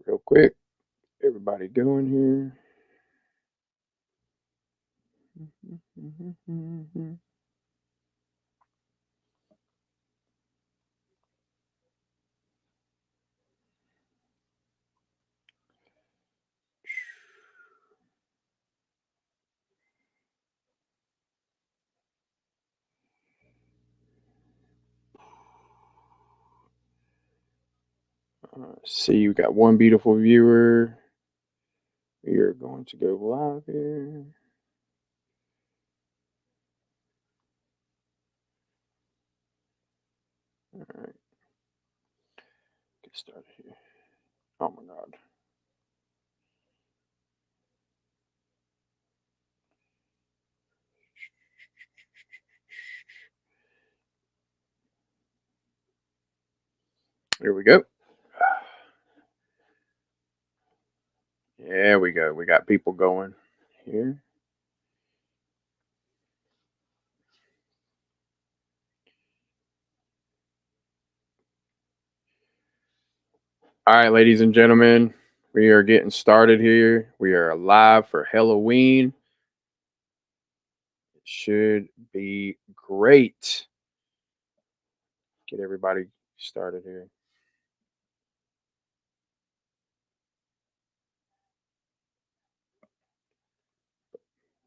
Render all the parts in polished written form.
real quick. Everybody doing here? See, you got one beautiful viewer. We are going to go live here. All right, get started here. Oh my God. Here we go. There we go. We got people going here. All right, ladies and gentlemen, we are getting started here. We are live for Halloween. It should be great. Get everybody started here.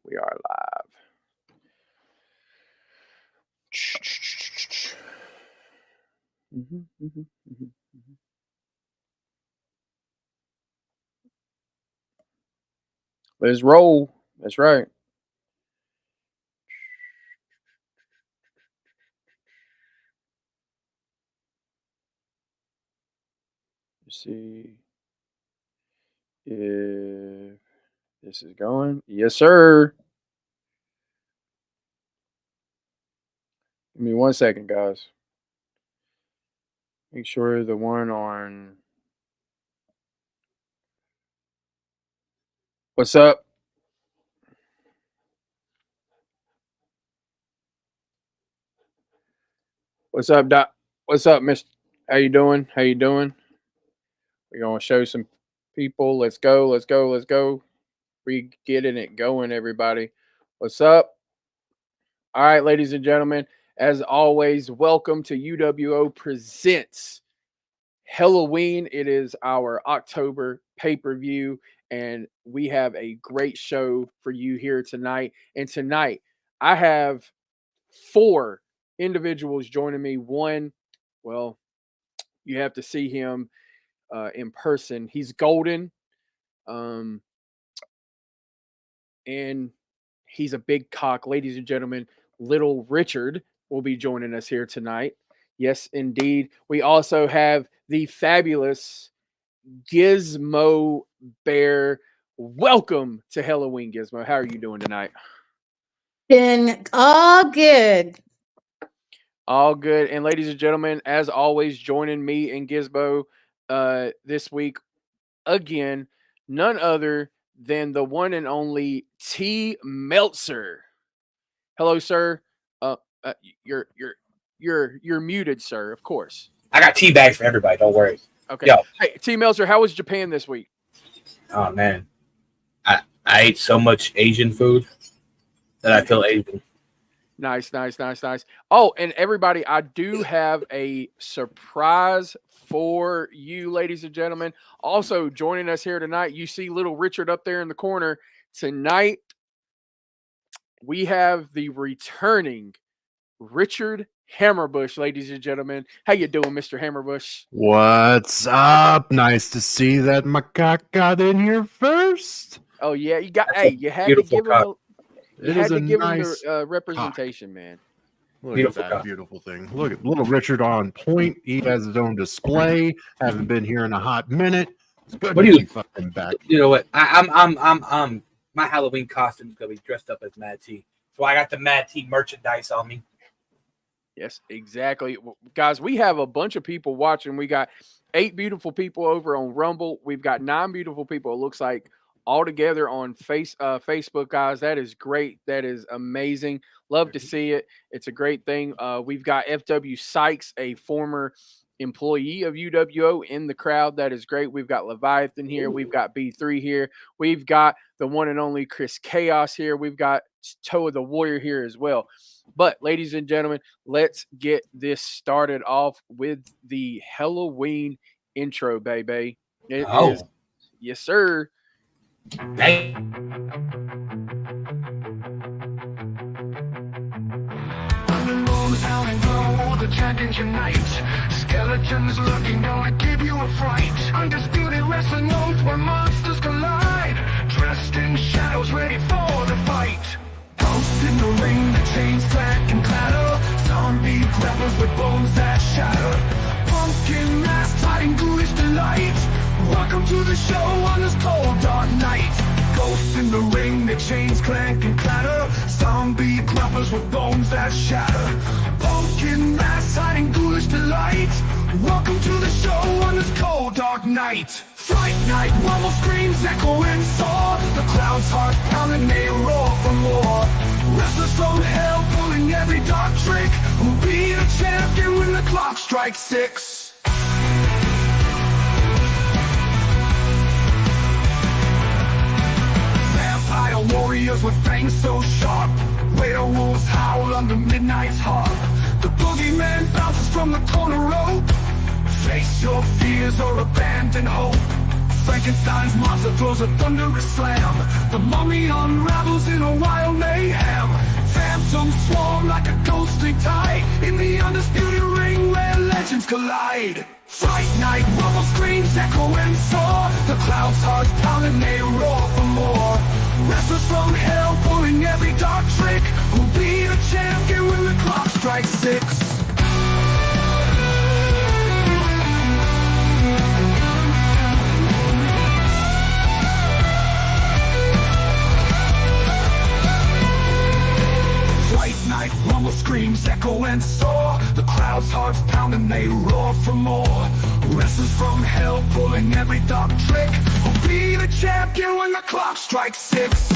We are live. Let's roll. That's right. Let's see if this is going. Yes, sir. Give me 1 second, guys. Make sure the one on. What's up? What's up, Doc? What's up, Miss? How you doing? How you doing? We're gonna show some people. Let's go. Let's go. Let's go. We getting it going, everybody. What's up? All right, ladies and gentlemen. As always, welcome to UWO Presents Halloween. It is our October pay-per-view, and we have a great show for you here tonight. And tonight, I have four individuals joining me. One, well, you have to see him in person. He's golden, um, and he's a big cock. Ladies and gentlemen, Little Richard will be joining us here tonight. Yes, indeed. We also have the fabulous Gizmo Bear. Welcome to Halloween, Gizmo. How are you doing tonight? Been all good. All good. And ladies and gentlemen, as always, joining me and Gizmo this week again, none other than the one and only T Meltzer. Hello, sir. Uh, uh you're you're you're muted, sir. Of course. I got tea bags for everybody. Don't worry. Okay. Yo. Hey, T Meltzer, how was Japan this week? Oh man, I ate so much Asian food that I feel Asian. Nice, nice, nice, nice. Oh, and everybody, I do have a surprise for you, ladies and gentlemen. Also, joining us here tonight, you see little Richard up there in the corner. Tonight, we have the returning Richard Hammerbush, ladies and gentlemen. How you doing, Mr. Hammerbush? What's up? Nice to see that macaque got in here first. Oh yeah, you got. That's Hey, a you had to beautiful give him. cock. You It had is to a give him nice the representation, man. Look Beautiful at that cock. beautiful thing. Look at little Richard on point. He has his own display. Haven't been here in a hot minute. It's good What to do be you- fucking back. You know what? I'm my Halloween costume is gonna be dressed up as Mad T. So I got the Mad T merchandise on me. Yes, exactly. Guys, we have a bunch of people watching. We got 8 beautiful people over on Rumble. We've got 9 beautiful people, it looks like, all together on Facebook, guys. That is great. That is amazing. Love to see it. It's a great thing. We've got FW Sykes, a former employee of UWO in the crowd. That is great. We've got Leviathan here. We've got B3 here. We've got the one and only Chris Chaos here. We've got Toe of the Warrior here as well. But, ladies and gentlemen, let's get this started off with the Halloween intro, baby. It is, yes, sir. Hey. The champions unite. Skeletons lurking, gonna give you a fright. Undisputed wrestling modes where monsters collide. Dressed in shadows, ready for the fight. Ghosts in the ring, the chains clack and clatter. Zombie grapplers with bones that shatter. Pumpkin masks hiding ghoulish delight. Welcome to the show on this cold dark night. Ghosts in the ring, the chains clank and clatter. Zombie grapplers with bones that shatter. Pumpkin masks hiding ghoulish delight. Welcome to the show on this cold dark night. Fright night, rumble screams, echo and soar. The crowd's hearts pounding, they roar for more. Wrestlers from hell pulling every dark trick. Who'll be the champion when the clock strikes 6? Vampire warriors with fangs so sharp. Werewolves howl under midnight's harp. The boogeyman bounces from the corner rope. Face your fears or abandon hope. Frankenstein's monster throws a thunderous slam. The mummy unravels in a wild mayhem. Phantoms swarm like a ghostly tide in the undisputed ring where legends collide. Fright night, rumble screams, echo and soar. The clouds' hearts pounding, they roar for more. Wrestlers from hell pulling every dark trick. Who'll be the champion when the clock strikes 6? Fright night, rumble screams, echo and soar. The crowd's hearts pounding, they roar for more. Wrestlers from hell pulling every dark trick. Who'll be the champion when the clock strikes 6?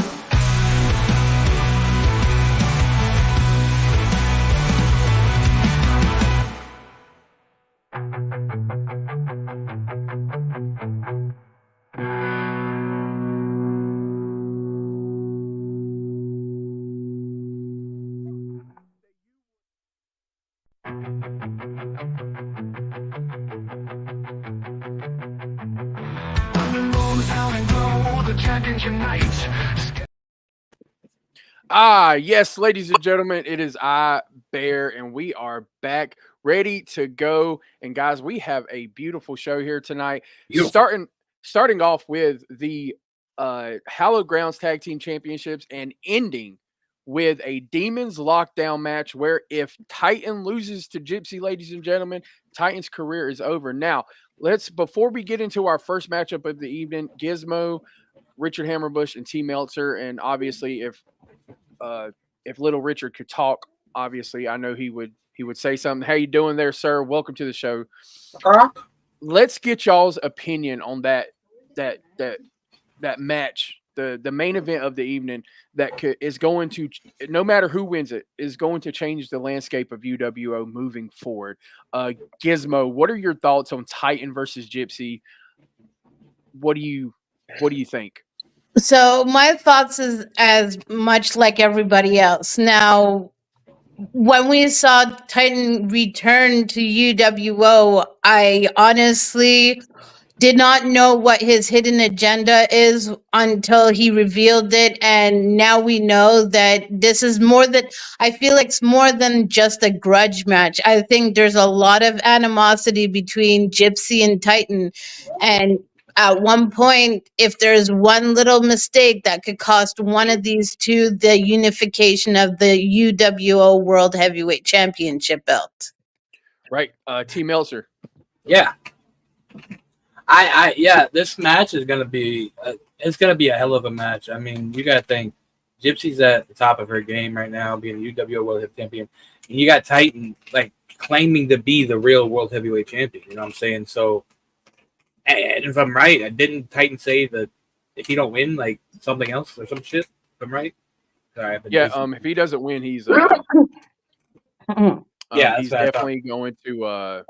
The champions unite. Yes, ladies and gentlemen, it is I, Bear, and we are back ready to go. And guys, we have a beautiful show here tonight. Beautiful. Starting off with the Hallowed Grounds Tag Team Championships and ending with a Demons Lockdown match where if Titan loses to Gypsy, ladies and gentlemen, Titan's career is over. Now, before we get into our first matchup of the evening, Gizmo, Richard Hammerbush, and T. Meltzer, and obviously if Little Richard could talk, obviously I know he would say something. How you doing there, sir? Welcome to the show. Let's get y'all's opinion on that match, the main event of the evening that is going to, no matter who wins it, is going to change the landscape of UWO moving forward. Gizmo, what are your thoughts on Titan versus Gypsy? What do you think? So my thoughts is as much like everybody else. Now, when we saw Titan return to UWO, I honestly did not know what his hidden agenda is until he revealed it. And now we know that this is more than, I feel like it's more than just a grudge match. I think there's a lot of animosity between Gypsy and Titan. And at one point, if there's one little mistake that could cost one of these two the unification of the UWO World Heavyweight Championship belt. Right. T. Meltzer. Yeah. This match is gonna be it's gonna be a hell of a match. I mean, you gotta think Gypsy's at the top of her game right now, being a UWO World Heavyweight Champion, and you got Titan like claiming to be the real World Heavyweight Champion. You know what I'm saying? So, and if I'm right, didn't Titan say that if he don't win, like something else or some shit? If I'm right? Sorry, if he doesn't win, he's yeah, he's definitely going to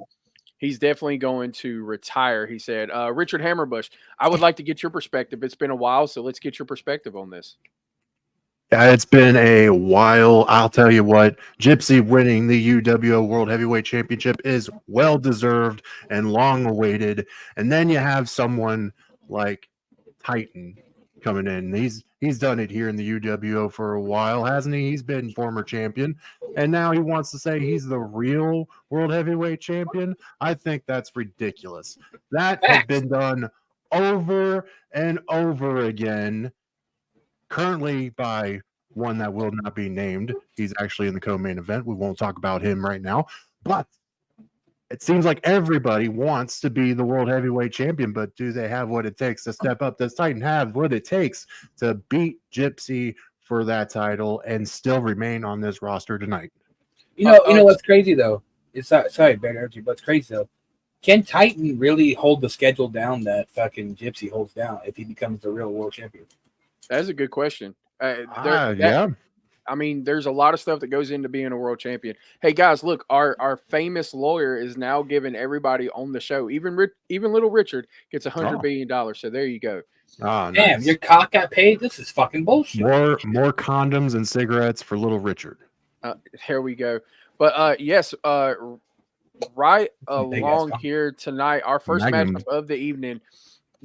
He's definitely going to retire, he said. Richard Hammerbush, I would like to get your perspective. It's been a while, so let's get your perspective on this. It's been a while. I'll tell you what, Gypsy winning the UWO World Heavyweight Championship is well deserved and long awaited. And then you have someone like Titan coming in. He's done it here in the UWO for a while, hasn't he? He's been former champion, and now he wants to say he's the real World Heavyweight Champion. I think that's ridiculous. That has been done over and over again. Currently by one that will not be named. He's actually in the co-main event. We won't talk about him right now, but it seems like everybody wants to be the world heavyweight champion, but do they have what it takes to step up? Does Titan have what it takes to beat Gypsy for that title and still remain on this roster tonight? You know what's crazy though? It's sorry, Bear Energy, but it's crazy though. Can Titan really hold the schedule down that fucking Gypsy holds down if he becomes the real world champion? That's a good question. Yeah. I mean, there's a lot of stuff that goes into being a world champion. Hey guys, look, our famous lawyer is now giving everybody on the show, even little Richard gets $100 billion. So there you go. Damn, Nice. your cock got paid. This is fucking bullshit. More condoms and cigarettes for little Richard. Here we go. But yes, right along here tonight, our first matchup of the evening.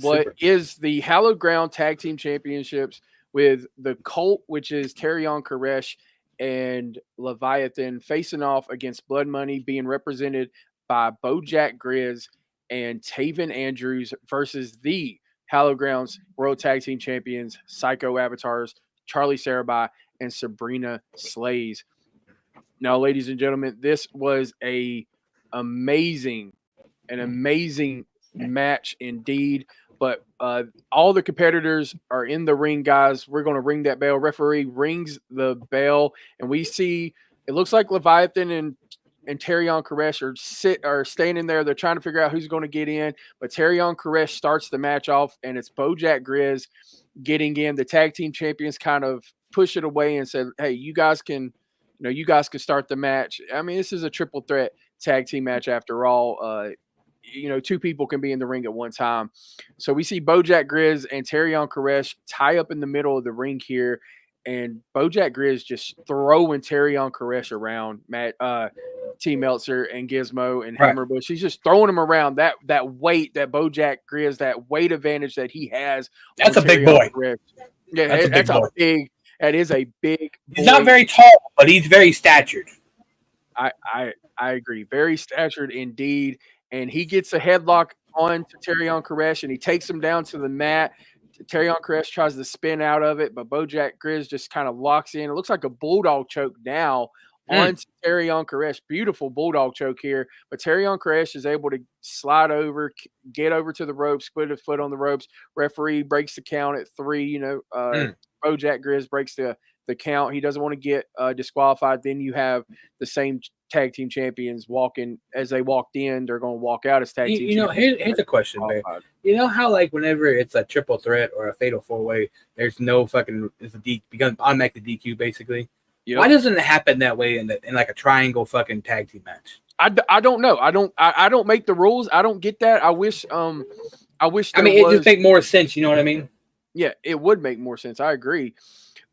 What is the Hallowed Ground Tag Team Championships with the Colt, which is Terrion Koresh and Leviathan, facing off against Blood Money, being represented by Bojack Grizz and Taven Andrews versus the Hallowed Grounds World Tag Team Champions, Psycho Avatars, Charlie Sarabai, and Sabrina Slays. Now, ladies and gentlemen, this was an amazing match indeed. But all the competitors are in the ring, guys. We're going to ring that bell. Referee rings the bell, and we see it looks like Leviathan and Terrion Koresh are standing there. They're trying to figure out who's going to get in. But Terrion Koresh starts the match off, and it's Bojack Grizz getting in. The tag team champions kind of push it away and said, "Hey, you guys can start the match." I mean, this is a triple threat tag team match after all. Two people can be in the ring at one time. So we see Bojack Grizz and Terrion Koresh tie up in the middle of the ring here, and Bojack Grizz just throwing Terrion Koresh around. T. Meltzer and Gizmo and Hammerbush. He's just throwing him around. That weight, that Bojack Grizz, that weight advantage that he has. That's a big boy. Koresh. Yeah, that is a big boy. He's not very tall, but he's very statured. I agree. Very statured indeed. And he gets a headlock on to Terrion Koresh, and he takes him down to the mat. Terrion Koresh tries to spin out of it, but Bojack Grizz just kind of locks in. It looks like a bulldog choke now on Terrion Koresh. Beautiful bulldog choke here. But Terrion Koresh is able to slide over, get over to the ropes, put his foot on the ropes. Referee breaks the count at 3. Bojack Grizz breaks the count. He doesn't want to get disqualified. Then you have the same tag team champions walking. As they walked in, they're going to walk out as tag team champions. Here's a question, man. You know how, like, whenever it's a triple threat or a fatal 4-way, there's no fucking – it's becomes automatic DQ, basically. Yep. Why doesn't it happen that way in like a triangle fucking tag team match? I don't know. I don't make the rules. I don't get that. I wish it just make more sense. You know what I mean? Yeah, it would make more sense. I agree.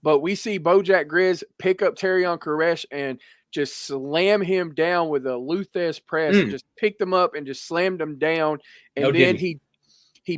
But we see Bojack Grizz pick up Terrion Koresh and just slam him down with a Luthez press and just picked him up and just slammed him down. And then he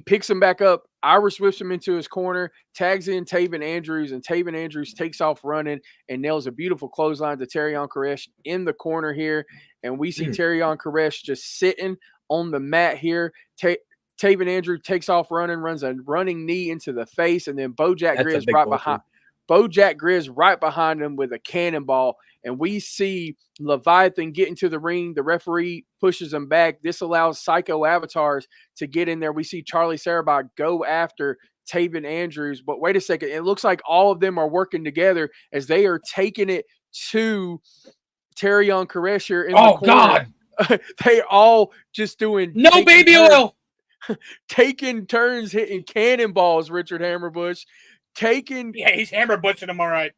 picks him back up, Irish whips him into his corner, tags in Taven Andrews, and Taven Andrews takes off running and nails a beautiful clothesline to Terrion Koresh in the corner here. And we see Terrion Koresh just sitting on the mat here. Taven Andrews takes off running, runs a running knee into the face, and then Bojack Grizz right behind. Bojack Grizz right behind him with a cannonball, and we see Leviathan get into the ring. The referee pushes him back. This allows Psycho Avatars to get in there. We see Charlie Sarabai go after Taven Andrews, but wait a second. It looks like all of them are working together as they are taking it to Terrion Koresh here in the corner. God. They all just doing no baby oil. Taking turns hitting cannonballs, Richard Hammerbush. He's hammer butching him, all right.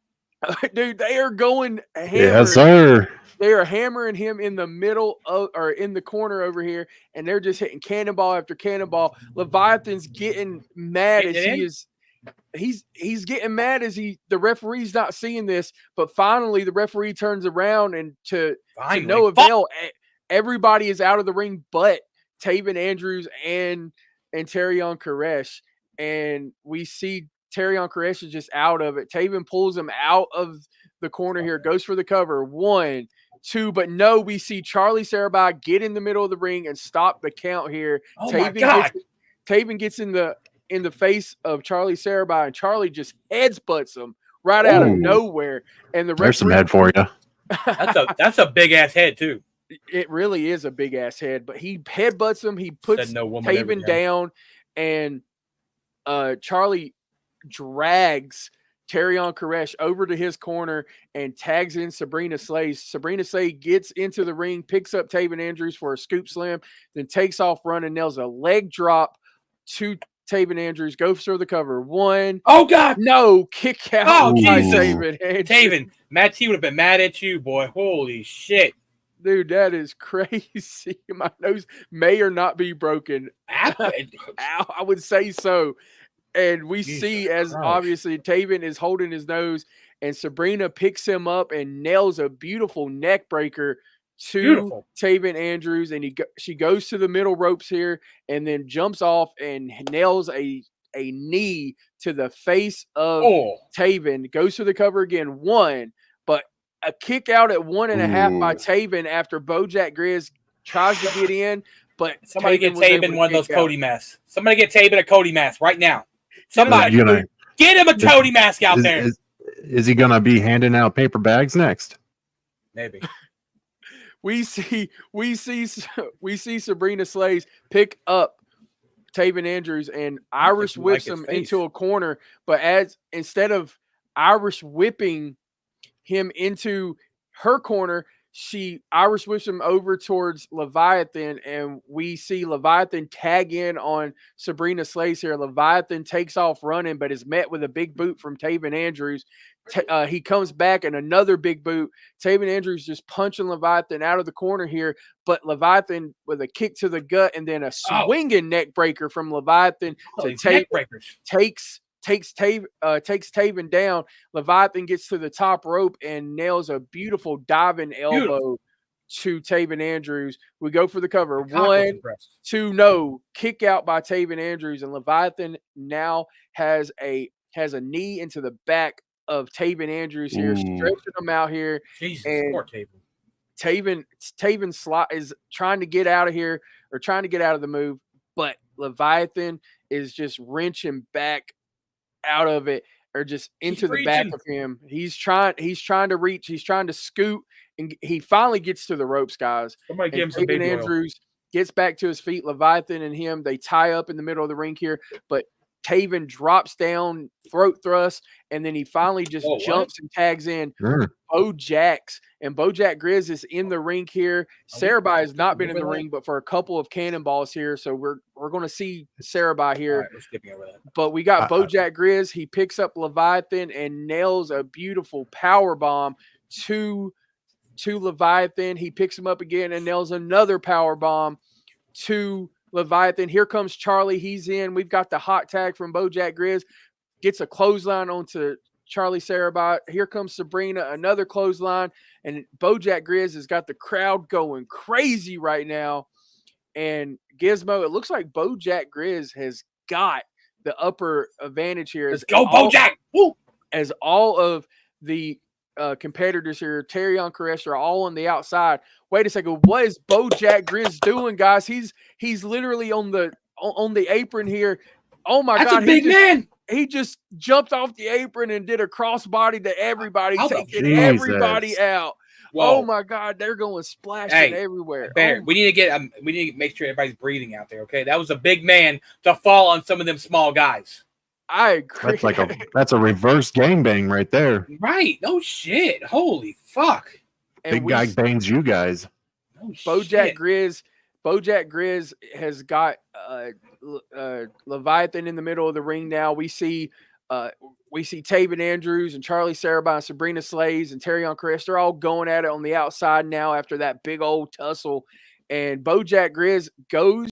Dude, they are going Yes, hammer. sir. They are hammering him in the middle of or in the corner over here, and they're just hitting cannonball after cannonball. Leviathan's getting mad Getting as it he in? is he's getting mad as the referee's not seeing this, but finally the referee turns around and to Finally. no Fuck. avail. Everybody is out of the ring but Taven Andrews and Terrion Koresh, and we see Terrion Koresh is just out of it. Taven pulls him out of the corner here, goes for the cover. 1, 2, but no, we see Charlie Sarabai get in the middle of the ring and stop the count here. Oh my God. Taven gets in the face of Charlie Sarabai, and Charlie just headsbutts him right out of Ooh. nowhere. And the There's some referee, head for you. That's a big ass head too. it really is a big ass head, but he headbutts him. He puts Said no woman ever Taven can. down, and Charlie drags Terrion Koresh over to his corner and tags in Sabrina Slay. Sabrina Slay gets into the ring, picks up Taven Andrews for a scoop slam, then takes off running, nails a leg drop to Taven Andrews, goes for the cover. 1. Oh God. No, kick out Oh by Jesus. Taven Andrews. Taven, Matt T would have been mad at you, boy. Holy shit. Dude, that is crazy. My nose may or not be broken. Ow, I would say so. And we Jesus see as Christ. obviously Taven is holding his nose, and Sabrina picks him up and nails a beautiful neck breaker to Beautiful. Taven Andrews, and she goes to the middle ropes here and then jumps off and nails a knee to the face of Taven. Goes to the cover again. 1, but a kick out at 1.5 by Ooh. Taven after Bojack Grizz tries to get in, but Somebody get was able Taven to one of those kick out. Cody masks. Somebody get Taven a Cody mask right now. Somebody get him a Cody mask out there. Is he gonna be handing out paper bags next? Maybe. We see Sabrina Slays pick up Taven Andrews and Irish whips him into a corner, but instead of Irish whipping him into her corner, she Irish whips him over towards Leviathan, and we see Leviathan tag in on Sabrina Slays here. Leviathan takes off running, but is met with a big boot from Taven Andrews. He comes back and another big boot. Taven Andrews just punching Leviathan out of the corner here, but Leviathan with a kick to the gut and then a swinging neck breaker from Leviathan to takes Taven down. Leviathan gets to the top rope and nails a beautiful diving elbow to Taven Andrews. We go for the cover. 1, 2, no. Kick out by Taven Andrews, and Leviathan now has a knee into the back of Taven Andrews here, stretching him out here. Jesus, and poor Taven. Taven is trying to get out of here or trying to get out of the move, but Leviathan is just wrenching back out of it or just into the back of him. He's trying to reach. He's trying to scoot, and he finally gets to the ropes, guys. Somebody give him some baby Andrews gets back to his feet. Leviathan and him, they tie up in the middle of the ring here, but Taven drops down, throat thrust, and then he finally just jumps and tags in Bojack. And Bojack Grizz is in the ring here. Sarabai has not been in the ring, but for a couple of cannonballs here. So we're going to see Sarabai here. Right, we're skipping over that. But we got Bojack Grizz. He picks up Leviathan and nails a beautiful power bomb to Leviathan. He picks him up again and nails another power bomb to Leviathan. Here comes Charlie. He's in. We've got the hot tag from Bojack Grizz. Gets a clothesline onto Charlie Sarabai. Here comes Sabrina, another clothesline. And Bojack Grizz has got the crowd going crazy right now. And Gizmo, it looks like Bojack Grizz has got the upper advantage here. Let's go, Bojack! Woo! As all of the competitors here, Terrion Koresh, are all on the outside. Wait a second, what is Bojack Grizz doing, guys? He's literally on the apron here. Oh my God, that's a big man. He just jumped off the apron and did a crossbody to everybody, taking everybody out. Whoa. Oh my God, they're going splashing everywhere. Bear, we need to make sure everybody's breathing out there. Okay, that was a big man to fall on some of them small guys. I agree. That's a reverse gangbang right there. Right? No shit. Holy fuck. Big guy bangs you guys. No Bojack Grizz has got Leviathan in the middle of the ring now. We see We see Taven Andrews and Charlie Sarabine and Sabrina Slays and Terrion Koresh. They're all going at it on the outside now after that big old tussle. And Bojack Grizz goes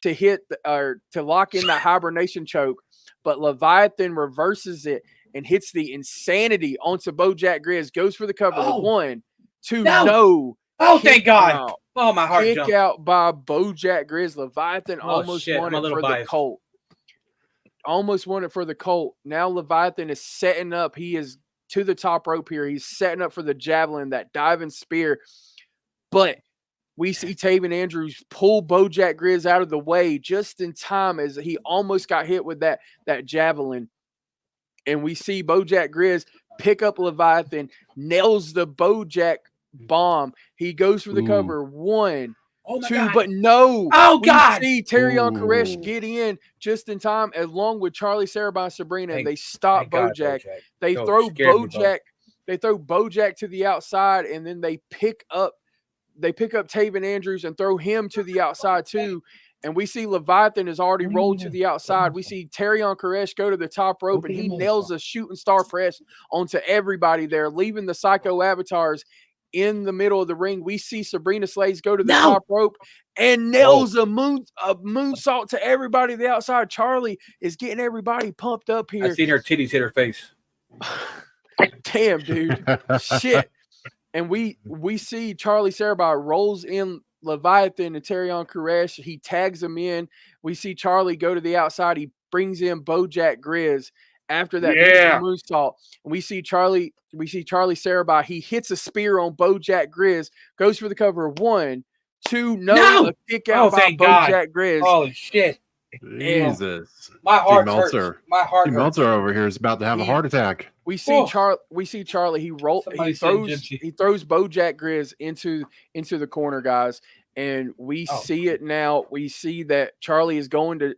to hit or to lock in that hibernation choke, but Leviathan reverses it and hits the insanity onto Bojack Grizz. Goes for the cover. Oh. 1, 2, no. Oh, thank God. Out. Oh, my heart Kick jumped. out by Bojack Grizz. Leviathan almost won it for the Colt. Almost won it for the Colt. Now Leviathan is setting up. He is to the top rope here. He's setting up for the javelin, that diving spear. But we see Taven Andrews pull Bojack Grizz out of the way just in time as he almost got hit with that javelin. And we see Bojack Grizz pick up Leviathan, nails the Bojack bomb. He goes for the cover. 1, 2, God. but no. Oh, God. We see Terrion Koresh get in just in time, along with Charlie Sarabine Sabrina, and they stop Bojack. They throw Bojack. They throw Bojack to the outside, and then they pick up Taven Andrews and throw him to the outside too. And we see Leviathan is already rolled to the outside. We see Terrion Koresh go to the top rope, and he nails a shooting star press onto everybody there, leaving the Psycho Avatars in the middle of the ring. We see Sabrina Slays go to the top rope and nails a moonsault to everybody the outside. Charlie is getting everybody pumped up here. I seen her titties hit her face. Damn, dude. Shit. And we see Charlie Sarabine rolls in Leviathan and Terrion Koresh. He tags him in. We see Charlie go to the outside. He brings in Bojack Grizz after that moonsault. And we see Charlie Sarabine. He hits a spear on Bojack Grizz, goes for the cover. 1, 2, no. A kick out by Bojack Grizz. Holy shit. Jesus. My heart hurts. My heart hurts. Meltzer over here is about to have a heart attack. We see Charlie. He throws Bojack Grizz into the corner, guys. And we see it now. We see that Charlie is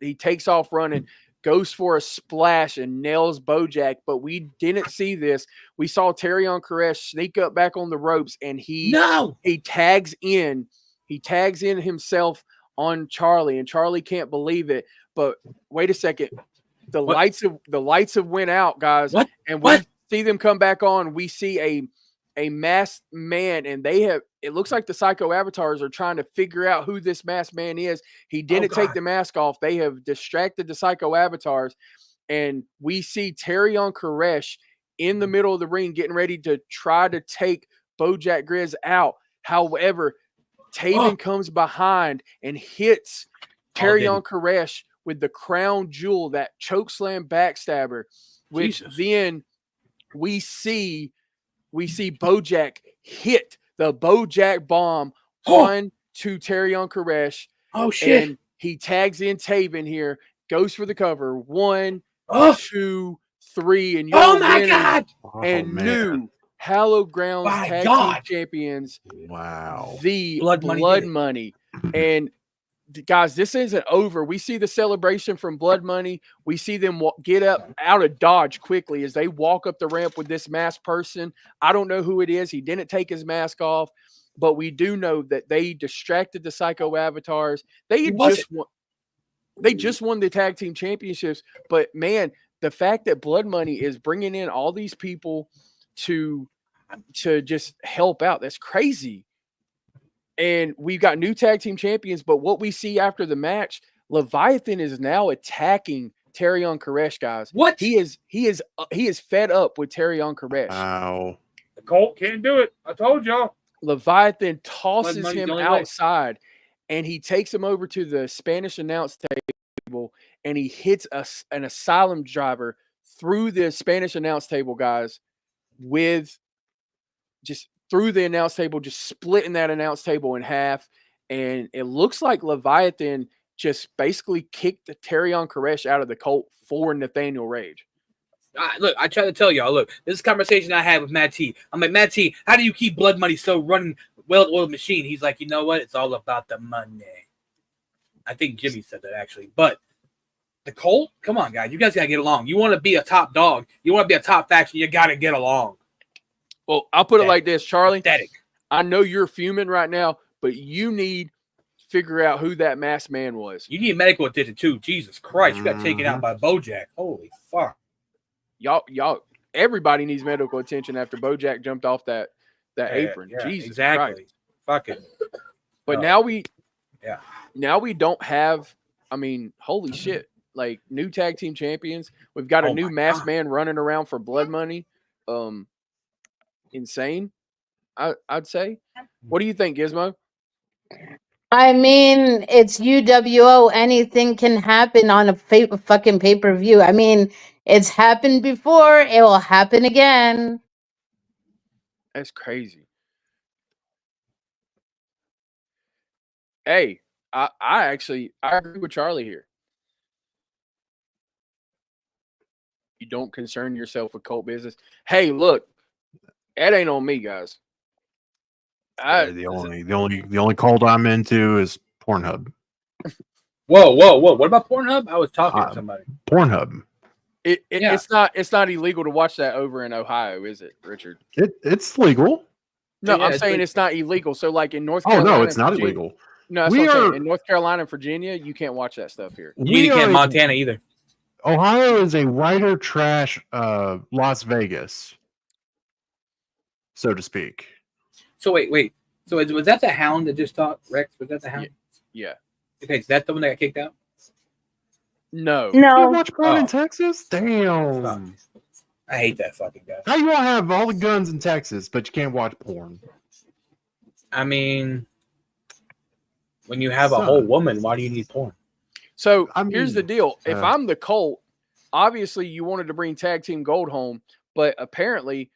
he takes off running, goes for a splash and nails Bojack, but we didn't see this. We saw Terrion Koresh sneak up back on the ropes, and he tags in himself on Charlie, and Charlie can't believe it. But wait a second. The lights have went out, guys. What? And we see them come back on. We see a masked man, and it looks like the Psycho Avatars are trying to figure out who this masked man is. He didn't take the mask off. They have distracted the Psycho Avatars, and we see Terrion Koresh in the middle of the ring getting ready to try to take Bojack Grizz out. However, Taven comes behind and hits Terrion Koresh with the crown jewel, that chokeslam backstabber, which then we see Bojack hit the Bojack bomb on to Terrion Koresh. Oh, shit. And he tags in Taven here, goes for the cover. 1, 2, 3, and oh my God! And new Hallowed Grounds Tag Team Champions. Wow. The Blood Money. And guys, this isn't over. We see the celebration from Blood Money. We see them get up out of Dodge quickly as they walk up the ramp with this masked person. I don't know who it is. He didn't take his mask off, but we do know that they distracted the Psycho Avatars. They just won the tag team championships. But man, the fact that Blood Money is bringing in all these people to just help out, that's crazy. And we've got new tag team champions, but what we see after the match, Leviathan is now attacking Terrion Koresh, guys. What? He is fed up with Terrion Koresh. Wow. The Colt can't do it. I told y'all. Leviathan tosses him outside, and he takes him over to the Spanish announce table, and he hits an asylum driver through the Spanish announce table, guys, with just through the announce table, just splitting that announce table in half. And it looks like Leviathan just basically kicked the Terrion Koresh out of the Colt for Nathaniel Rage. Look, I try to tell y'all, look, this is a conversation I had with Matt T. I'm like, Matt T, how do you keep Blood Money so running well-oiled machine? He's like, you know what? It's all about the money. I think Jimmy said that, actually. But the Colt, come on, guys. You guys got to get along. You want to be a top dog. You want to be a top faction. You got to get along. Well, I'll put it like this, Charlie. I know you're fuming right now, but you need to figure out who that masked man was. You need medical attention, too. Jesus Christ. You got taken out by Bojack. Holy fuck. y'all, everybody needs medical attention after Bojack jumped off that apron. Yeah, Jesus exactly. Christ. Fucking. But Oh. now we don't have. I mean, holy shit! Like new tag team champions. We've got a Oh new my masked God. man running around for blood money. Insane. I'd say. What do you think, Gizmo? I mean, it's UWO. Anything can happen on a fucking pay-per-view. I mean, it's happened before. It will happen again. That's crazy. Hey, I actually I agree with Charlie here. You don't concern yourself with cult business. Hey, look, that ain't on me, guys. The only cult I'm into is Pornhub. Whoa! What about Pornhub? I was talking to somebody. Pornhub. Yeah. It's not illegal to watch that over in Ohio, is it, Richard? It's legal. No, Yeah, I'm it's saying like- it's not illegal. So like in North Oh Carolina, no, it's not Virginia- illegal. No, that's We what I'm saying. are- In North Carolina and Virginia, you can't watch that stuff here. You can't in Montana either. Ohio is a whiter trash Las Vegas, so to speak. So wait. So was that the Hound that just talked, Rex? Was that the Hound? Yeah. Okay, is that the one that got kicked out? No. You No, watch porn Oh. in Texas? Damn. I hate that fucking guy. How you all have all the guns in Texas, but you can't watch porn? I mean, when you have a Son. whole woman, why do you need porn? So I here's the mean, deal. If I'm the Colt, obviously you wanted to bring tag team gold home, but apparently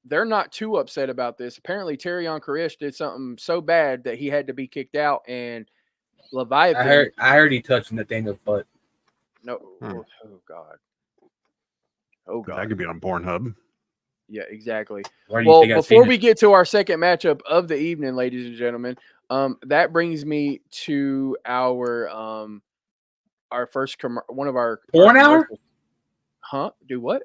they're not too upset about this. Apparently Terrion Koresh did something so bad that he had to be kicked out, and Leviathan. I heard he touched Nathaniel's butt. No. Hmm. Oh God. Oh That God. could be on Pornhub. Yeah, exactly. Where do you Well, think I've before seen we it? get to our second matchup of the evening, ladies and gentlemen, that brings me to our first one of our Porn our hour? commercials. Huh? Do what?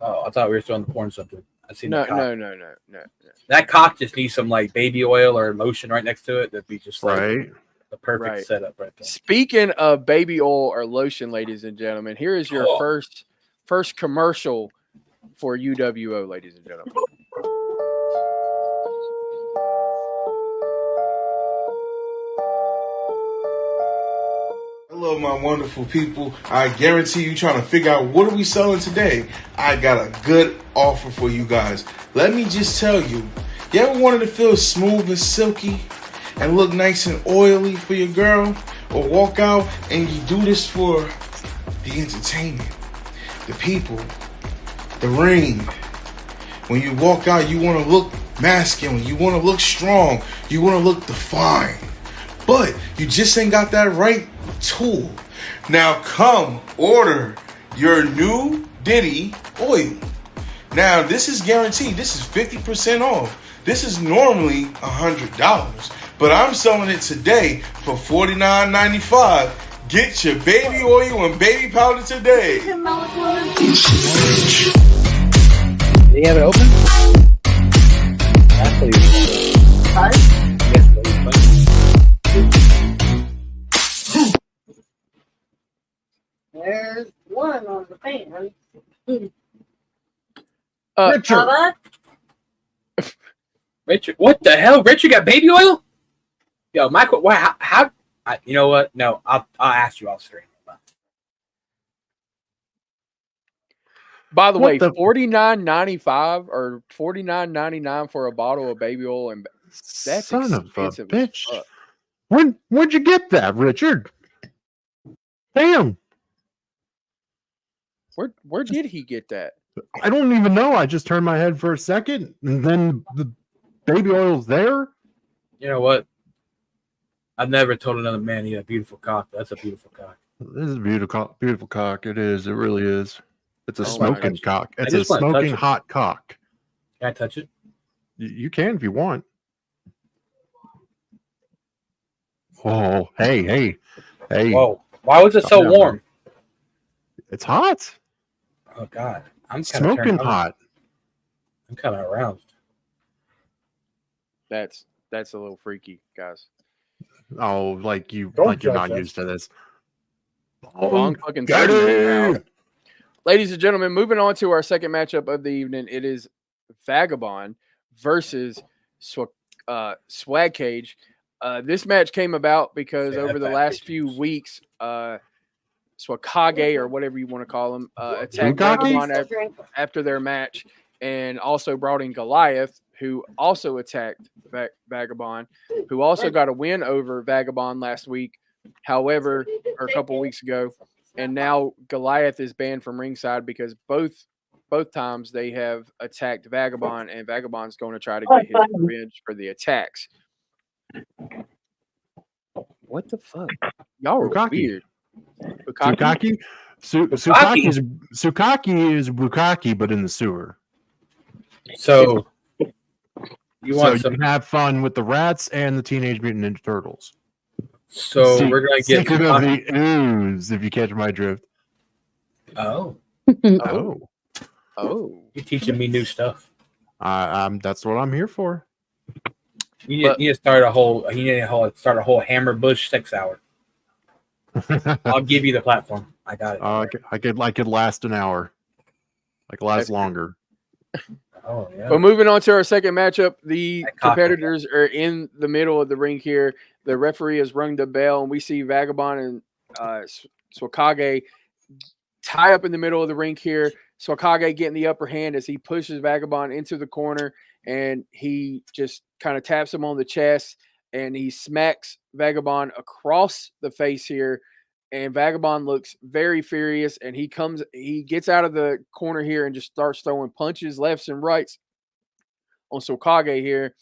Oh, I thought we were still on the porn subject. I seen No, the cock. no. That cock just needs some like baby oil or lotion right next to it. That'd be just like Right? the perfect Right. setup right there. Speaking of baby oil or lotion, ladies and gentlemen, here is your Oh. first commercial for UWO, ladies and gentlemen. Hello, my wonderful people. I guarantee you trying to figure out what are we selling today. I got a good offer for you guys. Let me just tell you, you ever wanted to feel smooth and silky and look nice and oily for your girl? Or walk out and you do this for the entertainment, the people, the ring. When you walk out, you want to look masculine, you want to look strong, you want to look defined. But you just ain't got that right tool. Now come order your new Diddy oil. Now this is guaranteed. This is 50% off. This is normally $100, but I'm selling it today for $49.95. Get your baby oil and baby powder today. Do you have it open? That's what Yes, There's one on the fan. Richard. Richard, what the hell? Richard got baby oil? Yo, Michael, why? How? You know what? No, I'll ask you off screen. By the What way, the- $49.95 or $49.99 for a bottle of baby oil, and that's Son of a expensive as bitch. fuck. Where'd you get that, Richard? Damn. Where did he get that? I don't even know. I just turned my head for a second, and then the baby oil's there. You know what? I've never told another man he had a beautiful cock. That's a beautiful cock. This is a beautiful cock. It is. It really is. It's a Oh my smoking gosh. cock. It's I a just wanna touch smoking it. hot cock. Can I touch it? You can if you want. Oh, hey. Whoa! Why was it so Yeah, warm? It's hot. Oh God, I'm kind of Smoking hot. I'm kind of aroused. That's a little freaky, guys. Oh, like you're Don't not judge us. used to this. Long fucking Get 30 minutes it! ladies and gentlemen, moving on to our second matchup of the evening. It is Vagabond versus Swag Cage. This match came about because over the last few weeks, Swakage or whatever you want to call him attacked Vagabond after their match, and also brought in Goliath, who also attacked Vagabond, who also got a win over Vagabond last week. However, or a couple weeks ago, and now Goliath is banned from ringside because both times they have attacked Vagabond, and Vagabond's going to try to get his revenge for the attacks. What the fuck? Y'all are weird. Sukaki? Sukaki is Bukaki, but in the sewer. So you can have fun with the rats and the Teenage Mutant Ninja Turtles. So we're gonna get secret of the ooze, if you catch my drift. Oh. You're teaching me new stuff. That's what I'm here for. You need to start a whole Hammer Bush 6 hour. I'll give you the platform. I got it. I could last an hour. I could last longer. Oh yeah. But moving on to our second matchup, the competitors are in the middle of the ring here. The referee has rung the bell, and we see Vagabond and Swakage tie up in the middle of the ring here. Swakage getting the upper hand as he pushes Vagabond into the corner, and he just kind of taps him on the chest, and he smacks Vagabond across the face here. And Vagabond looks very furious, and he gets out of the corner here and just starts throwing punches lefts and rights on Swakage here.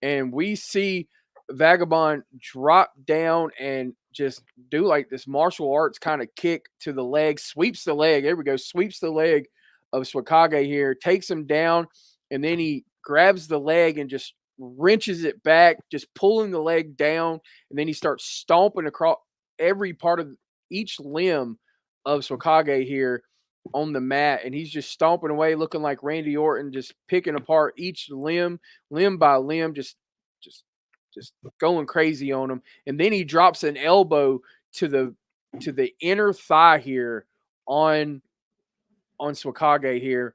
And we see Vagabond drop down and just do like this martial arts kind of kick to the leg, sweeps the leg. There we go. Sweeps the leg of Swakage here, takes him down, and then he grabs the leg and just wrenches it back, just pulling the leg down. And then he starts stomping across every part of each limb of Swakage here on the mat. And he's just stomping away, looking like Randy Orton, just picking apart each limb by limb, just going crazy on him. And then he drops an elbow to the inner thigh here on Swakage here.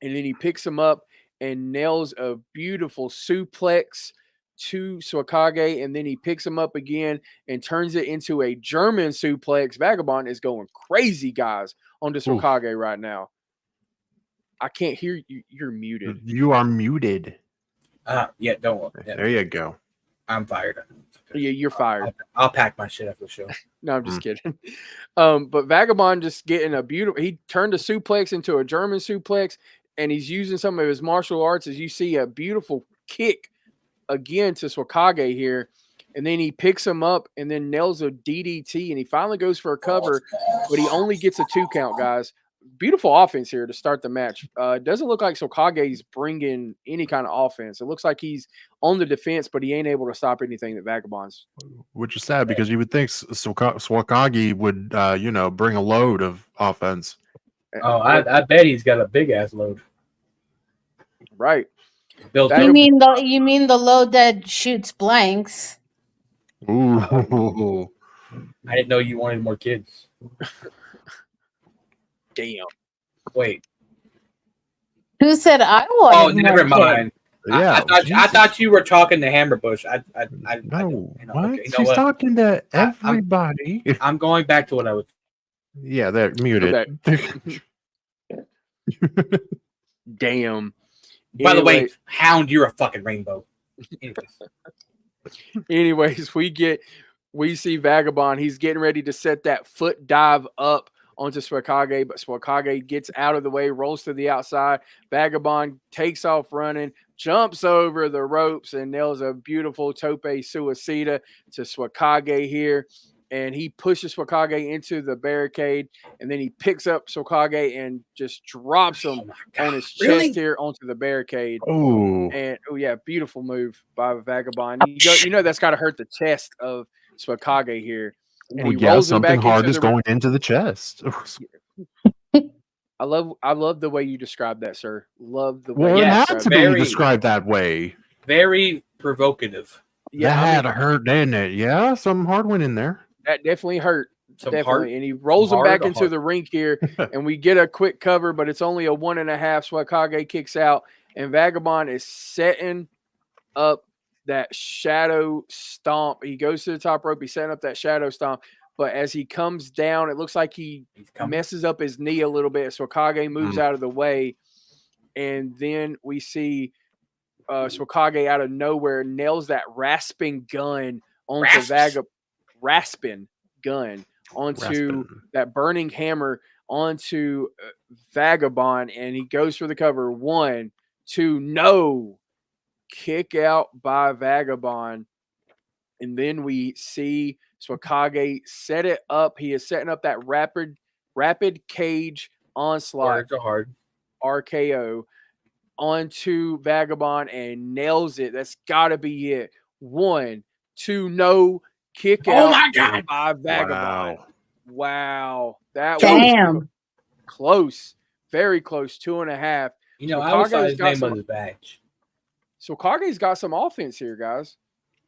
And then he picks him up and nails a beautiful suplex to Swakage. And then he picks him up again and turns it into a German suplex. Vagabond is going crazy, guys, on this Swakage right now. I can't hear you. You're muted. You are muted. Yeah, don't worry. Yeah. There you go. I'm fired. Yeah, you're fired. I'll pack my shit after the show. No, I'm just kidding. But Vagabond just getting a beautiful. He turned a suplex into a German suplex, and he's using some of his martial arts. As you see, a beautiful kick again to Swakage here, and then he picks him up and then nails a DDT, and he finally goes for a cover, but he only gets a 2 count, guys. Beautiful offense here to start the match. It doesn't look like Swakage's bringing any kind of offense. It looks like he's on the defense, but he ain't able to stop anything that Vagabond's. Which is sad because you would think Swakage would, bring a load of offense. Oh, I bet he's got a big ass load. Right. You mean the load that shoots blanks? Ooh. I didn't know you wanted more kids. Damn. Wait. Who said I wanted? Oh, never mind. Yeah, I thought you were talking to Hammerbush. What? She's talking to everybody. I'm going back to what I was. Yeah, they're muted. Damn. By the way, Hound, you're a fucking rainbow. Anyways, we see Vagabond. He's getting ready to set that foot dive up onto Swakage, but Swakage gets out of the way, rolls to the outside. Vagabond takes off running, jumps over the ropes, and nails a beautiful tope suicida to Swakage here. And he pushes Swakage into the barricade, and then he picks up Swakage and just drops him on his chest here onto the barricade. Oh, and beautiful move by Vagabond. You know that's got to hurt the chest of Swakage here. And he rolls him something back hard is going into the chest. I love the way you described that, sir. Love the way. Well, it had to be described that way. Very provocative. Yeah, that had to hurt, didn't it? Yeah, some hard went in there. That definitely hurt. Definitely. And he rolls him hard back to into hard. the rink here, and we get a quick cover, but it's only a 1.5. Swakage kicks out, and Vagabond is setting up that shadow stomp. He goes to the top rope. He's setting up that shadow stomp. But as he comes down, it looks like he messes up his knee a little bit. Swakage moves out of the way. And then we see Swakage out of nowhere nails that rasping gun onto Rasping gun onto that burning hammer onto Vagabond. And he goes for the cover. 1, 2, no. Kick out by Vagabond, and then we see Swakage set it up. He is setting up that rapid cage onslaught RKO onto Vagabond and nails it. That's got to be it. 1, 2, no. Kick out. Oh my God! By Vagabond. Wow. That Damn. was close. Very close. 2.5. You know, I always thought his name was his badge. So Kage's got some offense here, guys.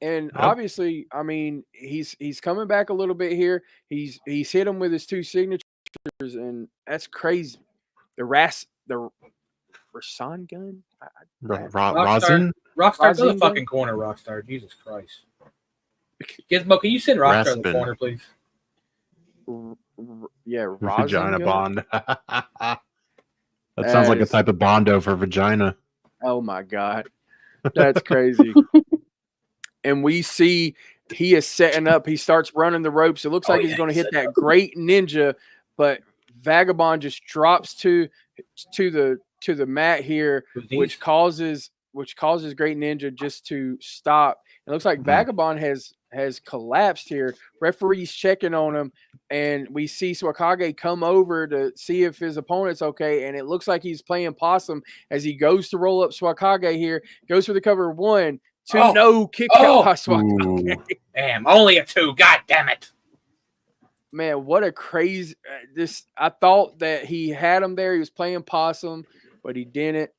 And obviously, I mean, he's coming back a little bit here. He's hit him with his 2 signatures, and that's crazy. The Rasan gun? Rosin? Rockstar, go to the fucking corner, Rockstar. Jesus Christ. Gizmo, can you send Rockstar in the corner, please? Yeah, Vagina Bond. That sounds like a type of Bondo for vagina. Oh, my God. That's crazy. And we see he is setting up. He starts running the ropes. It looks like he's going to hit that great ninja, but Vagabond just drops to the mat here, which causes Great Ninja just to stop. It looks like Vagabond has collapsed here. Referee's checking on him, and we see Swakage come over to see if his opponent's okay, and it looks like he's playing possum as he goes to roll up Swakage here. Goes for the cover. 1, 2, no. Kick out by Swakage. Damn, only a 2. God damn it. Man, what a crazy I thought that he had him there. He was playing possum, but he didn't.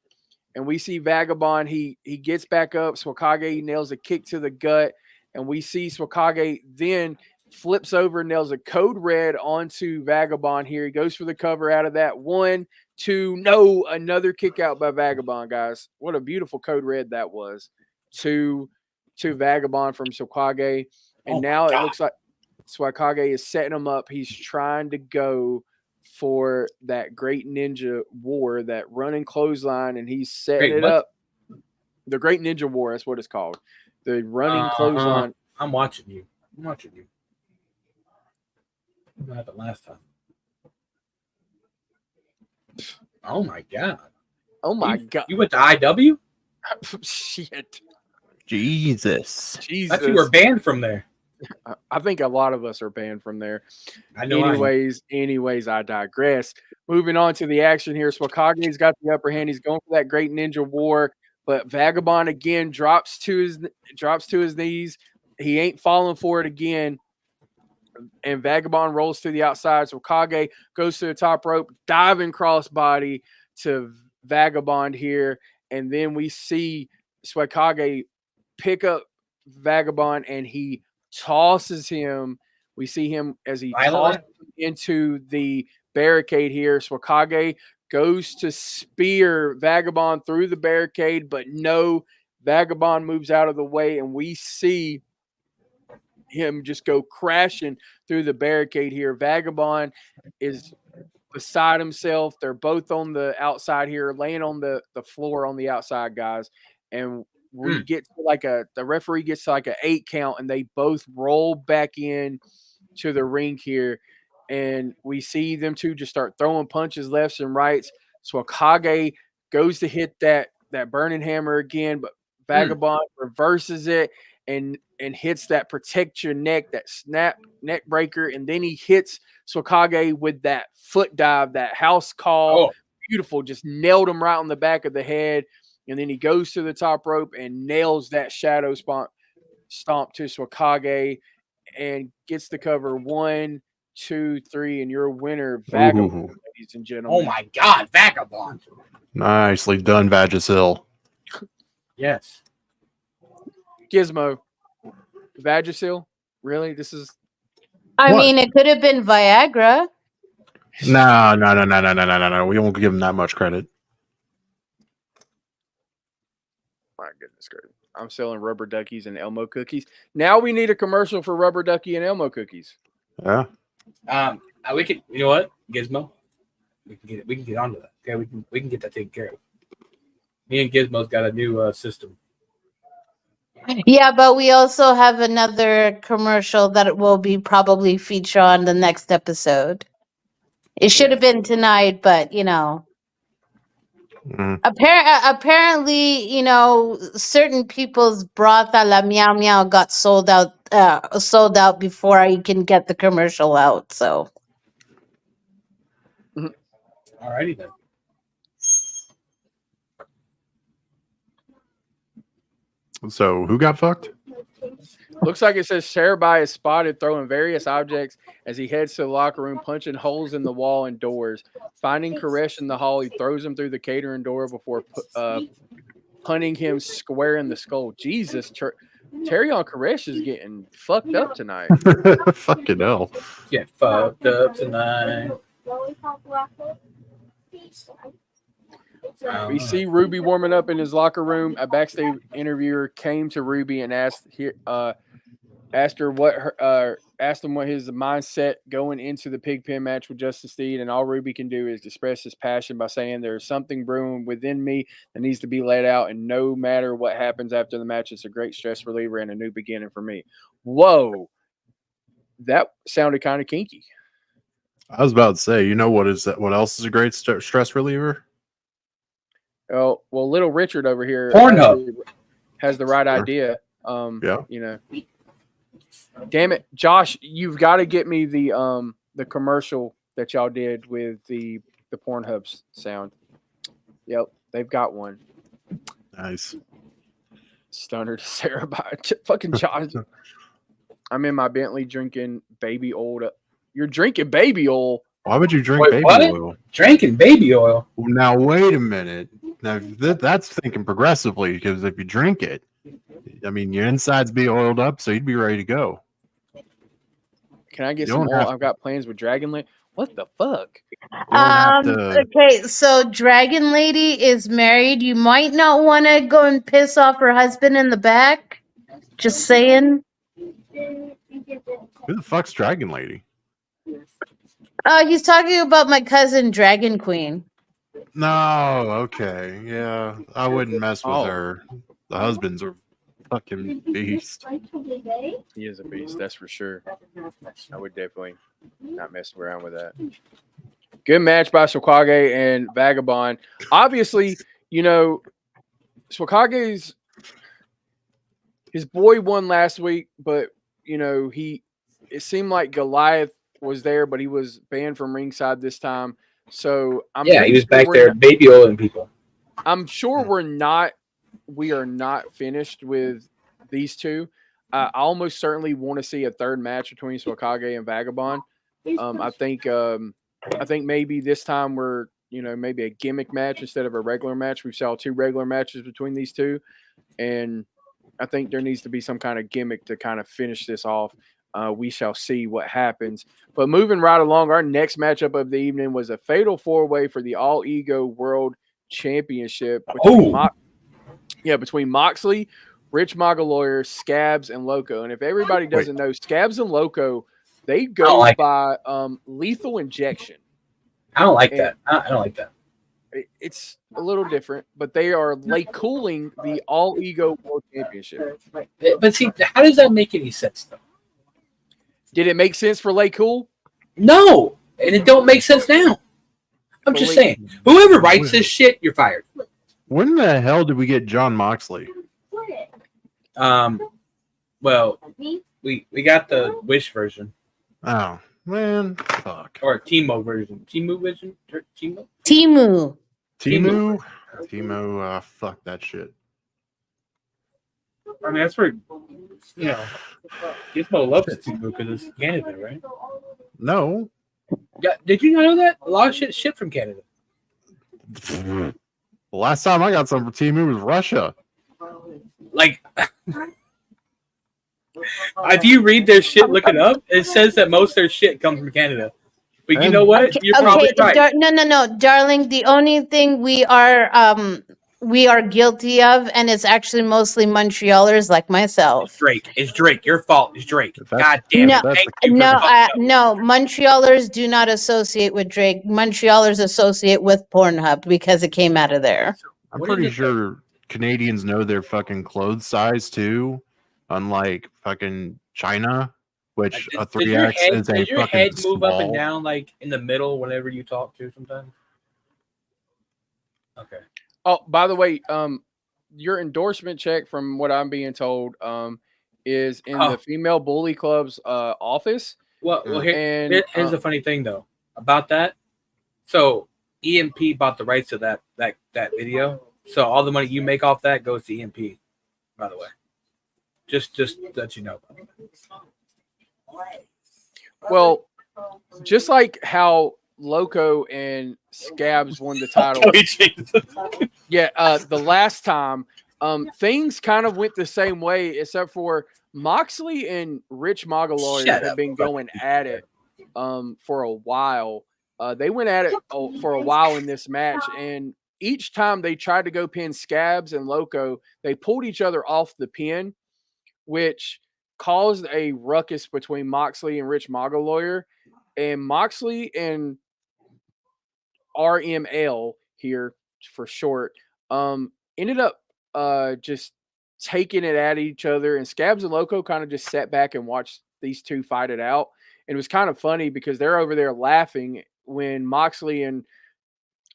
And we see Vagabond. He gets back up. Swakage nails a kick to the gut. And we see Swakage then flips over, nails a code red onto Vagabond here. He goes for the cover out of that. 1, 2, no. Another kick out by Vagabond, guys. What a beautiful code red that was. To Vagabond from Swakage. And now it looks like Swakage is setting him up. He's trying to go for that Great Ninja War, that running clothesline, and he's setting it up. The Great Ninja War, that's what it's called. The running clothesline. I'm watching you. What happened last time? Oh my God. Oh my God. You went to IW? Shit. Jesus. I thought you were banned from there. I think a lot of us are banned from there. I know. Anyways, I digress. Moving on to the action here. Swakage's got the upper hand. He's going for that Great Ninja War, but Vagabond again drops to his knees. He ain't falling for it again. And Vagabond rolls to the outside. Swakage goes to the top rope, diving crossbody to Vagabond here. And then we see Swakage pick up Vagabond and he tosses him. We see him as he tosses him into the barricade here. Swakage goes to spear Vagabond through the barricade, but no, Vagabond moves out of the way, and we see him just go crashing through the barricade here. Vagabond is beside himself. They're both on the outside here, laying on the floor on the outside, guys. And we get to the referee gets to like an 8 count, and they both roll back in to the ring here. And we see them two just start throwing punches lefts and rights. Swakage goes to hit that burning hammer again, but Vagabond reverses it and hits that protect your neck, that snap neck breaker. And then he hits Swakage with that foot dive, that house call. Beautiful. Just nailed him right on the back of the head. And then he goes to the top rope and nails that shadow stomp to Swakage and gets the cover. 1, 2, 3, and your winner, Vagabond, ladies and gentlemen. Oh my God, Vagabond! Nicely done, Vagisil. I What? mean, it could have been Viagra. No. We won't give him that much credit. My goodness, gracious. I'm selling rubber duckies and Elmo cookies. Now we need a commercial for rubber ducky and Elmo cookies. Yeah. We can. You know what, Gizmo? We can get onto that. Okay, we can get that taken care of. Me and Gizmo's got a new system. Yeah, but we also have another commercial that will be probably featured on the next episode. It should have been tonight, but Mm. apparently, certain people's broth a la meow meow got sold out before I can get the commercial out. So Alrighty then. So who got fucked? Looks like it says Sharabai is spotted throwing various objects as he heads to the locker room, punching holes in the wall and doors. Finding Koresh in the hall, he throws him through the catering door before punting him square in the skull. Jesus, Terry on Koresh is getting fucked up tonight. Fucking hell. Get fucked up tonight. We see Ruby warming up in his locker room. A backstage interviewer came to Ruby and asked him what his mindset going into the Pigpen match with Justice Steed, and all Ruby can do is express his passion by saying there's something brewing within me that needs to be let out, and no matter what happens after the match, it's a great stress reliever and a new beginning for me. Whoa, that sounded kind of kinky. I was about to say, you know what else is a great stress reliever? Oh, well, little Richard over here Pornhub has the right Sure. idea. Yeah. Damn it, Josh, you've got to get me the commercial that y'all did with the Pornhub sound. Yep, they've got one. Nice. Stunner to Sarah by fucking Josh. I'm in my Bentley drinking baby oil. You're drinking baby oil. Why would you drink Wait, baby what? oil? Drinking baby oil. Now wait a minute. Now that's thinking progressively, because if you drink it, I mean your insides be oiled up, so you'd be ready to go. Can I get You some don't oil? have- I've got plans with Dragonland. What the fuck? You don't have to. okay, so Dragon Lady is married. You might not want to go and piss off her husband in the back. Just saying. Who the fuck's Dragon Lady? He's talking about my cousin Dragon Queen. No, okay, yeah, I wouldn't mess with Oh. her. The husband's a fucking beast. He is a beast, that's for sure. I would definitely not mess around with that. Good match by Swakage and Vagabond. Obviously, Swakage's his boy won last week, but it seemed like Goliath was there, but he was banned from ringside this time. So He was back there baby oiling people. I'm sure we are not finished with these two. I almost certainly want to see a third match between Swakage and Vagabond. I think maybe this time we're maybe a gimmick match instead of a regular match. We saw 2 regular matches between these two, and I think there needs to be some kind of gimmick to kind of finish this off. We shall see what happens. But moving right along, our next matchup of the evening was a fatal 4-way for the All Ego World Championship between Moxley, Rich Magaloyer, Scabs, and Loco. And if everybody doesn't know, Scabs and Loco, they go by Lethal Injection. I don't like that. I don't like that. It's a little different, but they are cooling the All Ego World Championship. But see, how does that make any sense, though? Did it make sense for Lay Cool? No, and it don't make sense now. I'm just saying, whoever writes this shit, you're fired. When the hell did we get John Moxley? Well, we got the Wish version. Oh man, fuck. Or Timo version. Timo version? Timo? Timo, fuck that shit. I mean, that's where, Gizmo loves Timo because it's Canada, right? No. Yeah, did you not know that? A lot of shit shipped from Canada. The last time I got some for Timo was Russia. Like, If you read their shit, look it up. It says that most of their shit comes from Canada. But you know what? Okay, You're probably right. no, darling. The only thing we are guilty of, and it's actually mostly Montrealers like myself. Drake. It's Drake. Your fault. It's Drake. That's- God damn it. No, Thank you for no, fucking up. no. Montrealers do not associate with Drake. Montrealers associate with Pornhub because it came out of there. I'm What is pretty it sure Canadians know their fucking clothes size too, unlike fucking China, which a Does your 3X head, is a does your fucking head move up and small. down like in the middle whenever you talk to sometimes? Okay. Oh, by the way, your endorsement check, from what I'm being told, is in the Female Bully Club's office. Well, And here's the funny thing though about that. So EMP bought the rights to that video. So all the money you make off that goes to EMP. By the way, just to let you know. well, just like how Loco and Scabs won the title. Yeah, the last time, things kind of went the same way, except for Moxley and Rich Magalawyer have been going at it for a while. They went at it for a while in this match, and each time they tried to go pin Scabs and Loco, they pulled each other off the pin, which caused a ruckus between Moxley and Rich Magalawyer. And Moxley and RML here for short, ended up just taking it at each other, and Scabs and Loco kind of just sat back and watched these two fight it out. And it was kind of funny because they're over there laughing when Moxley and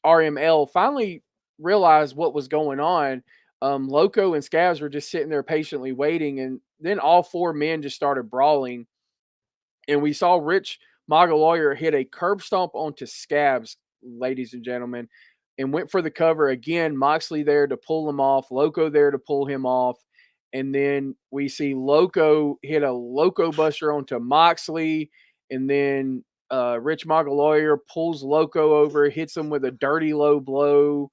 RML finally realized what was going on. Loco and Scabs were just sitting there patiently waiting, and then all four men just started brawling. And we saw Rich Magalawyer hit a curb stomp onto Scabs, ladies and gentlemen, and went for the cover again. Moxley there to pull him off, Loco there to pull him off. And then we see Loco hit a Loco Buster onto Moxley. And then Rich Magalawyer pulls Loco over, hits him with a dirty low blow.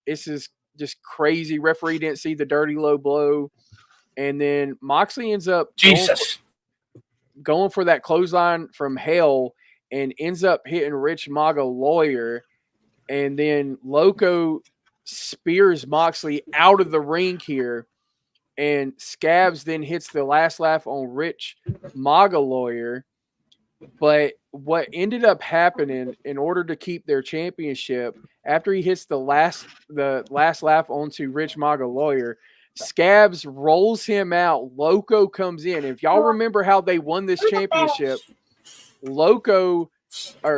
This is just crazy. Referee didn't see the dirty low blow. And then Moxley ends up going for that clothesline from hell and ends up hitting Rich Magalawyer. And then Loco spears Moxley out of the ring here. And Scabs then hits the last laugh on Rich Magalawyer. But what ended up happening, in order to keep their championship, after he hits the last laugh onto Rich Magalawyer, Scabs rolls him out. Loco comes in. If y'all remember how they won this championship,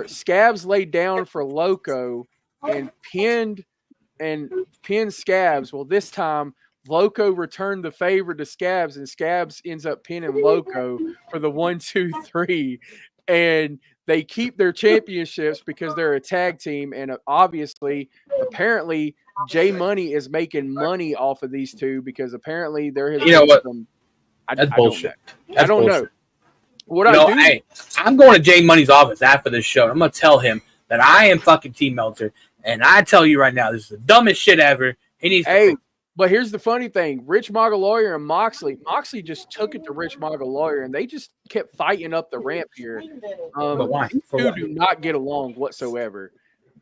Scabs laid down for Loco and pinned Scabs. Well, this time Loco returned the favor to Scabs, and Scabs ends up pinning Loco for the 1, 2, 3. And they keep their championships because they're a tag team. And apparently, J Money is making money off of these two, because apparently there has been some. That's bullshit. I don't know. I'm going to J Money's office after this show. I'm going to tell him that I am fucking Team Meltzer. And I tell you right now, this is the dumbest shit ever. He needs to. But here's the funny thing. Rich Magalawyer and Moxley just took it to Rich Magalawyer, and they just kept fighting up the ramp here. But why? Two do not get along whatsoever.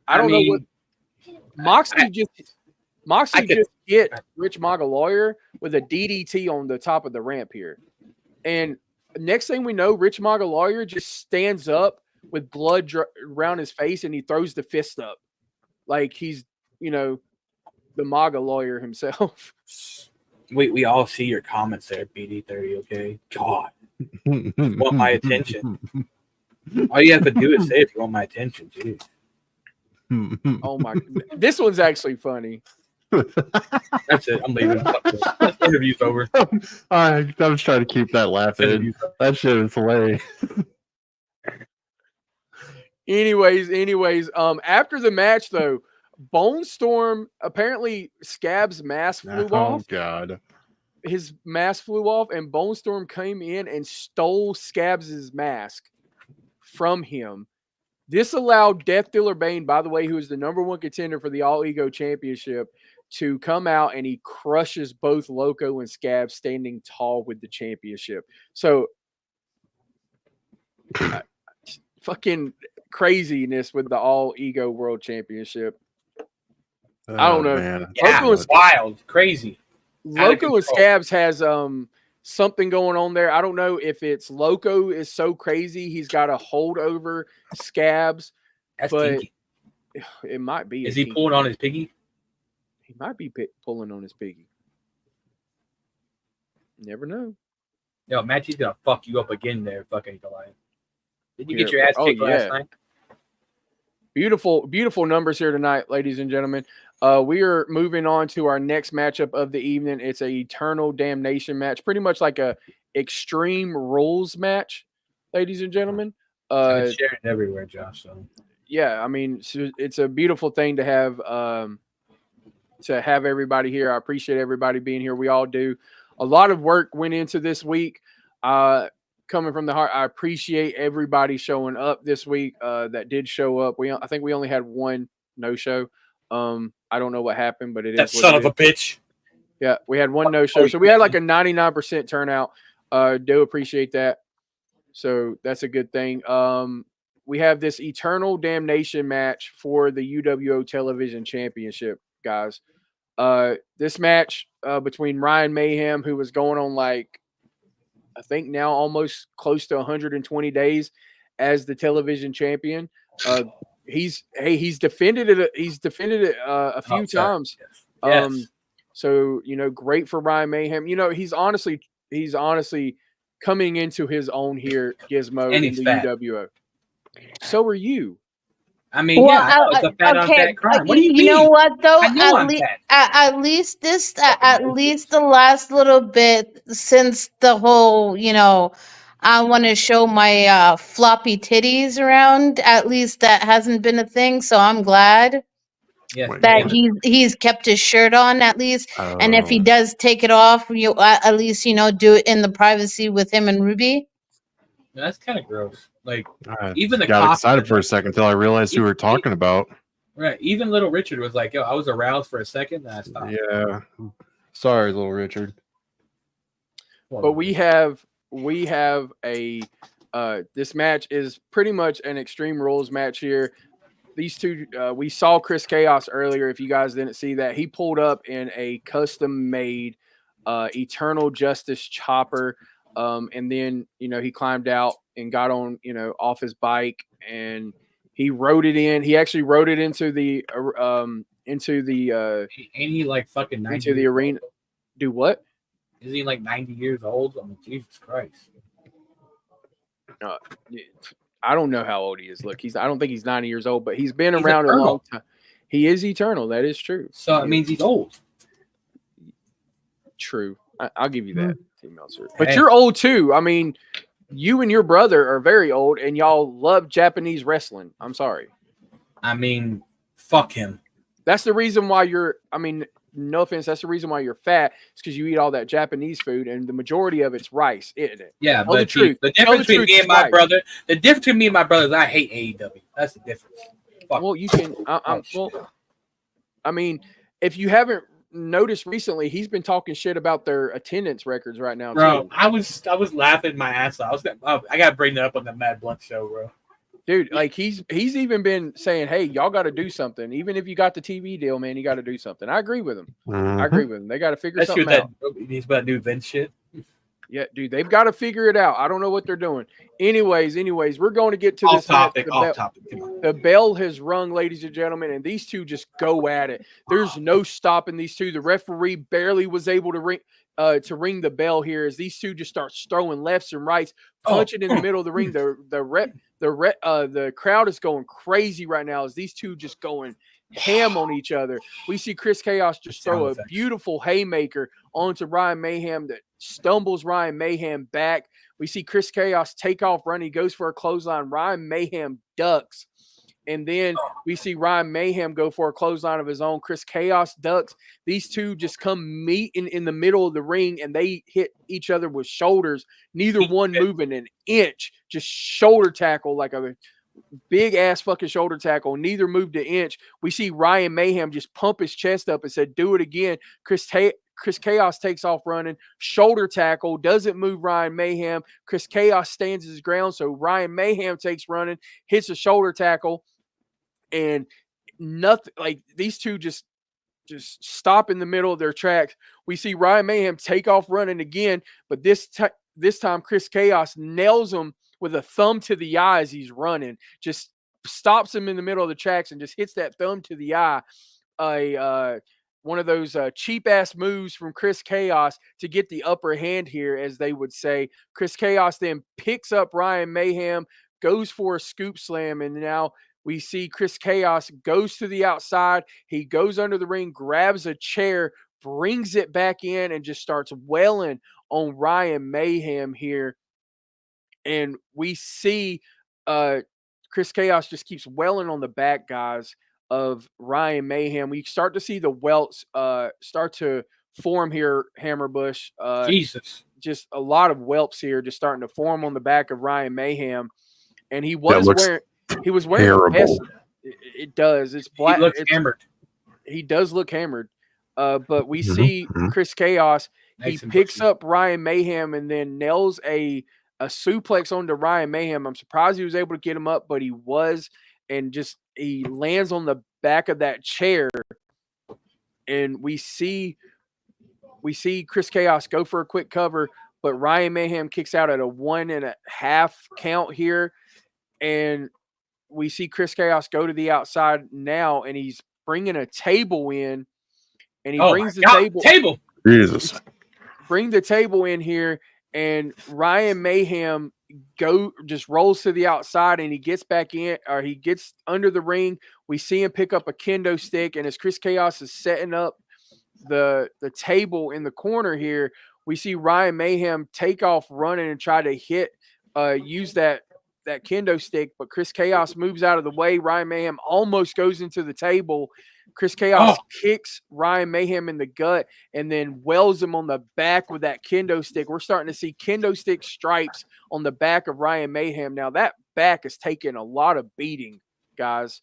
I don't know what Moxley just hit Rich Magalawyer with a DDT on the top of the ramp here. And next thing we know, Rich Magalawyer just stands up with blood around his face, and he throws the fist up like he's, the Magalawyer himself. We all see your comments there, BD30, okay? God. You want my attention. All you have to do is say if you want my attention, dude. Oh my, this one's actually funny. That's it. I'm leaving. Interview's over. I was trying to keep that laugh in. That shit is hilarious. Anyways, after the match though, Bone Storm, apparently Scab's mask flew off. Oh God. His mask flew off, and Bone Storm came in and stole Scabs' mask from him. This allowed Death Dealer Bane, by the way, who is the #1 contender for the All Ego Championship, to come out and he crushes both Loco and Scab standing tall with the championship. So fucking craziness with the all ego world championship. I don't know. Man. Yeah, Loco it's wild, crazy. Loco and Scabs has something going on there. I don't know if it's Loco is so crazy he's got a hold over Scabs. That's but kinky. It might be. Is he pulling on his piggy? He might be pulling on his piggy. Never know. Yo, Matchy's gonna fuck you up again there, fucking Goliath. Did you get your ass kicked last night? Beautiful, beautiful numbers here tonight, ladies and gentlemen. We are moving on to our next matchup of the evening. It's a Eternal Damnation match, pretty much like a Extreme Rules match, ladies and gentlemen. I've been sharing it everywhere, Josh. So yeah, I mean, it's a beautiful thing to have everybody here. I appreciate everybody being here. We all do. A lot of work went into this week. Coming from the heart, I appreciate everybody showing up this week. That did show up. I think we only had one no-show. I don't know what happened, but that son of a bitch. Yeah, we had one no-show, so we had like a 99% turnout. Do appreciate that. So that's a good thing. We have this Eternal Damnation match for the UWO Television Championship, guys. This match between Ryan Mayhem, who was going on like I think now almost close to 120 days as the television champion. He's defended it. He's defended it a few times. Yes. So great for Ryan Mayhem. He's honestly coming into his own here, Gizmo, in the UWO. So are you. I mean, well, yeah, it's a fat on fat crime. What do you mean? You know what though? At least the last little bit since the whole, I want to show my floppy titties around. At least that hasn't been a thing, so I'm glad that he's kept his shirt on at least. And if he does take it off, you at least do it in the privacy with him and Ruby. That's kind of gross. Like even the got excited for a second until I realized who we were talking about. Right. Even little Richard was like, "Yo, I was aroused for a second, and I stopped." Yeah. Sorry, little Richard. But we have a this match is pretty much an Extreme Rules match here. These two, we saw Chris Chaos earlier. If you guys didn't see that, he pulled up in a custom-made Eternal Justice chopper. And then, he climbed out and got on, off his bike and he rode it in. He actually rode it into the ain't he like fucking 90 into the arena. Do what? Is he like 90 years old? I mean, Jesus Christ. I don't know how old he is. Look, I don't think he's 90 years old, but he's been around a long time. He is eternal. That is true. So it means he's old. True. I'll give you that. But you're old too. I mean, you and your brother are very old, and y'all love Japanese wrestling. I'm sorry. I mean, fuck him. That's the reason why you're. I mean, no offense. That's the reason why you're fat. It's because you eat all that Japanese food, and the majority of it's rice, isn't it? Yeah, but the difference between me and my brother, is I hate AEW. That's the difference. Fuck. Well, you can. I mean, if you haven't noticed recently, he's been talking shit about their attendance records right now. Bro, too. I was laughing my ass off. I gotta bring that up on the Mad Blunt show, bro. Dude, like he's even been saying, "Hey, y'all got to do something. Even if you got the TV deal, man, you got to do something." I agree with him. I agree with him. They got to figure something out. He's about to do Vince shit. Yeah, dude, they've got to figure it out. I don't know what they're doing. Anyways, we're going to get to this topic. The bell has rung, ladies and gentlemen, and these two just go at it. There's no stopping these two. The referee barely was able to ring the bell here as these two just start throwing lefts and rights, punching in the middle of the ring. The crowd is going crazy right now as these two just going ham on each other. We see Chris Chaos just throw a beautiful haymaker onto Ryan Mayhem that stumbles Ryan Mayhem back. We see Chris Chaos take off run. He goes for a clothesline. Ryan Mayhem ducks. And then we see Ryan Mayhem go for a clothesline of his own. Chris Chaos ducks. These two just come meet in the middle of the ring, and they hit each other with shoulders. Neither one moving an inch. Just shoulder tackle like a big ass fucking shoulder tackle. Neither moved an inch. We see Ryan Mayhem just pump his chest up and said, "Do it again." Chris Chaos takes off running, shoulder tackle, doesn't move Ryan Mayhem. Chris Chaos stands his ground, so Ryan Mayhem takes running, hits a shoulder tackle, and nothing. Like these two just stop in the middle of their tracks. We see Ryan Mayhem take off running again, but this time Chris Chaos nails him with a thumb to the eye as he's running. Just stops him in the middle of the tracks and just hits that thumb to the eye. One of those cheap ass moves from Chris Chaos to get the upper hand here, as they would say. Chris Chaos then picks up Ryan Mayhem, goes for a scoop slam, and now we see Chris Chaos goes to the outside. He goes under the ring, grabs a chair, brings it back in, and just starts wailing on Ryan Mayhem here. And we see Chris Chaos just keeps wailing on the back guys of Ryan Mayhem. We start to see the welts start to form here, Hammerbush. Jesus. Just a lot of whelps here just starting to form on the back of Ryan Mayhem. And he was wearing a vest. It does. It's black. He looks hammered. He does look hammered. But we see Chris Chaos. He picks up Ryan Mayhem and then nails a suplex onto Ryan Mayhem. I'm surprised he was able to get him up, but he was, and just he lands on the back of that chair. And we see Chris Chaos go for a quick cover, but Ryan Mayhem kicks out at a 1.5 count here. And we see Chris Chaos go to the outside now, and he's bringing a table in, and he brings the table. Jesus. Bring the table in here, and Ryan Mayhem just rolls to the outside, and he gets back in, or he gets under the ring. We see him pick up a kendo stick, and as Chris Chaos is setting up the table in the corner here, we see Ryan Mayhem take off running and try to use that kendo stick, but Chris Chaos moves out of the way. Ryan Mayhem almost goes into the table. Chris Chaos kicks Ryan Mayhem in the gut and then wells him on the back with that kendo stick. We're starting to see kendo stick stripes on the back of Ryan Mayhem. Now that back is taking a lot of beating, guys.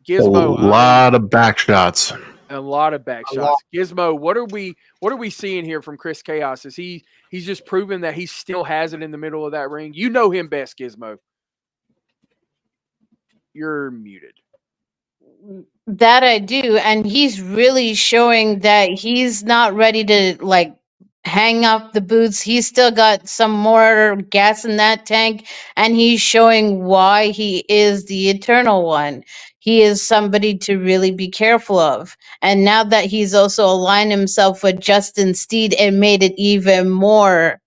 Gizmo, a lot of back shots. A lot of back shots. Gizmo, what are we seeing here from Chris Chaos? Is he's just proven that he still has it in the middle of that ring? You know him best, Gizmo. You're muted. That I do, and he's really showing that he's not ready to like hang up the boots. He's still got some more gas in that tank, and he's showing why he is the Eternal One. He is somebody to really be careful of. And now that he's also aligned himself with Justin Steed, it made it even more.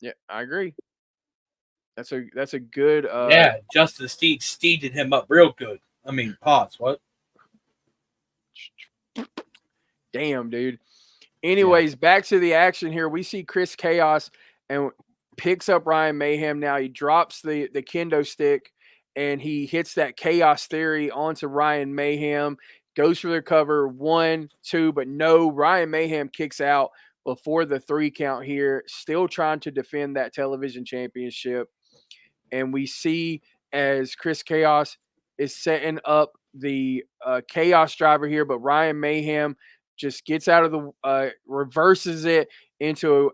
Yeah, I agree. That's a good Justin Steed steeded him up real good. I mean, pause. What? Damn, dude. Anyways, back to the action here. We see Chris Chaos and picks up Ryan Mayhem. Now he drops the kendo stick and he hits that Chaos Theory onto Ryan Mayhem. Goes for the cover 1, 2, but no. Ryan Mayhem kicks out before the 3 count here. Still trying to defend that television championship. And we see as Chris Chaos is setting up the Chaos Driver here, but Ryan Mayhem just gets out of the reverses it into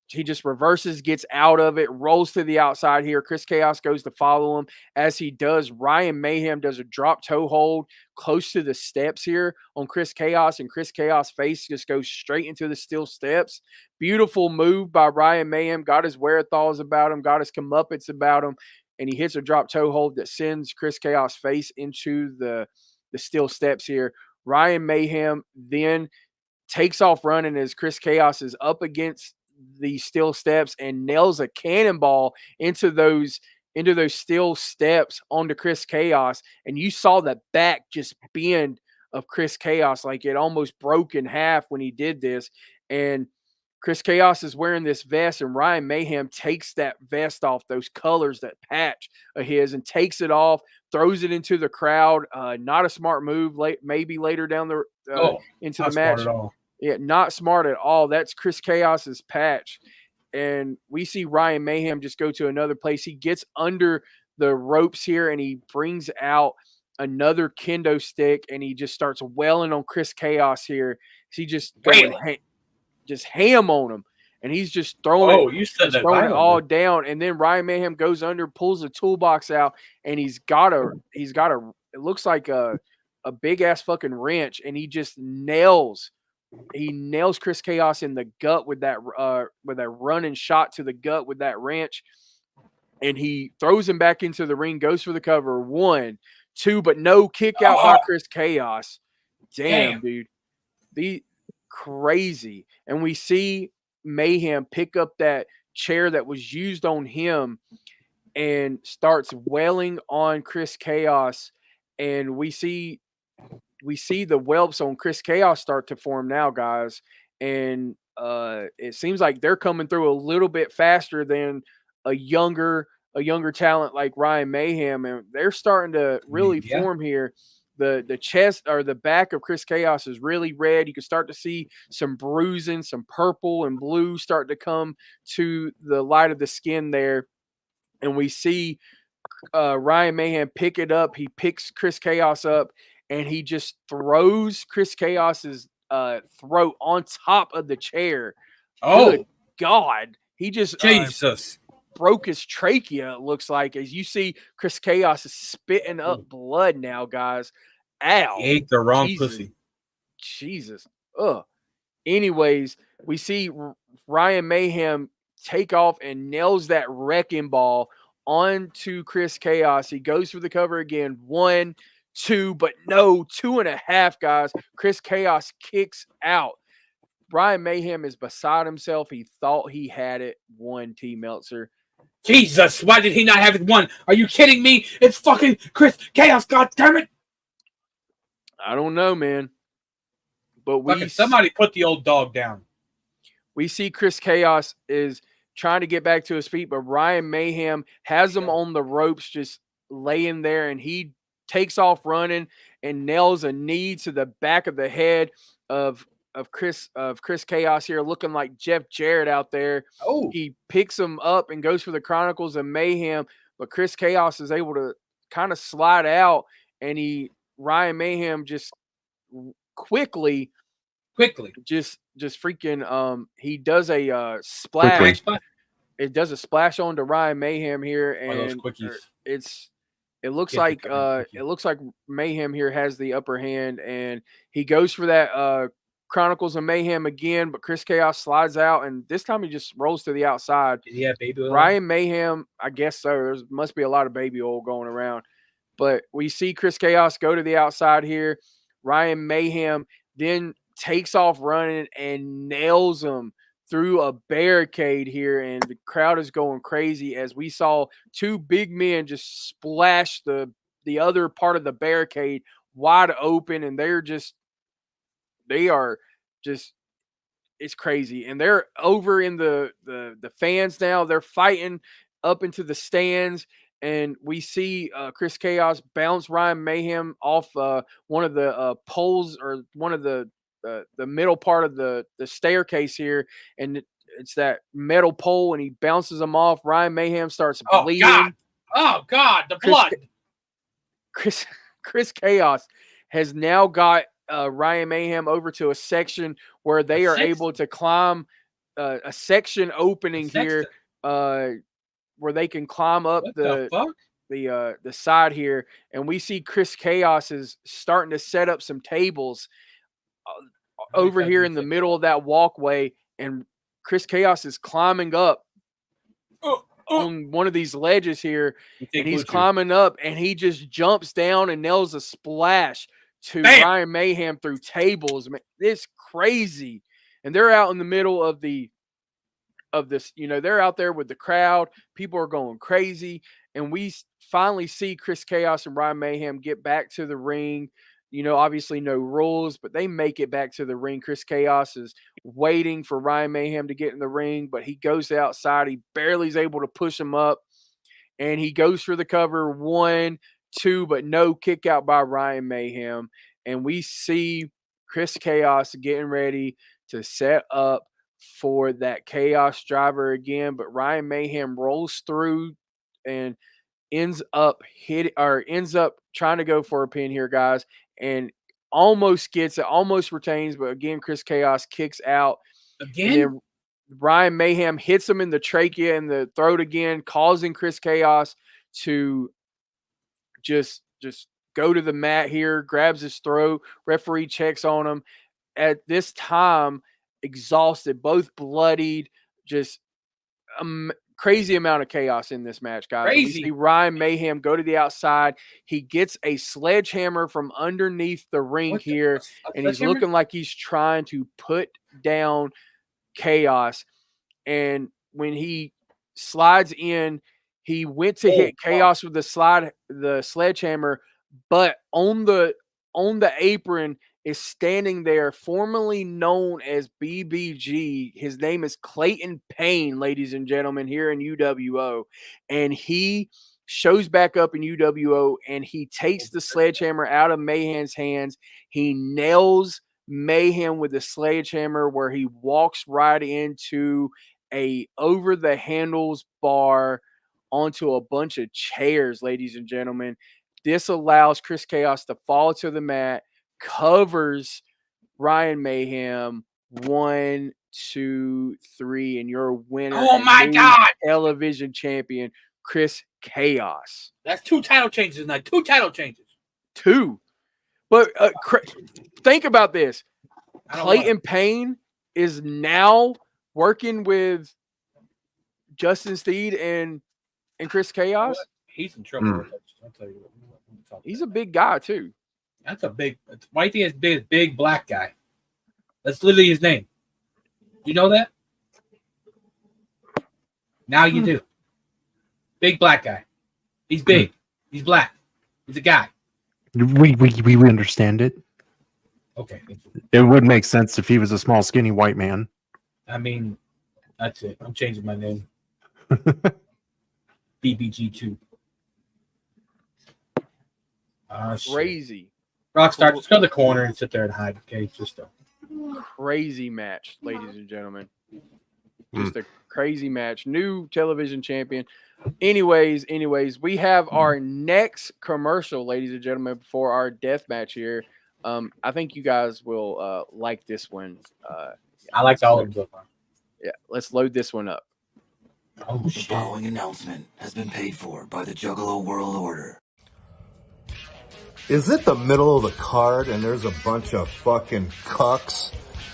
he just reverses, gets out of it, rolls to the outside here. Chris Chaos goes to follow him. As he does, Ryan Mayhem does a drop toe hold close to the steps here on Chris Chaos, and Chris Chaos' face just goes straight into the steel steps. Beautiful move by Ryan Mayhem. Got his wherewithals about him, got his comeuppance about him, and he hits a drop toe hold that sends Chris Chaos' face into the steel steps here. Ryan Mayhem then takes off running as Chris Chaos is up against the steel steps and nails a cannonball into those steel steps onto Chris Chaos. And you saw the back just bend of Chris Chaos, like it almost broke in half when he did this. And Chris Chaos is wearing this vest, and Ryan Mayhem takes that vest off, those colors, that patch of his, and takes it off, throws it into the crowd. Not a smart move. Maybe later down into the match. Smart at all. Yeah, not smart at all. That's Chris Chaos's patch. and we see Ryan Mayhem just go to another place. He gets under the ropes here and he brings out another kendo stick and he just starts wailing on Chris Chaos here. He just going just ham on him, and he's just Oh, you said just that throwing it all violently. down. And then Ryan Mayhem goes under, pulls the toolbox out, and he's got a it looks like a big ass fucking wrench, and he just nails Chris Chaos in the gut with that running shot to the gut with that wrench, and he throws him back into the ring, goes for the cover, 1, 2, but no kick out by Chris Chaos. Damn. Dude. The crazy. And we see Mayhem pick up that chair that was used on him and starts wailing on Chris Chaos, and we see the whelps on Chris Chaos start to form now, guys. And it seems like they're coming through a little bit faster than a younger talent like Ryan Mayhem, and they're starting to really form here. The chest or the back of Chris Chaos is really red. You can start to see some bruising, some purple and blue start to come to the light of the skin there. And we see Ryan Mayhem pick it up. He picks Chris Chaos up and he just throws Chris Chaos's throat on top of the chair. Good God. He just Jesus. Broke his trachea, it looks like, as you see Chris Chaos is spitting up blood now, guys. Ow. He ate the wrong pussy. Jesus. Ugh. Anyways, we see Ryan Mayhem take off and nails that wrecking ball onto Chris Chaos. He goes for the cover again. 1, 2, but no, 2.5, guys. Chris Chaos kicks out. Ryan Mayhem is beside himself. He thought he had it. 1, T Meltzer. Jesus, why did he not have it 1? Are you kidding me? It's fucking Chris Chaos, god damn it. I don't know, man. But somebody put the old dog down. We see Chris Chaos is trying to get back to his feet, but Ryan Mayhem has him on the ropes just laying there, and he takes off running and nails a knee to the back of the head of Chris Chaos here, looking like Jeff Jarrett out there. He picks him up and goes for the Chronicles of Mayhem, but Chris Chaos is able to kind of slide out, and Ryan Mayhem just quickly just freaking he does a splash. It does a splash onto Ryan Mayhem here, and it looks like Mayhem here has the upper hand, and he goes for that Chronicles of Mayhem again, but Chris Chaos slides out, and this time he just rolls to the outside. Did he have baby oil? Ryan Mayhem, I guess so. There must be a lot of baby oil going around. But we see Chris Chaos go to the outside here. Ryan Mayhem then takes off running and nails him through a barricade here, and the crowd is going crazy as we saw 2 big men just splash the other part of the barricade wide open, and it's crazy. And they're over in the fans now. They're fighting up into the stands, and we see Chris Chaos bounce Ryan Mayhem off one of the poles, or one of the middle part of the staircase here, and it's that metal pole, and he bounces him off. Ryan Mayhem starts bleeding. Oh God, the blood. Chris Chaos has now got Ryan Mayhem over to a section where they are able to climb a section opening here, where they can climb up the side here, and we see Chris Chaos is starting to set up some tables over here in the middle of that walkway, and Chris Chaos is climbing up on one of these ledges here, and he's climbing up, and he just jumps down and nails a splash to Ryan Mayhem through tables. Man, it's crazy. And they're out in the middle of this, they're out there with the crowd. People are going crazy, and we finally see Chris Chaos and Ryan Mayhem get back to the ring. Obviously no rules, but they make it back to the ring. Chris Chaos is waiting for Ryan Mayhem to get in the ring, but he goes outside. He barely is able to push him up, and he goes for the cover. 1, 2, but no kick out by Ryan Mayhem. And we see Chris Chaos getting ready to set up for that Chaos Driver again, but Ryan Mayhem rolls through and ends up trying to go for a pin here, guys, and almost gets it, almost retains, but again, Chris Chaos kicks out. Again? And then Ryan Mayhem hits him in the trachea and the throat again, causing Chris Chaos to just go to the mat here, grabs his throat. Referee checks on him. At this time, exhausted, both bloodied, just crazy amount of chaos in this match, guys. We see Ryan Mayhem go to the outside. He gets a sledgehammer from underneath the ring here, and he's looking like he's trying to put down Chaos. And when he slides in, he went to hit Chaos with the sledgehammer, but on the apron is standing there, formerly known as BBG. His name is Clayton Payne, ladies and gentlemen, here in UWO. And he shows back up in UWO, and he takes the sledgehammer out of Mayhem's hands. He nails Mayhem with the sledgehammer, where he walks right into a over the handles bar onto a bunch of chairs, ladies and gentlemen. This allows Chris Chaos to fall to the mat, covers Ryan Mayhem. 1, 2, 3, and your winner. Oh my God! Television champion, Chris Chaos. That's 2 title changes tonight. 2 title changes. 2. But think about this. Clayton Payne is now working with Justin Steed and Chris Chaos. He's in trouble. I'll tell you what. He's a big guy too. That's a big. Why do you think it's big black guy? That's literally his name. You know that? Now you do. Big black guy. He's big. He's black. He's a guy. We understand it. Okay. It would make sense if he was a small, skinny white man. I mean, that's it. I'm changing my name. BBG2. Crazy. Rockstar, just go to the corner and sit there and hide. Okay, just crazy match, ladies and gentlemen. Just a crazy match. New television champion. Anyways, we have our next commercial, ladies and gentlemen, before our death match here. I think you guys will like this one. I like all of them. Yeah, let's load this one up. Oh, the following announcement has been paid for by the Juggalo World Order. Is it the middle of the card and there's a bunch of fucking cucks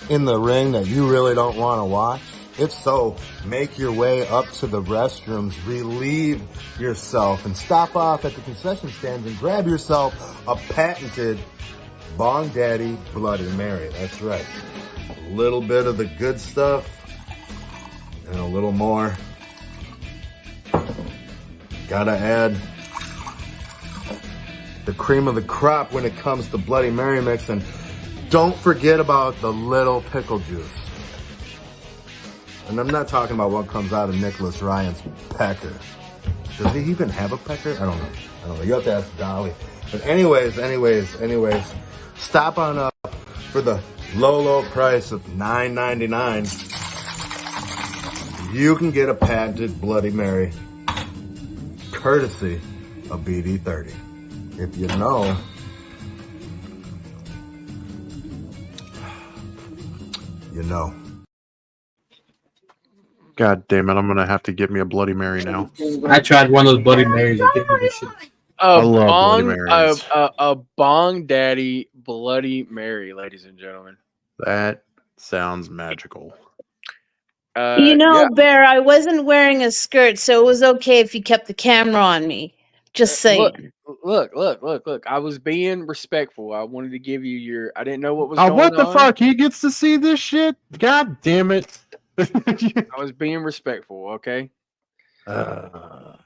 in the ring that you really don't want to watch? If so, make your way up to the restrooms, relieve yourself, and stop off at the concession stands and grab yourself a patented Bong Daddy Bloody Mary. That's right. A little bit of the good stuff and a little more. Gotta add the cream of the crop when it comes to Bloody Mary mix, and don't forget about the little pickle juice. And I'm not talking about what comes out of Nicholas Ryan's pecker. Does he even have a pecker? I don't know. You have to ask Dolly. But anyways, stop on up for the low price of $9.99. You can get a patented Bloody Mary, courtesy of BD30. If you know, you know. God damn it! I'm gonna have to get me a Bloody Mary now. I tried one of those Bloody Marys. I didn't give a shit. I love Bloody Marys. A Bong Daddy Bloody Mary, ladies and gentlemen. That sounds magical. Bear, I wasn't wearing a skirt, so it was okay if you kept the camera on me. Just saying. Look. I was being respectful. I wanted to give you your. I didn't know what was going on. What the fuck? He gets to see this shit? God damn it. I was being respectful, okay? But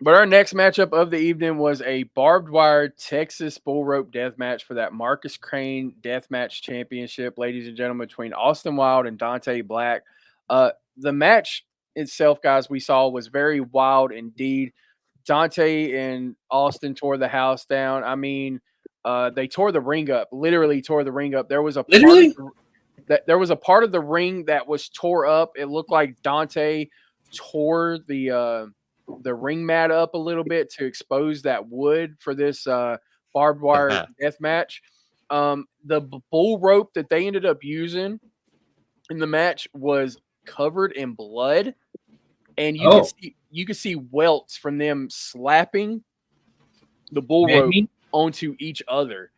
our next matchup of the evening was a barbed wire Texas bull rope death match for that Marcus Crane Deathmatch Championship, ladies and gentlemen, between Austin Wilde and Dante Black. The match itself, guys, we saw was very wild indeed. Dante and Austin tore the house down. I mean, they tore the ring up, literally tore the ring up. There was a that there was a part of the ring that was tore up. It looked like Dante tore the ring mat up a little bit to expose that wood for this barbed wire death match. The bull rope that they ended up using in the match was covered in blood, and you could see welts from them slapping the bull rope onto each other.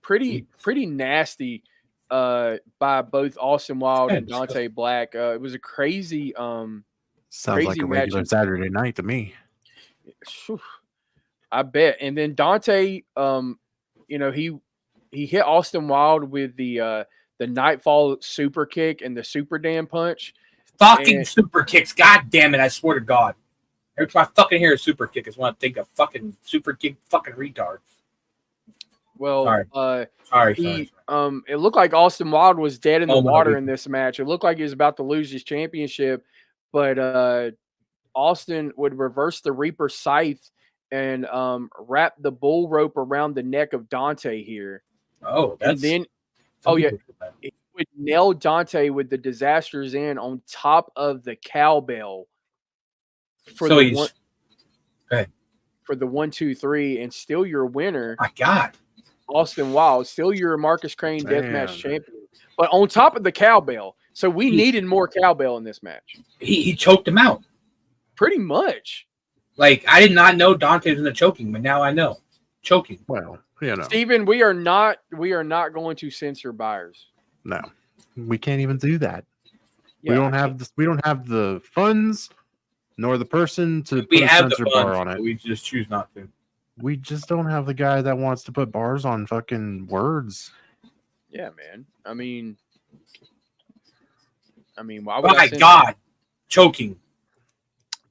Pretty nasty by both Austin Wild and Dante Black. It was a crazy sounds crazy like a regular match. Saturday night to me. I bet. And then Dante, he hit Austin Wild with the Nightfall super kick and the super damn punch. Fucking super kicks. God damn it. I swear to God. Every time I fucking hear a super kick, I just want to think of fucking super kick fucking retards. Well, sorry. It looked like Austin Wild was dead in the water in this match. It looked like he was about to lose his championship, but Austin would reverse the Reaper Scythe and wrap the bull rope around the neck of Dante here. Oh, that's... And then, it would nail Dante with the Disaster's End on top of the cowbell for the 1, 2, 3, and still your winner. My God. Austin Wild, still your Marcus Crane deathmatch champion. But on top of the cowbell. So we needed more cowbell in this match. He choked him out. Pretty much. Like, I did not know Dante was in the choking, but now I know. Choking. Well, Steven, we are not going to censor buyers. No. We can't even do that. Yeah, we don't have the funds nor the person to we put a have censor the funds, bar on it. We just choose not to. We just don't have the guy that wants to put bars on fucking words. Yeah, man. I mean, why would my God, choking.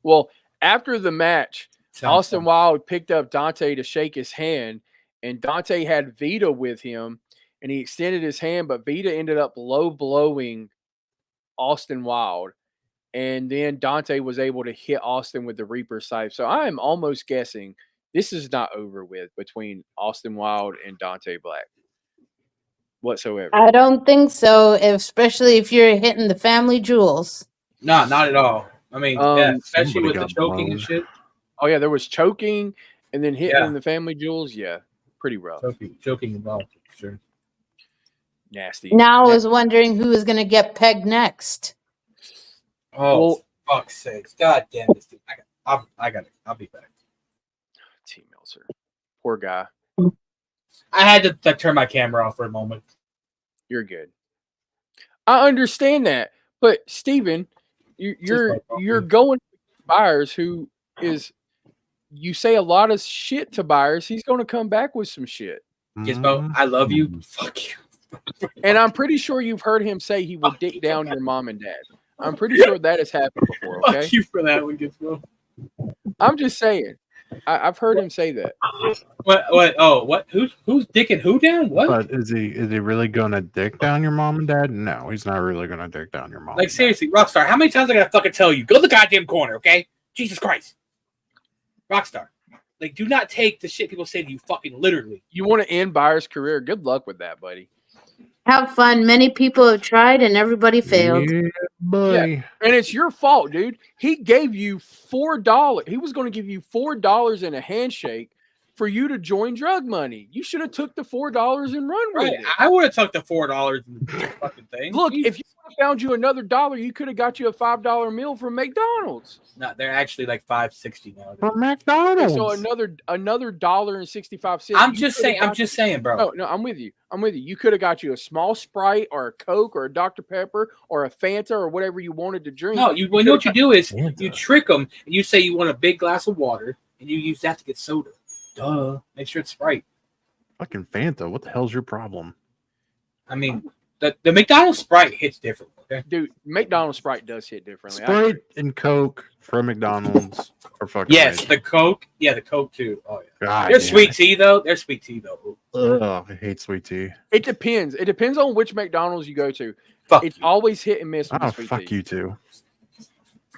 Well, after the match, Austin Wild picked up Dante to shake his hand, and Dante had Vita with him, and he extended his hand, but Vita ended up low blowing Austin Wild, and then Dante was able to hit Austin with the Reaper Scythe. So I am almost guessing this is not over with between Austin Wild and Dante Black whatsoever. I don't think so, especially if you're hitting the family jewels. No, not at all. I mean, especially with the choking and shit. Oh, yeah, there was choking and then hitting in the family jewels. Yeah, pretty rough. Choking involved, for sure. Nasty. Now I was wondering who was going to get pegged next. Oh, fuck's sakes. God damn this dude. I'll be back. T. Meltzer. Poor guy. I had to turn my camera off for a moment. You're good. I understand that. But, Steven, you're going to buyers who is, you say a lot of shit to buyers. He's going to come back with some shit. Gizmo, I love you. Fuck you. And I'm pretty sure you've heard him say he will dick down your mom and dad. I'm pretty sure that has happened before. Okay. Fuck you for that one, Gizmo. I'm just saying. I've heard him say that. What? Oh, what? Who's dicking who down? What? But is he really gonna dick down your mom and dad? No, he's not really gonna dick down your mom. Like, seriously, Rockstar, how many times I gotta fucking tell you? Go to the goddamn corner, okay? Jesus Christ. Rockstar. Like, do not take the shit people say to you fucking literally. You want to end Byers' career? Good luck with that, buddy. Have fun. Many people have tried and everybody failed. Yeah, and it's your fault, dude. He gave you $4. He was going to give you $4 in a handshake for you to join Drug Money. You should have took the $4 and run with it. I would have took the $4 and the fucking thing. Look, if you found you another dollar, you could have got you a $5 meal from McDonald's. No, they're actually like $5.60 now. For McDonald's. So another $1.65. I'm just saying, bro. No, I'm with you. You could have got you a small Sprite or a Coke or a Dr. Pepper or a Fanta or whatever you wanted to drink. No, you know what you do is you trick them and you say you want a big glass of water and you use that to get soda. Duh. Make sure it's Sprite. Fucking Fanta. What the hell's your problem? I mean, the McDonald's Sprite hits different. Okay? Dude, McDonald's Sprite does hit differently. Sprite and Coke from McDonald's are fucking amazing. The Coke. Yeah, the Coke too. Oh yeah. God, There's sweet tea though. Ugh, I hate sweet tea. It depends. It depends on which McDonald's you go to. It's always hit and miss with sweet tea. You too.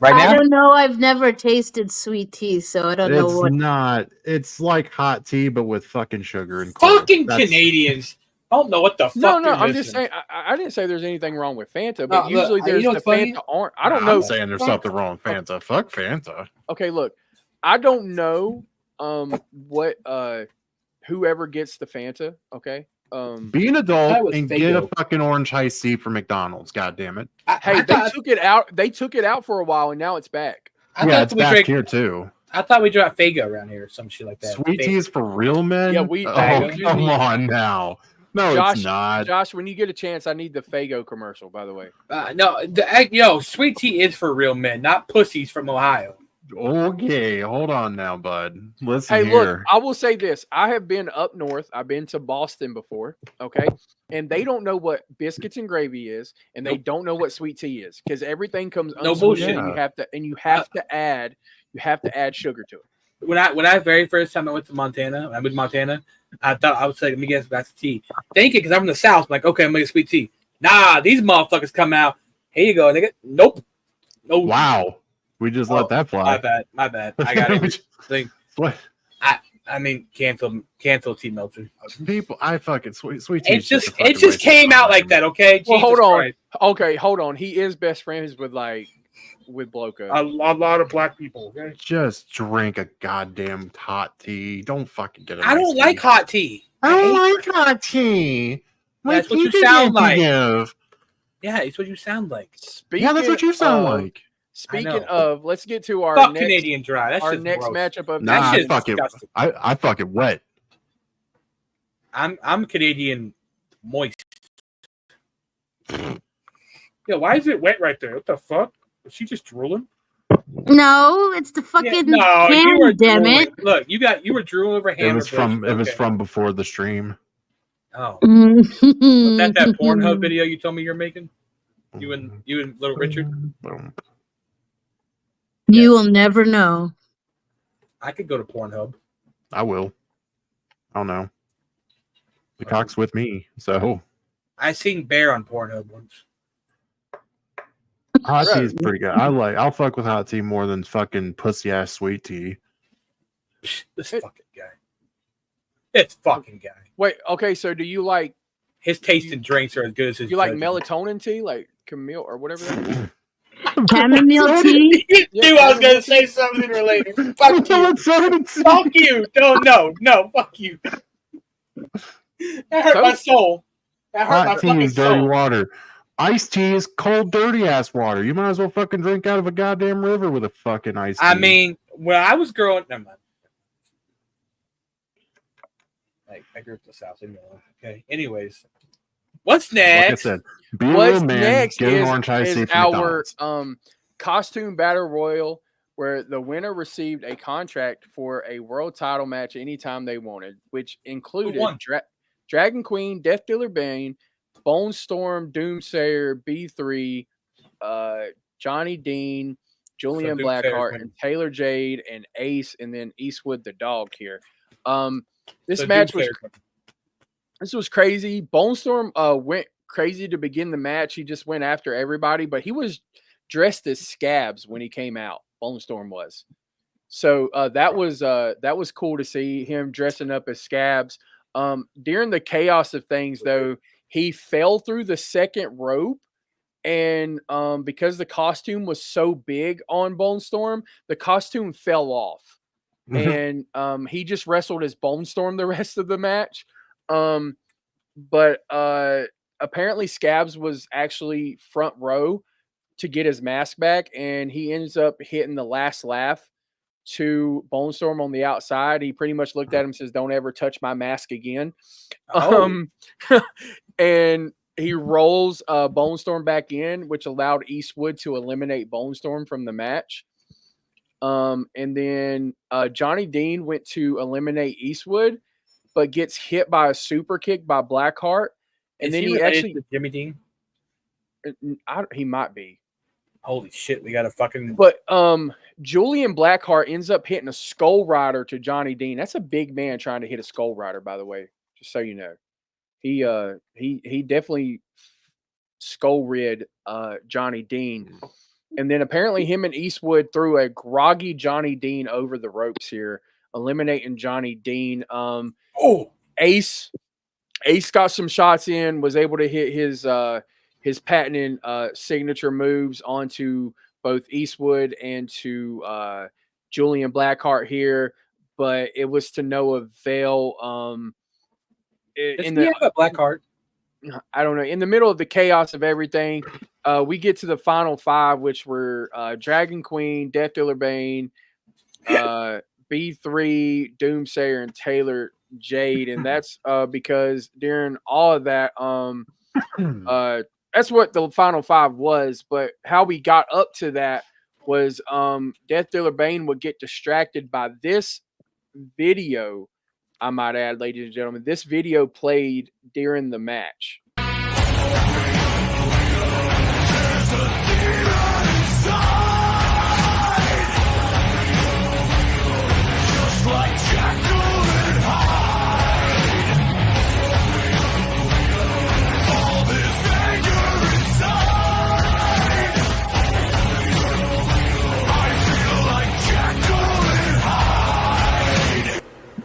Right now? I don't know. I've never tasted sweet tea, so I don't know what. It's not. It's like hot tea, but with fucking sugar and fucking Canadians. I don't know what the fuck. No, you're I'm just missing. saying. I didn't say there's anything wrong with Fanta, but No, usually look, you there's know the what's funny? Fanta orange. I don't I'm know. saying there's something wrong with Fanta. Fuck Fanta. Okay, look, I don't know what whoever gets the Fanta. Okay, Be an I adult was and get a Faygo. fucking orange iced tea from McDonald's. God damn it. hey, they took it out. They took it out for a while, and now it's back. Yeah, it's back here too. I thought we drank Faygo around here or some shit like that. Sweet tea is for real men? Yeah, we. Oh, Excuse come me, on now. No, Josh, it's not. Josh, when you get a chance, I need the Faygo commercial. By the way, No, sweet tea is for real men, not pussies from Ohio. Okay, hold on now, bud. Listen hey, here. look, I will say this: I have been up north. I've been to Boston before. Okay, and they don't know what biscuits and gravy is, and they don't know what sweet tea is because everything comes No unsweetened, bullshit. and you have to add sugar to it. When I very first time I went to Montana, I moved to Montana, I thought I was like, let me get a glass of tea. Thinking because I'm from the South, I'm like, okay, I'm gonna get sweet tea. Nah, these motherfuckers come out. Here you go, nigga. Nope. No. Wow. We just let that fly. My bad. I got it. What? I mean, cancel tea melter. People, I fucking sweet tea. It just came out like that, okay? Well, Jesus hold on. Christ. Okay, hold on. He is best friends with Bloco. A lot of black people. Okay? Just drink a goddamn hot tea. Don't fucking get it. I don't like hot tea. I don't like hot tea. That's what you sound like. Yeah, it's what you sound like. Yeah, that's what you sound like. Speaking of, let's get to our Fuck next Canadian Dry. That's our just next gross. matchup of Nah, the I fuck it. I fuck it wet. I'm Canadian moist. Yeah, why is it wet right there? What the fuck? Was she just drooling? No, it's the fucking No, you can, were damn drooling. it. Look, you were drooling over hammer. It was from before the stream. Oh, was that Pornhub video you told me you're making? You and Little Richard. You will never know. I could go to Pornhub. I will. I don't know. The cock's with me, so I seen Bear on Pornhub once. hot tea is pretty good. I'll fuck with hot tea more than fucking pussy ass sweet tea. This fucking guy. This fucking guy. Wait, okay, so do you like his taste in drinks are as good as his? You like melatonin tea, like Camille or whatever that is? Chamomile tea? You knew I was gonna say something related. Fuck you. Fuck you. No, fuck you. That hurt my soul. That hurt my Hot tea fucking is dirty soul. water. Iced tea is cold, dirty ass water. You might as well fucking drink out of a goddamn river with a fucking iced tea. I mean, when I was growing, never mind. I grew up in the South, anyway. Okay. Anyways, what's next? Like I said, be a What's real man, next get an orange iced tea is from our McDonald's. costume battle royal, where the winner received a contract for a world title match anytime they wanted, which included Dragon Queen, Death Dealer Bane, Bone Storm, Doomsayer, B3, Johnny Dean, Julian Blackheart, and Taylor Jade, and Ace, and then Eastwood the dog here. This match was crazy. Bone Storm went crazy to begin the match. He just went after everybody, but he was dressed as Scabs when he came out. Bone Storm was. So that was cool to see him dressing up as Scabs. During the chaos of things, though, he fell through the second rope, and because the costume was so big on Bone Storm, the costume fell off. And he just wrestled as Bone Storm the rest of the match. But apparently Scabs was actually front row to get his mask back, and he ends up hitting the last laugh to Bone Storm on the outside. He pretty much looked at him and says, "Don't ever touch my mask again." And he rolls Bone Storm back in, which allowed Eastwood to eliminate Bone Storm from the match. And then Johnny Dean went to eliminate Eastwood, but gets hit by a super kick by Blackheart. And then he actually Jimmy Dean. He might be. Holy shit, we got a fucking. But Julian Blackheart ends up hitting a skull rider to Johnny Dean. That's a big man trying to hit a skull rider, by the way, just so you know. He definitely skull rid Johnny Dean. And then apparently him and Eastwood threw a groggy Johnny Dean over the ropes here, eliminating Johnny Dean. Ace Ace got some shots in, was able to hit his patented signature moves onto both Eastwood and to Julian Blackheart here, but it was to no avail. Does In he the have a black heart? I don't know, in the middle of the chaos of everything, we get to the final five, which were Dragon Queen, Death Dealer Bane, B3, Doomsayer, and Taylor Jade, and that's because during all of that, that's what the final five was. But how we got up to that was Death Dealer Bane would get distracted by this video. I might add, ladies and gentlemen, this video played during the match.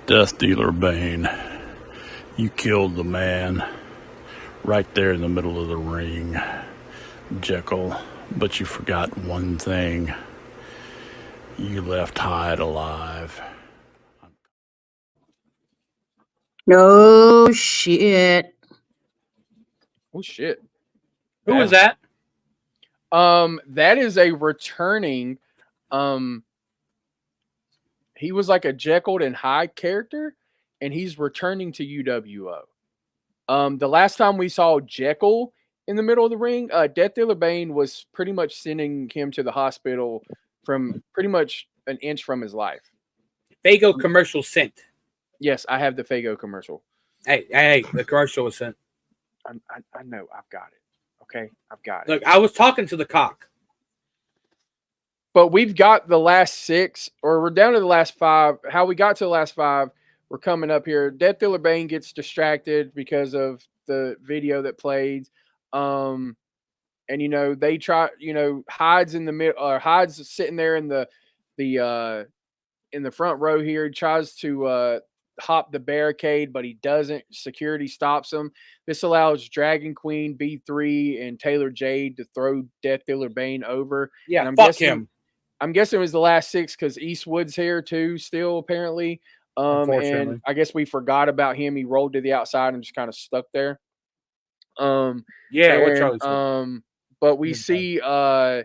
Death Dealer Bane, you killed the man right there in the middle of the ring, Jekyll, but you forgot one thing. You left Hyde alive. No shit. Oh shit. Who was that? That is a returning he was like a Jekyll and Hyde character, and he's returning to UWO. The last time we saw Jekyll in the middle of the ring, Death Dealer Bane was pretty much sending him to the hospital from pretty much an inch from his life. Fago commercial sent. Yes, I have the Fago commercial. Hey, the commercial was sent. I know, I've got it. Okay, I've got it. Look, I was talking to the cock. But we've got the last six, or we're down to the last five. How we got to the last five, we're coming up here. Death Dealer Bane gets distracted because of the video that played. And they try, Hyde's in the middle, or Hyde's sitting there in the front row here. He tries to hop the barricade, but he doesn't. Security stops him. This allows Dragon Queen, B3, and Taylor Jade to throw Death Dealer Bane over. Yeah, and fuck him. I'm guessing it was the last six because Eastwood's here too, still apparently. And I guess we forgot about him. He rolled to the outside and just kind of stuck there. What Charlie said. But we see, and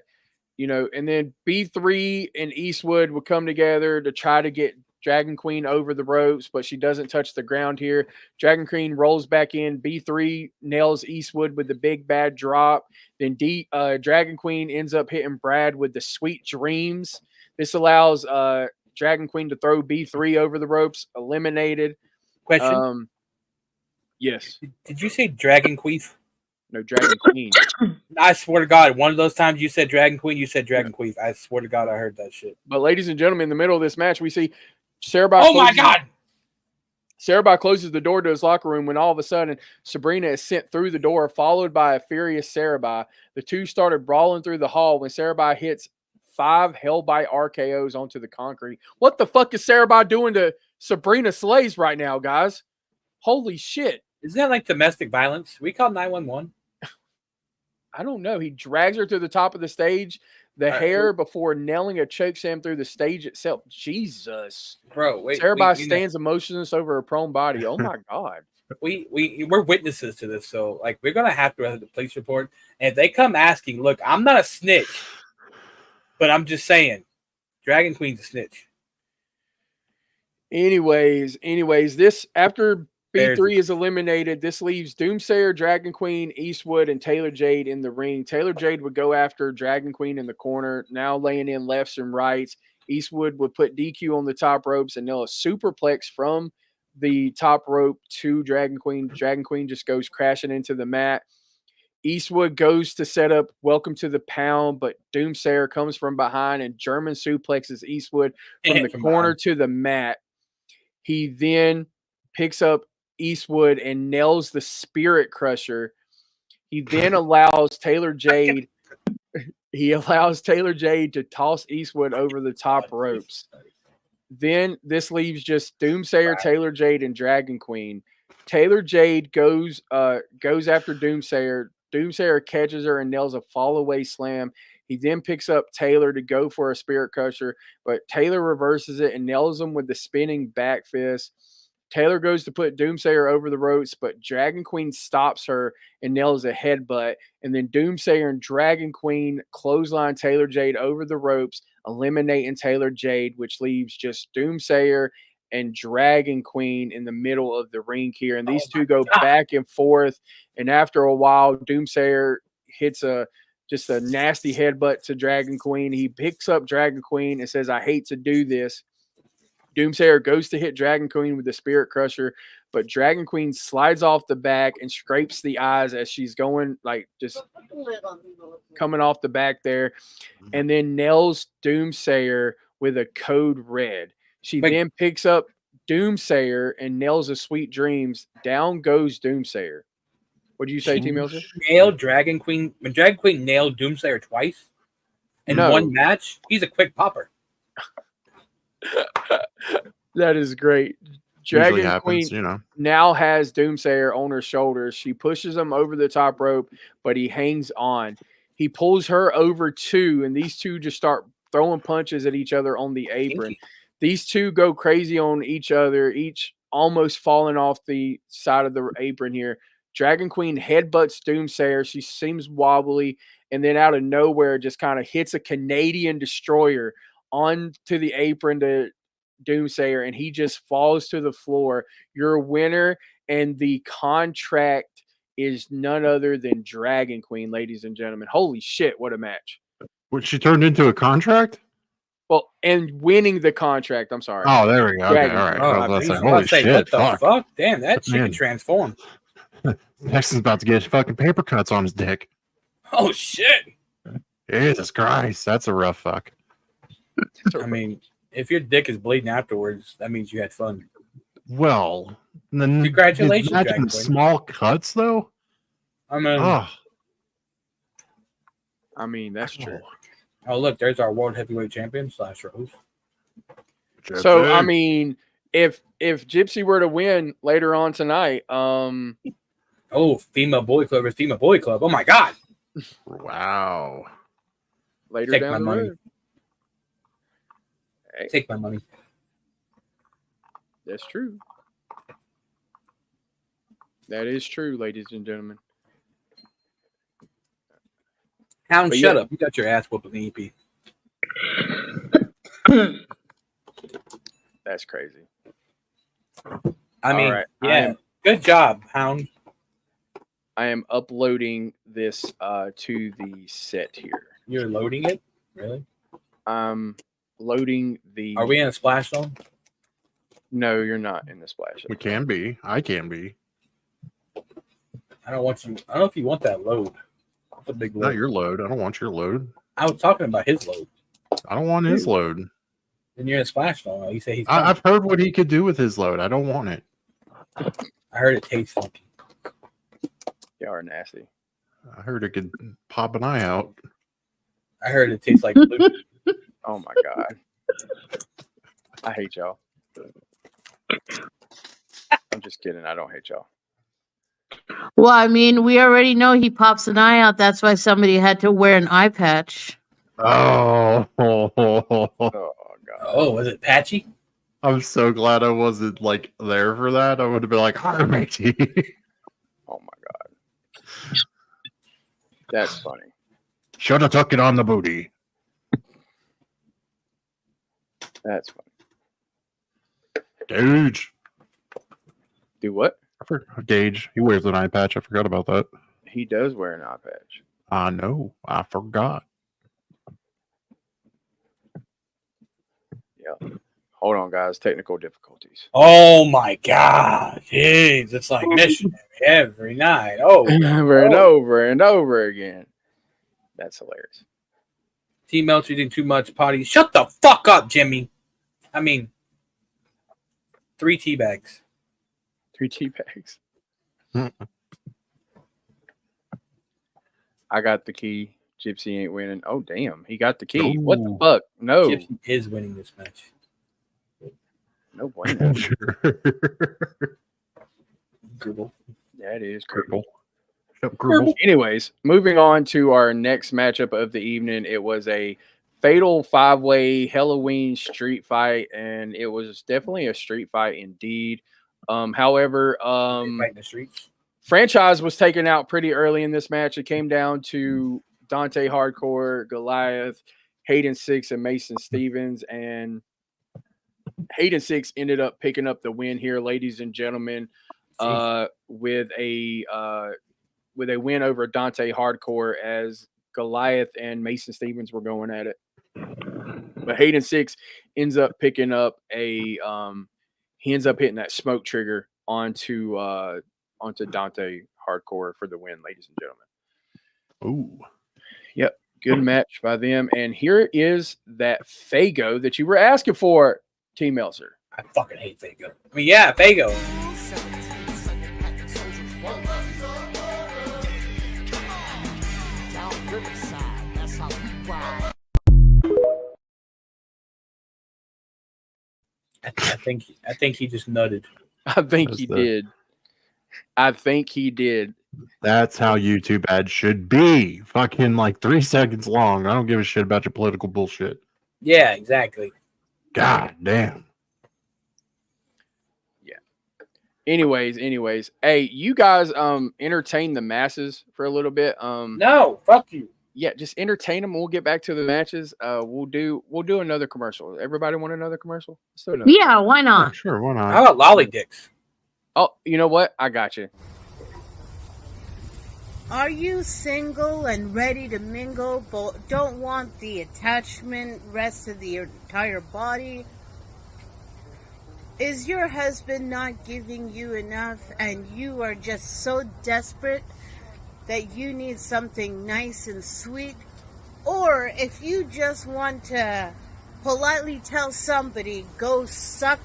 then B3 and Eastwood would come together to try to get Dragon Queen over the ropes, but she doesn't touch the ground here. Dragon Queen rolls back in. B3 nails Eastwood with the big bad drop. Then Dragon Queen ends up hitting Brad with the Sweet Dreams. This allows Dragon Queen to throw B3 over the ropes, eliminated. Question. Yes. Did you say Dragon Queef? No, Dragon Queen. I swear to God, one of those times you said Dragon Queen, you said Dragon Queef. I swear to God, I heard that shit. But ladies and gentlemen, in the middle of this match, we see Sarah. Oh my God! Sarah closes the door to his locker room when all of a sudden Sabrina is sent through the door, followed by a furious Sarah. The two started brawling through the hall when Sarah hits 5 Hellbite RKOs onto the concrete. What the fuck is Sarah doing to Sabrina Slays right now, guys? Holy shit. Isn't that like domestic violence? We call 911. I don't know. He drags her to the top of the stage, hair before nailing a chokeslam through the stage itself. Jesus. Bro, wait. Sarah stands emotionless over her prone body. Oh my God. We're witnesses to this, so like we're gonna have to have the police report. And if they come asking, look, I'm not a snitch, but I'm just saying, Dragon Queen's a snitch. Anyways, this after B3 is eliminated, this leaves Doomsayer, Dragon Queen, Eastwood, and Taylor Jade in the ring. Taylor Jade would go after Dragon Queen in the corner, now laying in lefts and rights. Eastwood would put DQ on the top ropes and nail a superplex from the top rope to Dragon Queen. Dragon Queen just goes crashing into the mat. Eastwood goes to set up Welcome to the Pound, but Doomsayer comes from behind and German suplexes Eastwood from the corner to the mat. He then picks up Eastwood and nails the Spirit Crusher. He then allows Taylor Jade. He allows Taylor Jade to toss Eastwood over the top ropes. Then this leaves just Doomsayer, Taylor Jade, and Dragon Queen. Taylor Jade goes after Doomsayer. Doomsayer catches her and nails a fall away slam. He then picks up Taylor to go for a spirit crusher, but Taylor reverses it and nails him with the spinning back fist. Taylor goes to put Doomsayer over the ropes, but Dragon Queen stops her and nails a headbutt. And then Doomsayer and Dragon Queen clothesline Taylor Jade over the ropes, eliminating Taylor Jade, which leaves just Doomsayer and Dragon Queen in the middle of the ring here. And these two go back and forth. And after a while, Doomsayer hits just a nasty headbutt to Dragon Queen. He picks up Dragon Queen and says, "I hate to do this." Doomsayer goes to hit Dragon Queen with the Spirit Crusher, but Dragon Queen slides off the back and scrapes the eyes as she's going, like, just coming off the back there, and then nails Doomsayer with a code red. She then picks up Doomsayer and nails a Sweet Dreams. Down goes Doomsayer. What do you say, T. Mills? Nailed Dragon Queen. When Dragon Queen nailed Doomsayer twice in one match, he's a quick popper. That is great. Dragon Queen happens, now has Doomsayer on her shoulders. She pushes him over the top rope, but he hangs on. He pulls her over too, and these two just start throwing punches at each other on the apron. These two go crazy on each other, each almost falling off the side of the apron here. Dragon Queen headbutts Doomsayer. She seems wobbly, and then out of nowhere just kind of hits a Canadian Destroyer onto the apron to Doomsayer, and he just falls to the floor. Your winner, and the contract is none other than Dragon Queen, ladies and gentlemen. Holy shit, what a match. What, she turned into a contract? Well, and winning the contract, I'm sorry. Oh, there we go. Okay, all right. Oh, I was I holy say, shit, what the fuck? Damn, that shit can transform. Nexon's about to get fucking paper cuts on his dick. Oh, shit. Jesus Christ, that's a rough fuck. I mean, if your dick is bleeding afterwards, that means you had fun. Well, then congratulations, imagine Dragon Queen. small cuts though. I mean, that's true. Oh, look, there's our world heavyweight champion / Rose. So, I mean, if Gypsy were to win later on tonight, female boy club versus female boy club. Oh my god! Wow. Later Take down my the money. road. Hey, take my money. That's true. That is true, ladies and gentlemen. Hound, But shut yeah. up. You got your ass whooped in the EP. That's crazy. I mean, right. yeah. Good job, Hound. I am uploading this to the set here. You're loading it? Really? Loading the. Are we in a splash zone? No, you're not in the splash zone. We can be. I can be. I don't want you. I don't know if you want that load. That's a big load. Not your load. I don't want your load. I was talking about his load. I don't want his load. Then you're in a splash zone. You say he's. I've heard what he could do with his load. I don't want it. I heard it tastes funky. You are nasty. I heard it could pop an eye out. I heard it tastes like blue. Oh my god. I hate y'all. I'm just kidding. I don't hate y'all. Well, I mean, we already know he pops an eye out. That's why somebody had to wear an eye patch. Oh. Oh god. Oh, was it patchy? I'm so glad I wasn't like there for that. I would have been like, "Hi, matey." Oh my god. That's funny. Should have took it on the booty. That's funny. Gage. Do what? Gage. He wears an eye patch. I forgot about that. He does wear an eye patch. I know. I forgot. Yeah. Hold on, guys. Technical difficulties. Oh my god. Jeez. It's like missionary every night. Oh. Over and over and over again. That's hilarious. Team Meltzer eating too much potty. Shut the fuck up, Jimmy. I mean, 3 tea bags. 3 tea bags. I got the key. Gypsy ain't winning. Oh, damn. He got the key. Ooh. What the fuck? No. Gypsy is winning this match. No bueno. Gribble. That is creepy. Gribble. Anyways, moving on to our next matchup of the evening. It was a fatal 5-way Halloween street fight, and it was definitely a street fight indeed. However, Fight in the streets. franchise was taken out pretty early in this match. It came down to Dante Hardcore, Goliath, Hayden Six, and Mason Stevens, and Hayden Six ended up picking up the win here, ladies and gentlemen, with a win over Dante Hardcore, as Goliath and Mason Stevens were going at it. But Hayden Six ends up picking up he ends up hitting that smoke trigger onto Dante Hardcore for the win, ladies and gentlemen. Ooh. Yep. Good match by them. And here is that Fago that you were asking for, Team Melzer. I fucking hate Fago. I mean, yeah, Fago. I think he just nutted. I think he did. I think he did. That's how YouTube ads should be. Fucking like 3 seconds long. I don't give a shit about your political bullshit. Yeah, exactly. God damn. Yeah. Anyways, hey, you guys entertain the masses for a little bit. No, fuck you. Yeah, just entertain them. We'll get back to the matches. We'll do another commercial. Everybody want another commercial? Let's do another. Yeah, why not? Yeah, sure, why not? How about lolly dicks? Oh, you know what? I got you. Are you single and ready to mingle, but don't want the attachment rest of the entire body? Is your husband not giving you enough and you are just so desperate that you need something nice and sweet? Or if you just want to politely tell somebody, go suck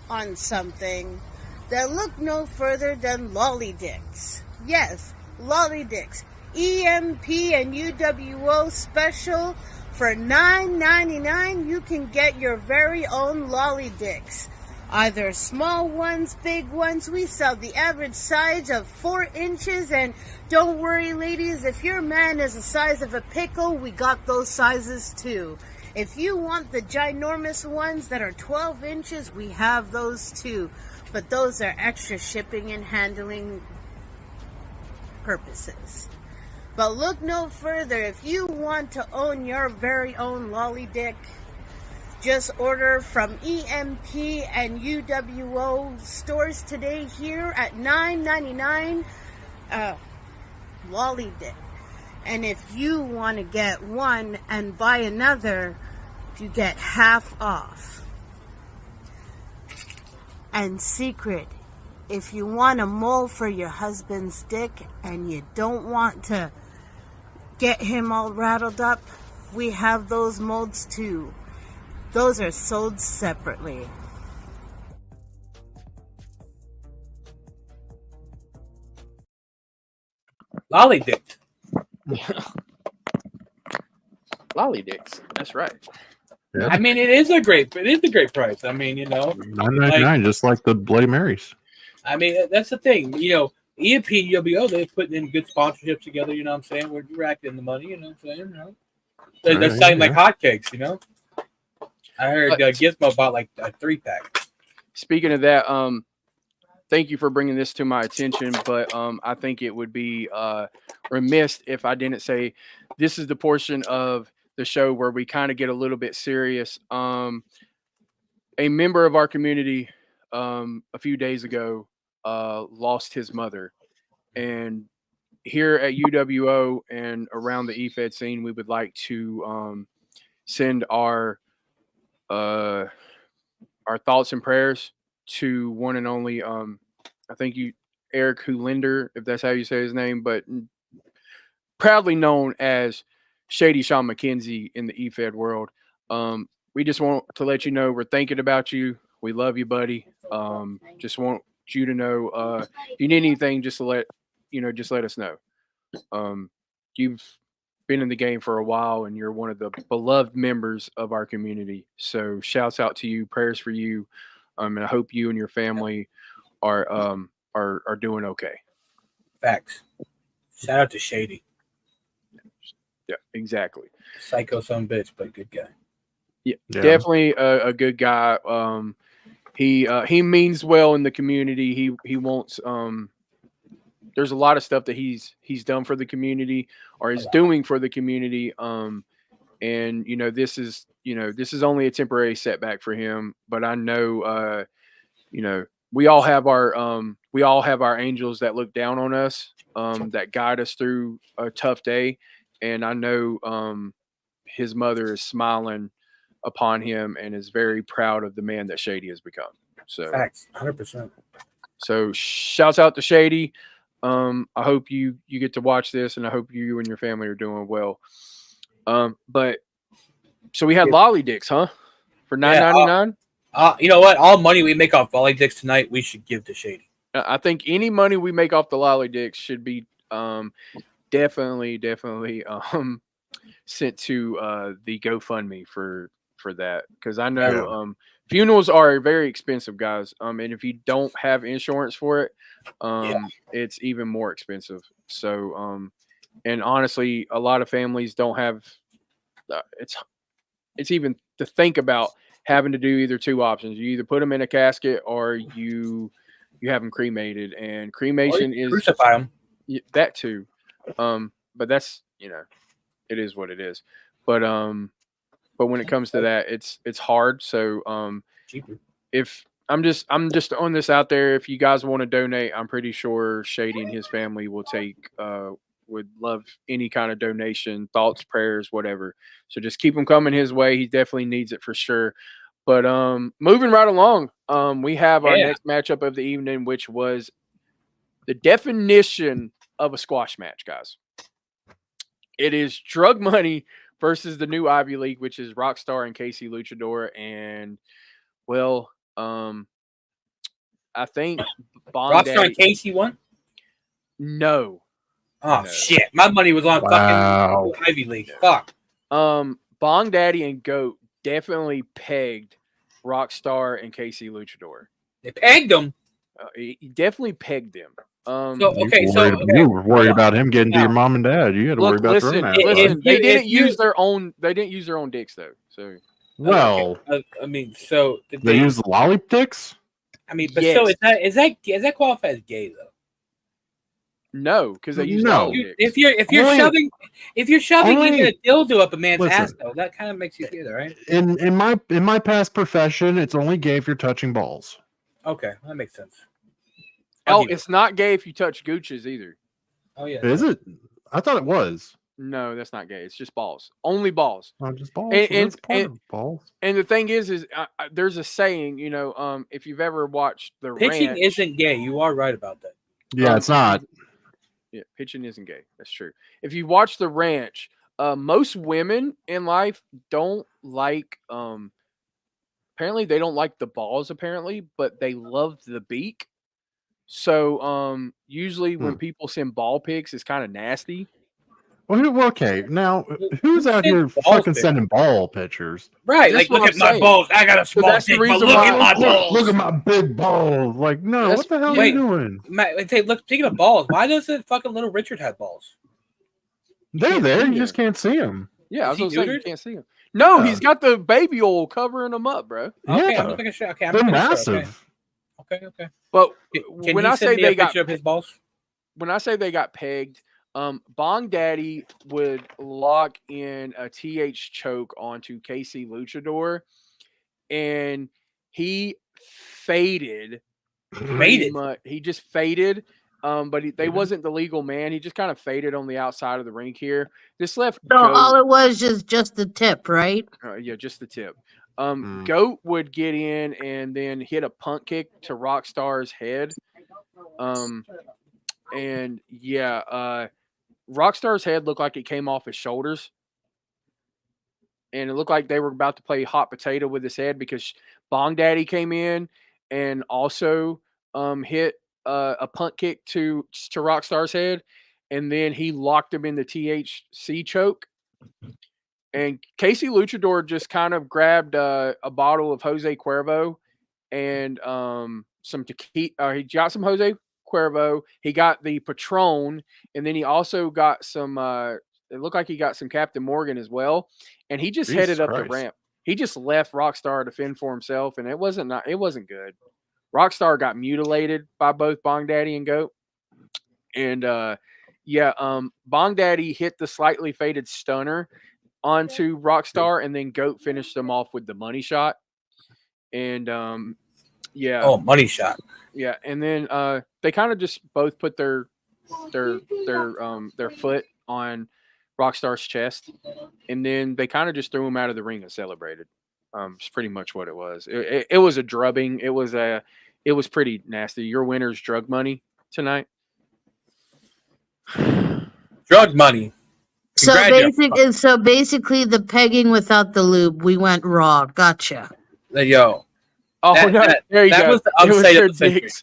on something, then look no further than lolly dicks. Yes, lolly dicks. EMP and UWO special for $9.99. You can get your very own lolly dicks. Either small ones, big ones. We sell the average size of 4 inches, and don't worry, ladies, if your man is the size of a pickle, we got those sizes too. If you want the ginormous ones that are 12 inches, we have those too. But those are extra shipping and handling purposes. But look no further. If you want to own your very own lolly dick, just order from EMP and UWO stores today here at $9.99 lolly dick. And if you want to get one and buy another, you get half off. And secret, if you want a mold for your husband's dick and you don't want to get him all rattled up, we have those molds too. Those are sold separately. Lolly dick. Lolly dicks. That's right. Yeah. I mean, it is a great price. I mean, $9.99, just like the Bloody Marys. I mean, that's the thing. EMP and UWO, they're putting in good sponsorships together. You know what I'm saying? We're racking the money. You know what I'm saying? They're selling like hotcakes. I heard Gizmo bought like a 3-pack. Speaking of that, thank you for bringing this to my attention, but I think it would be remiss if I didn't say this is the portion of the show where we kind of get a little bit serious. A member of our community a few days ago lost his mother, and here at UWO and around the EFED scene, we would like to send our thoughts and prayers to one and only I think Eric Hulinder, if that's how you say his name, but proudly known as Shady Sean McKenzie in the EFED world. We just want to let you know we're thinking about you. We love you, buddy. Just want you to know if you need anything, just let us know. You've been in the game for a while and you're one of the beloved members of our community. So shouts out to you, prayers for you. And I hope you and your family are are doing okay. Facts. Shout out to Shady. Yeah, exactly. Psycho son bitch, but good guy. Yeah. Definitely a good guy. He means well in the community. He wants there's a lot of stuff that he's done for the community or is doing for the community. And this is only a temporary setback for him. But I know we all have our angels that look down on us, that guide us through a tough day. And I know his mother is smiling upon him and is very proud of the man that Shady has become. So Facts, 100%. So shouts out to Shady. I hope you get to watch this, and I hope you and your family are doing well. But so we had lolly dicks, huh? For $9.99. You know what? All money we make off lolly dicks tonight, we should give to Shady. I think any money we make off the lolly dicks should be definitely sent to the GoFundMe for that, because I know funerals are very expensive, guys. And if you don't have insurance for it, it's even more expensive. So and honestly, a lot of families don't have. It's even to think about having to do either two options. You either put them in a casket or you have them cremated, and cremation is crucify them. That too. But that's it is what it is. But when it comes to that, it's hard. So cheaper. If I'm just throwing this out there, if you guys want to donate, I'm pretty sure Shady and his family will take would love any kind of donation, thoughts, prayers, whatever. So just keep them coming his way. He definitely needs it for sure. But moving right along, we have our next matchup of the evening, which was the definition of a squash match, guys. It is Drug Money versus the new Ivy League, which is Rockstar and Casey Luchador. And well, I think Rockstar and Casey won. No. Oh shit! My money was on fucking Ivy League. Fuck. Bong Daddy and Goat definitely pegged Rockstar and Casey Luchador. They pegged them. He definitely pegged them. You were worried about him getting to your mom and dad. You had to worry about your own ass. Listen, they didn't use their own. They didn't use their own dicks though. So well, I mean, so they use the lolly dicks. I mean, but so is that qualified as gay though? No, because they use lolly dicks. If you're shoving even a dildo up a man's ass though, that kind of makes you gay, though, right? In my past profession, it's only gay if you're touching balls. Okay, that makes sense. It's not gay if you touch gooches either. Oh yeah, is it? I thought it was. No, that's not gay. It's just balls. Only balls. Just balls. And balls. And the thing is there's a saying, if you've ever watched the pitching ranch, isn't gay. You are right about that. Yeah, it's not. Yeah, pitching isn't gay. That's true. If you watch The Ranch, most women in life don't like. Apparently, they don't like the balls. Apparently, but they love the beak. So, usually when people send ball pics, it's kind of nasty. Well, okay. Now, who's out here fucking sending ball pictures? Right, like, look at my balls. I got a small dick, but look at my balls. Look at my big balls. Like, no, what the hell are you doing? Look, speaking of balls, why doesn't fucking little Richard have balls? They're there. You just can't see them. Yeah, I was going to say, you can't see them. No, he's got the baby oil covering them up, bro. Okay, yeah. I'm just making sure. Okay, they're massive. Okay. But Can when I say they got his balls, when I say they got pegged, Bong Daddy would lock in a TH choke onto Casey Luchador, and he faded. He just faded. But they wasn't the legal man. He just kind of faded on the outside of the ring here. This left. So all it was just the tip, right? Yeah, just the tip. Goat would get in and then hit a punt kick to Rockstar's head. And yeah, Rockstar's head looked like it came off his shoulders. And it looked like they were about to play hot potato with his head, because Bong Daddy came in and also hit a punt kick to Rockstar's head, and then he locked him in the THC choke. And Casey Luchador just kind of grabbed a bottle of Jose Cuervo and some tequila. He got some Jose Cuervo. He got the Patron, and then he also got some. It looked like he got some Captain Morgan as well, and he just Jesus headed up the Christ. ramp. He just left Rockstar to fend for himself, and it wasn't good. Rockstar got mutilated by both Bong Daddy and Goat, and Bong Daddy hit the slightly faded stunner onto Rockstar, and then Goat finished him off with the money shot. And Oh, money shot. Yeah, and then they kind of just both put their foot on Rockstar's chest, and then they kind of just threw him out of the ring and celebrated. It's pretty much what it was. It was a drubbing. It was pretty nasty. Your winner's drug money tonight. Drug money. So basically, the pegging without the lube, we went raw. Gotcha. Yo. Oh, there you go. Was the it was upside their of the century. dicks.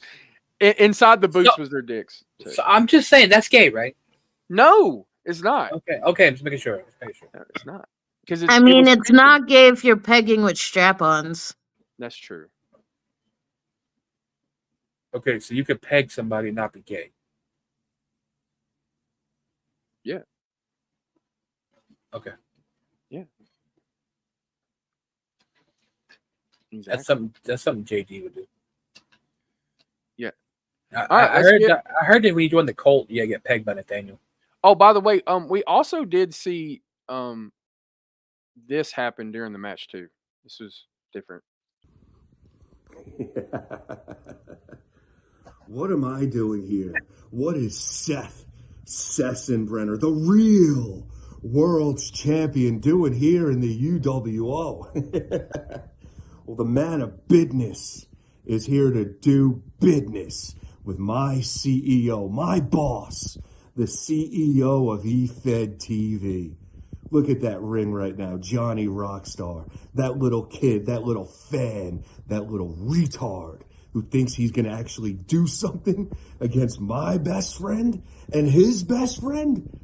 Inside the boots was their dicks. So I'm just saying that's gay, right? No, it's not. Okay, I'm just making sure. No, it's not. Because it's not gay if you're pegging with strap-ons. That's true. Okay, so you could peg somebody and not be gay. Yeah. Okay. Yeah. Exactly. That's something JD would do. Yeah. I heard that when you join the cult, you get pegged by Nathaniel. Oh, by the way, we also did see this happen during the match too. This was different. What am I doing here? What is Seth Sessenbrenner, the real world's champion, doing here in the UWO? Well, the man of business is here to do business with my CEO, my boss, the CEO of eFed TV. Look at that ring right now, Johnny Rockstar, that little kid, that little fan, that little retard who thinks he's going to actually do something against my best friend and his best friend.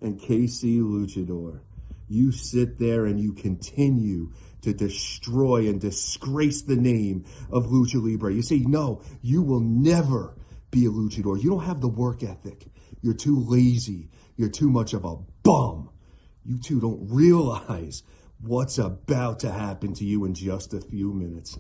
And KC Luchador, you sit there and you continue to destroy and disgrace the name of Lucha Libre. You say, no, you will never be a luchador. You don't have the work ethic. You're too lazy. You're too much of a bum. You two don't realize what's about to happen to you in just a few minutes.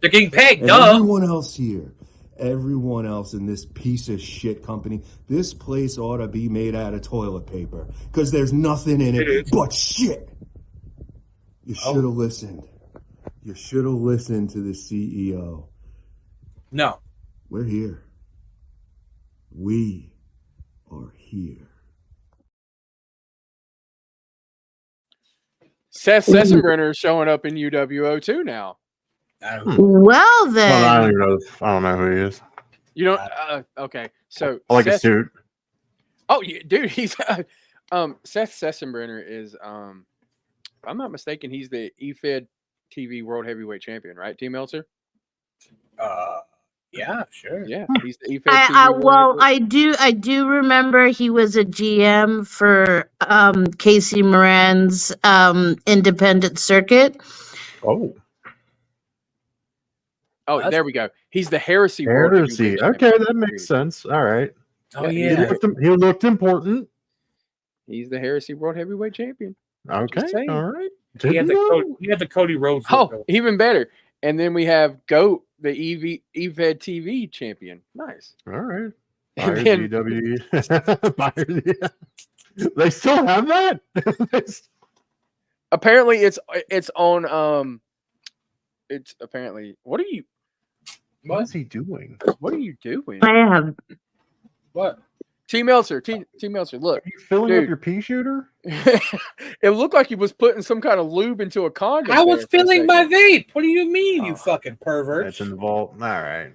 They're getting pegged, and duh. Everyone else here, everyone else in this piece of shit company, this place ought to be made out of toilet paper because there's nothing in it but shit. You should have listened. You should have listened to the CEO. No. We're here. We are here. Seth Sessenbrenner is showing up in UWO too now. Well then, I don't know who he is. You don't? Okay, so I like a suit. Oh, dude, he's Seth Sessenbrenner is if I'm not mistaken, he's the eFed TV World Heavyweight Champion, right? Team Meltzer. Yeah, sure. Yeah, he's the eFed TV. I do remember he was a GM for Casey Moran's independent circuit. Oh, there we go. He's the Heresy. Heresy. Okay, that makes sense. All right. Oh yeah. He looked important. He's the Heresy World Heavyweight Champion. Okay. All right. He had the Cody Rhodes. Oh, even better. And then we have Goat, the eFed TV champion. Nice. All right. Buyers EW. They still have that? Apparently it's on it's apparently what is he doing? What are you doing? I have what? Team Meltzer, look. Are you filling up your pea shooter? It looked like he was putting some kind of lube into a condom. I was filling my vape. What do you mean, you fucking pervert? It's in the vault. All right.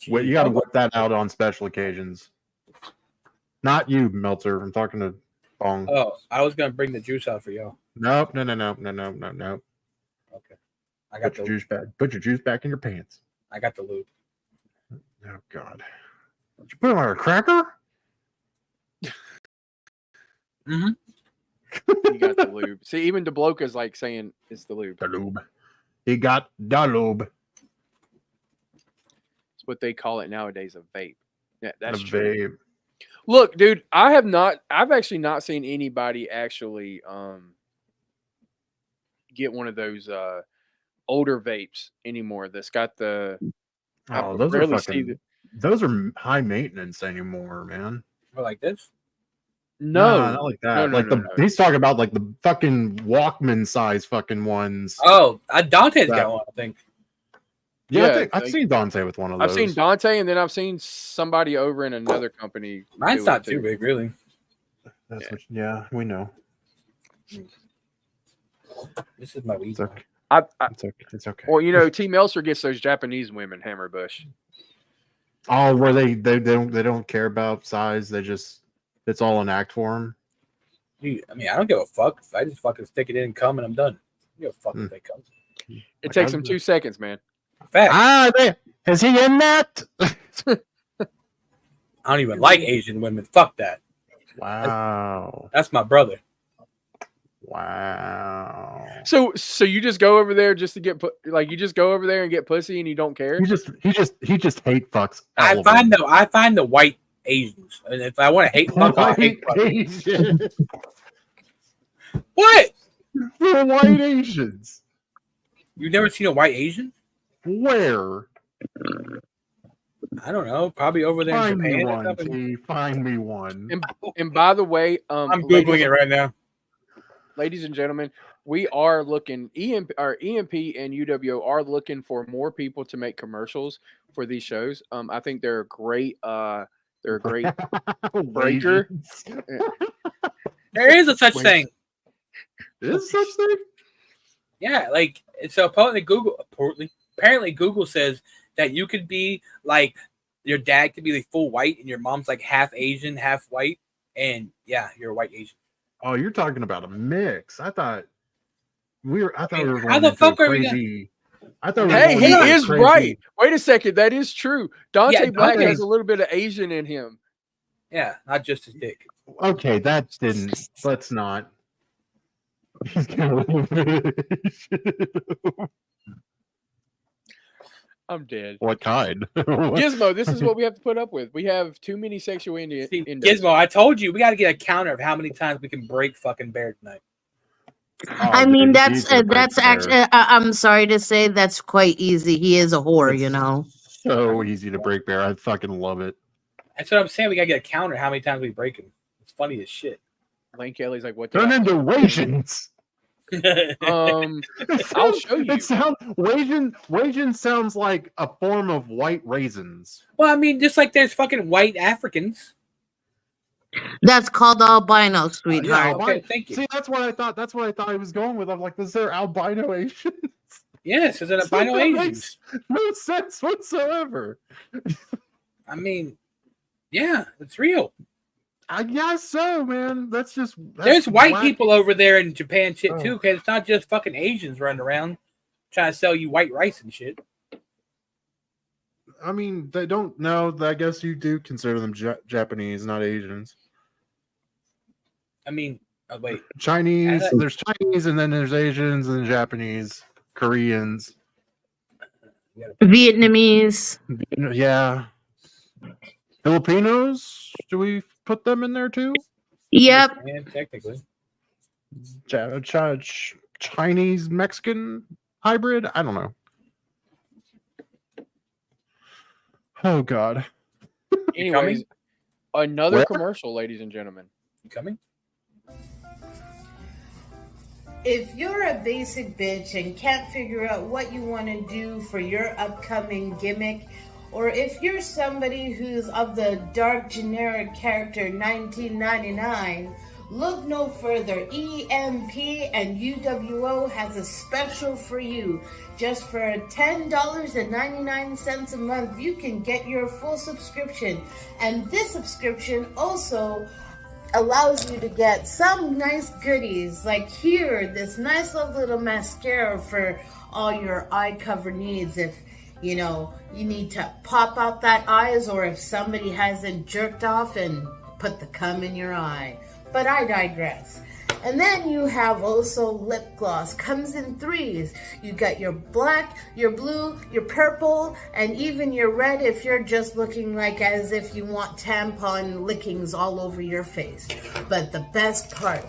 Wait, you got to whip that out on special occasions. Not you, Meltzer. I'm talking to Bong. Oh, I was gonna bring the juice out for y'all. Nope. No. Okay. I got your juice back. Put your juice back in your pants. I got the lube. Oh God. Did you put it on a cracker? Mm-hmm. You got the lube. See, even DeBloca's like saying it's the lube. The lube. He got the lube. what they call it nowadays, a vape. Yeah, that's A true. vape. Look, dude, I've actually not seen anybody actually get one of those older vapes anymore that's got the I Oh, those are rarely see fucking. Those are high maintenance anymore, man. Or like this. Nah, no. not like No, that. no, Like no, the no. he's talking about like the fucking Walkman size fucking ones. Oh, Dante's That- got one, I think. Yeah, I Yeah, think I've like- seen Dante with one of I've those. seen Dante, and then I've seen somebody over in another company. Mine's do it not too too. big, really. That's Yeah. what, yeah, we know. This is my weed. It's okay. I, It's okay. It's okay. well, you know, T. Meltzer gets those Japanese women, Hammerbush. Oh, where they don't care about size. They just it's all an act for them. Dude, I mean, I don't give a fuck. I just fucking stick it in and come, and I'm done. I don't give a fuck if they come. It takes them 2 seconds, man. Fact. Is he in that? I don't even like Asian women. Fuck that. Wow. That's my brother. Wow. So you just go over there just to get like you just go over there and get pussy and you don't care? He just hate fucks. I find the white Asians, and if I want to hate fuck, I'll hate fuck. Asian. What? The white Asians. You've never seen a white Asian? Where? I don't know. Probably over there Find in me Japan. Or one, something. T. Find me one. And by the way, I'm googling it right now. Ladies and gentlemen, we are looking EMP and UWO are looking for more people to make commercials for these shows. I think they're a great breaker. There is a such thing. Is such thing? Yeah, like so apparently Google says that you could be like your dad could be like full white and your mom's like half Asian, half white, and yeah, you're a white Asian. Oh, you're talking about a mix. I thought we were going How the into fuck are we crazy. I thought we were Hey, going he into is crazy. right. Wait a second, that is true. Dante Yeah, Black Dante- has a little bit of Asian in him. Yeah, not just his dick. Okay, that didn't. Let's not. He's got a little bit. I'm dead. What kind? Gizmo, this is what we have to put up with. We have too many sexual See, innuendos. Gizmo, I told you we got to get a counter of how many times we can break fucking Bear tonight. I mean, that's actually. I'm sorry to say, that's quite easy. He is a whore, you know. So easy to break Bear. I fucking love it. That's what I'm saying. We got to get a counter how many times we break him. It's funny as shit. Lane Kelly's like, what? Turn into Wajins. I'll show you. It sounds Wajin sounds like a form of white raisins. Well, I mean, just like there's fucking white Africans. That's called albino, Yeah, sweetheart. Okay, thank you. See, that's what I thought. That's what I thought he was going with. I'm like, is there albino Asians? Yes, there's an albino That Asians. makes no sense whatsoever. I mean, yeah, it's real. I guess so, man. That's There's white wacky. people over there in Japan shit Oh. too, because it's not just fucking Asians running around trying to sell you white rice and shit. I mean, they don't know. I guess you do consider them Japanese, not Asians. I mean, oh, wait. Chinese. There's Chinese, and then there's Asians, and Japanese, Koreans. Vietnamese. Yeah. Filipinos? Do we put them in there too? Yep. Yeah, technically. Chinese Mexican hybrid? I don't know. Oh God. Anyways, another Where? commercial, ladies and gentlemen. You coming? If you're a basic bitch and can't figure out what you want to do for your upcoming gimmick, or if you're somebody who's of the dark generic character 1999, look no further. EMP and UWO has a special for you. Just for $10.99 a month, you can get your full subscription. And this subscription also allows you to get some nice goodies, like here, this nice little mascara for all your eye cover needs. If you know you need to pop out that eyes, or if somebody hasn't jerked off and put the cum in your eye. But I digress. And then you have also lip gloss. Comes in 3s. You got your black, your blue, your purple, and even your red if you're just looking like as if you want tampon lickings all over your face. But the best part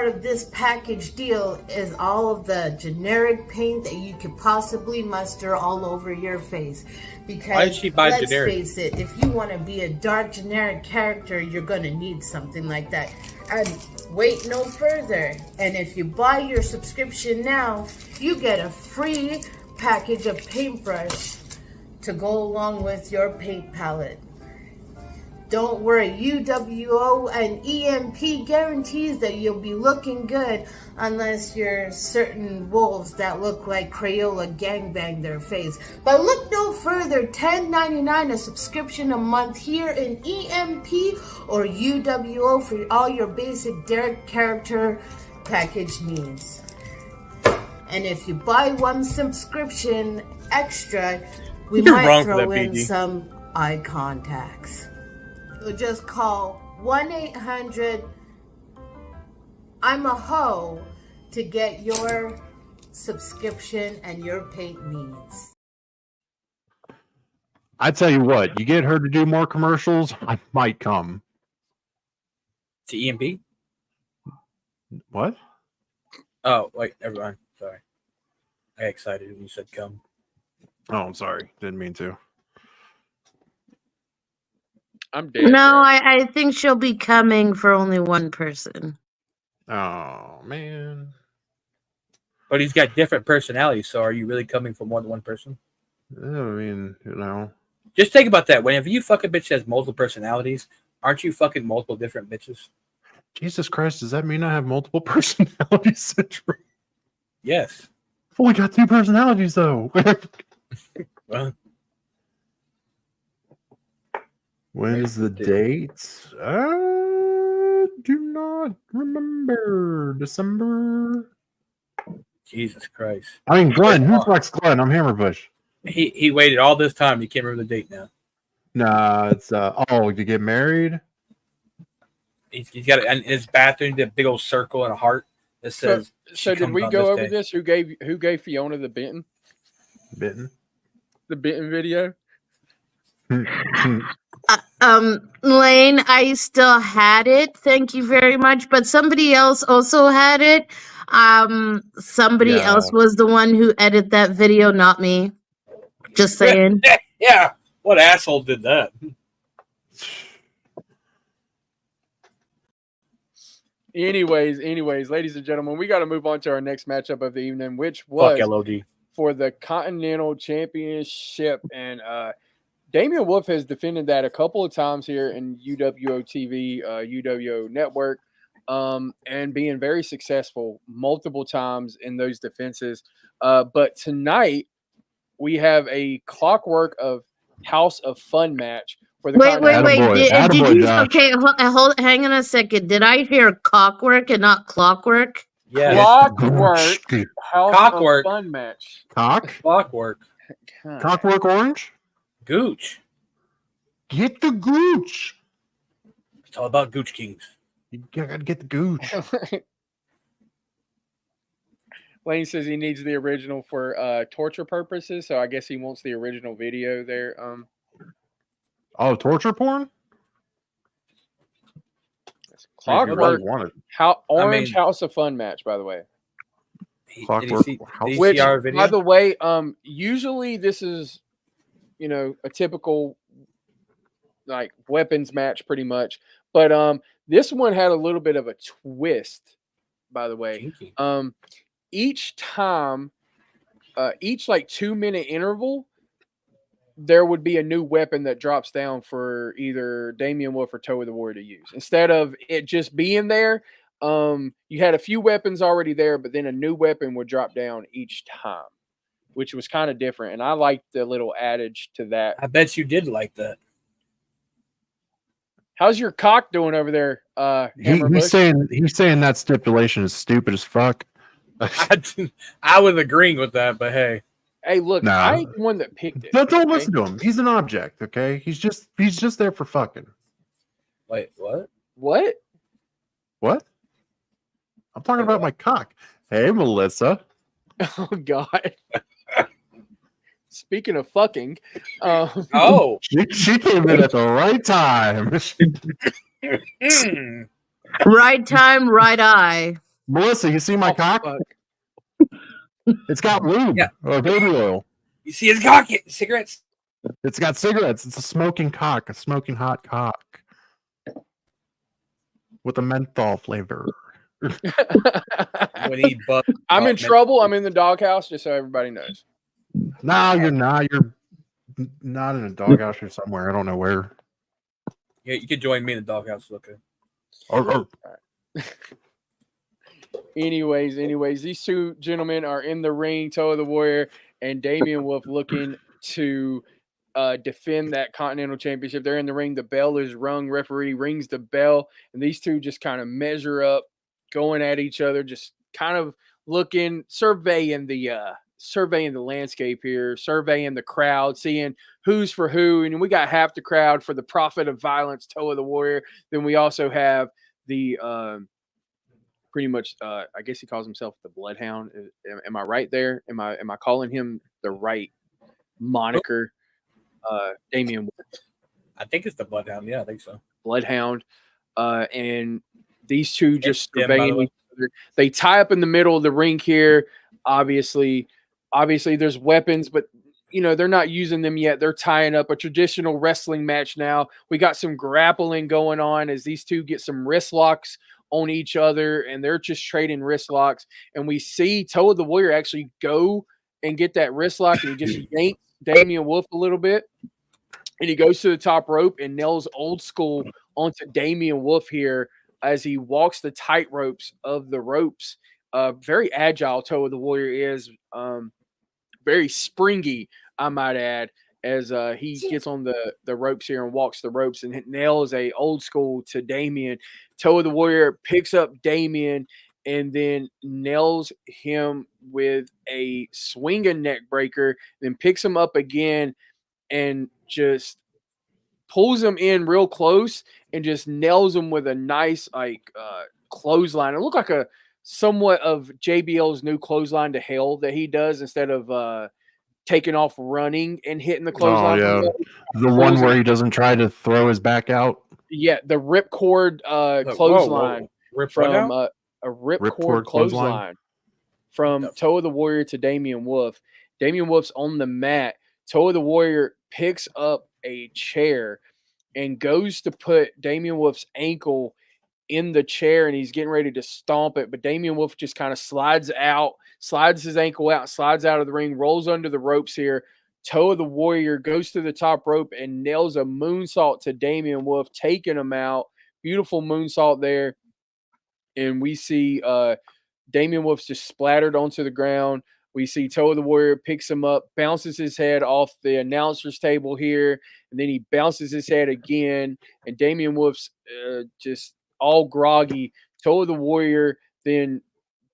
of this package deal is all of the generic paint that you could possibly muster all over your face. Because why did she buy let's generic? face it, if you want to be a dark generic character, you're going to need something like that. And wait no further. And if you buy your subscription now, you get a free package of paintbrush to go along with your paint palette. Don't worry, UWO and EMP guarantees that you'll be looking good unless you're certain wolves that look like Crayola gangbang their face. But look no further, $10.99 a subscription a month here in EMP or UWO for all your basic Derek character package needs. And if you buy one subscription extra, we You're might wrong for throw that, in BG. some eye contacts. So just call 1-800 I'm a hoe to get your subscription and your paint needs. I tell you what, you get her to do more commercials, I might come. To EMP? What? Oh, wait, never mind. Sorry. I got excited when you said come. Oh, I'm sorry. Didn't mean to. I'm dead. No, bro. I think she'll be coming for only one person. Oh, man. But he's got different personalities, so are you really coming for more than one person? I mean, Just think about that. Whenever you fuck a bitch that has multiple personalities, aren't you fucking multiple different bitches? Jesus Christ, does that mean I have multiple personality syndrome? Yes. I've only got 2 personalities, though. Well, When's the date? I do not remember. December. Jesus Christ. I mean, Glenn. Who fucks Glenn? I'm Hammerbush. He waited all this time. You can't remember the date now. Nah, it's to get married. He's got in his bathroom the big old circle and a heart that says. So did we go over this? Who gave Fiona the Benton? Bitten. The Benton video? Lane, I still had it. Thank you very much. But somebody else also had it. Somebody else was the one who edited that video, not me. Just saying. Yeah. What asshole did that? Anyways, ladies and gentlemen, we got to move on to our next matchup of the evening, which was LOD. For the Continental Championship. And Damian Wolf has defended that a couple of times here in UWO TV, UWO Network, and being very successful multiple times in those defenses. But tonight, we have a Clockwork of House of Fun match. For the Wait. Did you? Okay, hang on a second. Did I hear cockwork and not clockwork? Yeah. Clockwork House Cockwork. of Fun match. Clockwork. Cockwork Orange? Gooch. Get the gooch. It's all about Gooch Kings. You gotta get the gooch. Lane says he needs the original for torture purposes, so I guess he wants the original video there. Oh, torture porn? Clockwork Orange House of Fun match, by the way. Clockwork Which, by the way, usually this is, a typical like weapons match, pretty much. But this one had a little bit of a twist, by the way. Each time, each like 2-minute interval, there would be a new weapon that drops down for either Damian Wolf or Toe of the Warrior to use. Instead of it just being there, you had a few weapons already there, but then a new weapon would drop down each time, which was kind of different. And I liked the little adage to that. I bet you did like that. How's your cock doing over there, he's saying that stipulation is stupid as fuck. I was agreeing with that, but hey. Hey, look, I ain't the one that picked it. Don't listen to him. He's an object, okay? He's just there for fucking. Wait, what? What? What? I'm talking about my cock. Hey, Melissa. Oh God. Speaking of fucking, Oh. She came in at the right time. Right time, right eye. Melissa, you see my cock? fuck. It's got lube Yeah. or baby oil. You see his cock? Cigarettes? It's got cigarettes. It's a smoking cock, a smoking hot cock with a menthol flavor. When he I'm in trouble. I'm in the doghouse, just so everybody knows. No, you're not. You're not in a doghouse. You're somewhere. I don't know where. Yeah, you could join me in the doghouse. Okay. Anyways, these two gentlemen are in the ring, Toe of the Warrior and Damian Wolf looking to defend that Continental Championship. They're in the ring. The bell is rung. Referee rings the bell, and these two just kind of measure up, going at each other, just kind of looking, surveying the landscape here, surveying the crowd, seeing who's for who. And we got half the crowd for the Prophet of Violence, Toe of the Warrior. Then we also have the pretty much I guess he calls himself the Bloodhound. Am I right there? Am I calling him the right moniker? Damian Wolf. I think it's the Bloodhound. Yeah, I think so. Bloodhound. And these two just Jim, by the surveying way. each other. They tie up in the middle of the ring here. Obviously, there's weapons, but they're not using them yet. They're tying up a traditional wrestling match now. We got some grappling going on as these two get some wrist locks on each other, and they're just trading wrist locks. And we see Toe of the Warrior actually go and get that wrist lock, and he just yanks Damian Wolf a little bit. And he goes to the top rope and nails Old School onto Damian Wolf here as he walks the tight ropes of the ropes. Very agile, Toe of the Warrior is. Very springy, I might add, as he gets on the ropes here and walks the ropes and nails a Old School to Damian. Toe of the Warrior picks up Damian and then nails him with a swinging neck breaker, then picks him up again and just pulls him in real close and just nails him with a nice clothesline. It looked like a somewhat of JBL's new clothesline to hell that he does instead of taking off running and hitting the Oh clothesline from yeah, hell. the one where he doesn't try to throw his back out. Yeah, the ripcord clothesline from a ripcord clothesline from Toe of the Warrior to Damian Wolf. Damian Wolf's on the mat. Toe of the Warrior picks up a chair and goes to put Damian Wolf's ankle in the chair, and he's getting ready to stomp it. But Damian Wolf just kind of slides his ankle out, slides out of the ring, rolls under the ropes here. Toe of the Warrior goes to the top rope and nails a moonsault to Damian Wolf, taking him out. Beautiful moonsault there. And we see Damian Wolf's just splattered onto the ground. We see Toe of the Warrior picks him up, bounces his head off the announcer's table here, and then he bounces his head again. And Damian Wolf's just all groggy. Toe of the Warrior then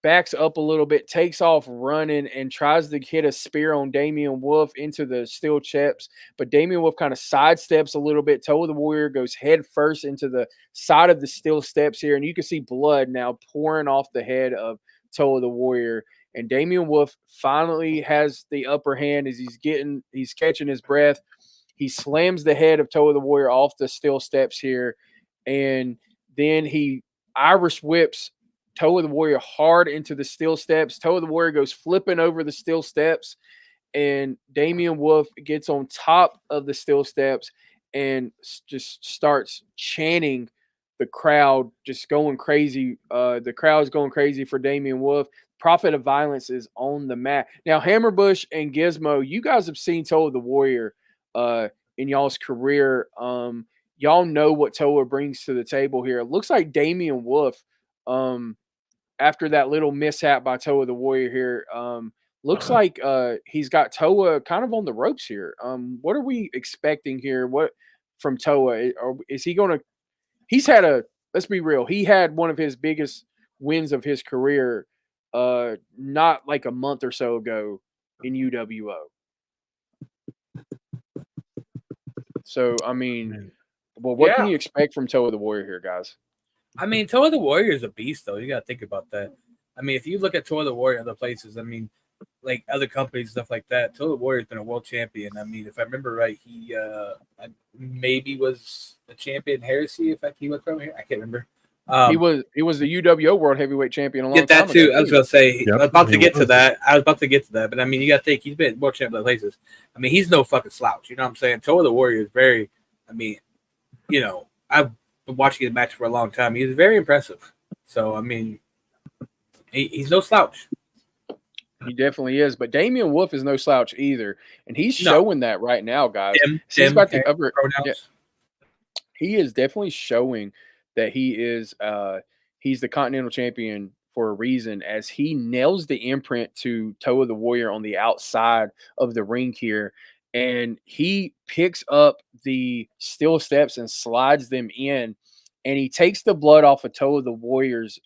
backs up a little bit, takes off running, and tries to hit a spear on Damian Wolf into the steel steps. But Damian Wolf kind of sidesteps a little bit. Toe of the Warrior goes head first into the side of the steel steps here, and you can see blood now pouring off the head of Toe of the Warrior. And Damian Wolf finally has the upper hand as he's catching his breath. He slams the head of Toe of the Warrior off the steel steps here, and then he Irish whips Toe of the Warrior hard into the steel steps. Toe of the Warrior goes flipping over the steel steps, and Damian Wolf gets on top of the steel steps and just starts chanting. The crowd just going crazy. The crowd's going crazy for Damian Wolf. Prophet of Violence is on the mat. Now, Hammerbush and Gizmo, you guys have seen Toe of the Warrior in y'all's career. Y'all know what Toa brings to the table here. It looks like Damian Wolf, after that little mishap by Toe of the Warrior here, looks like he's got Toa kind of on the ropes here. What are we expecting here? What from Toa? Is he going to? He's had let's be real. He had one of his biggest wins of his career, not like a month or so ago in UWO. So I mean, well, what can you expect from Toe of the Warrior here, guys? I mean, Toa the Warrior is a beast, though. You got to think about that. I mean, if you look at Toa the Warrior other places, I mean, like other companies, stuff like that, Toa the Warrior's been a world champion. I mean, if I remember right, he maybe was a champion heresy. If he went from here, I can't remember. He was the UWO World Heavyweight Champion a long Get that time too. ago. I was gonna say Yep, I was about to he get to was. that. I was about to get to that, but I mean, you got to think he's been world champion other places. I mean, he's no fucking slouch. You know what I'm saying? Toa the Warrior is very. I mean, you know, I've been watching his match for a long time. He's very impressive. So I mean, he's no slouch. He definitely is, but Damian Wolf is no slouch either, and he's No. showing that right now, guys. He's Dim about the upper. pronouns. Yeah, he is definitely showing that he's the Continental Champion for a reason, as he nails the imprint to Toa the Warrior on the outside of the ring here, and he picks up the steel steps and slides them in, and he takes the blood off of Toa the Warrior's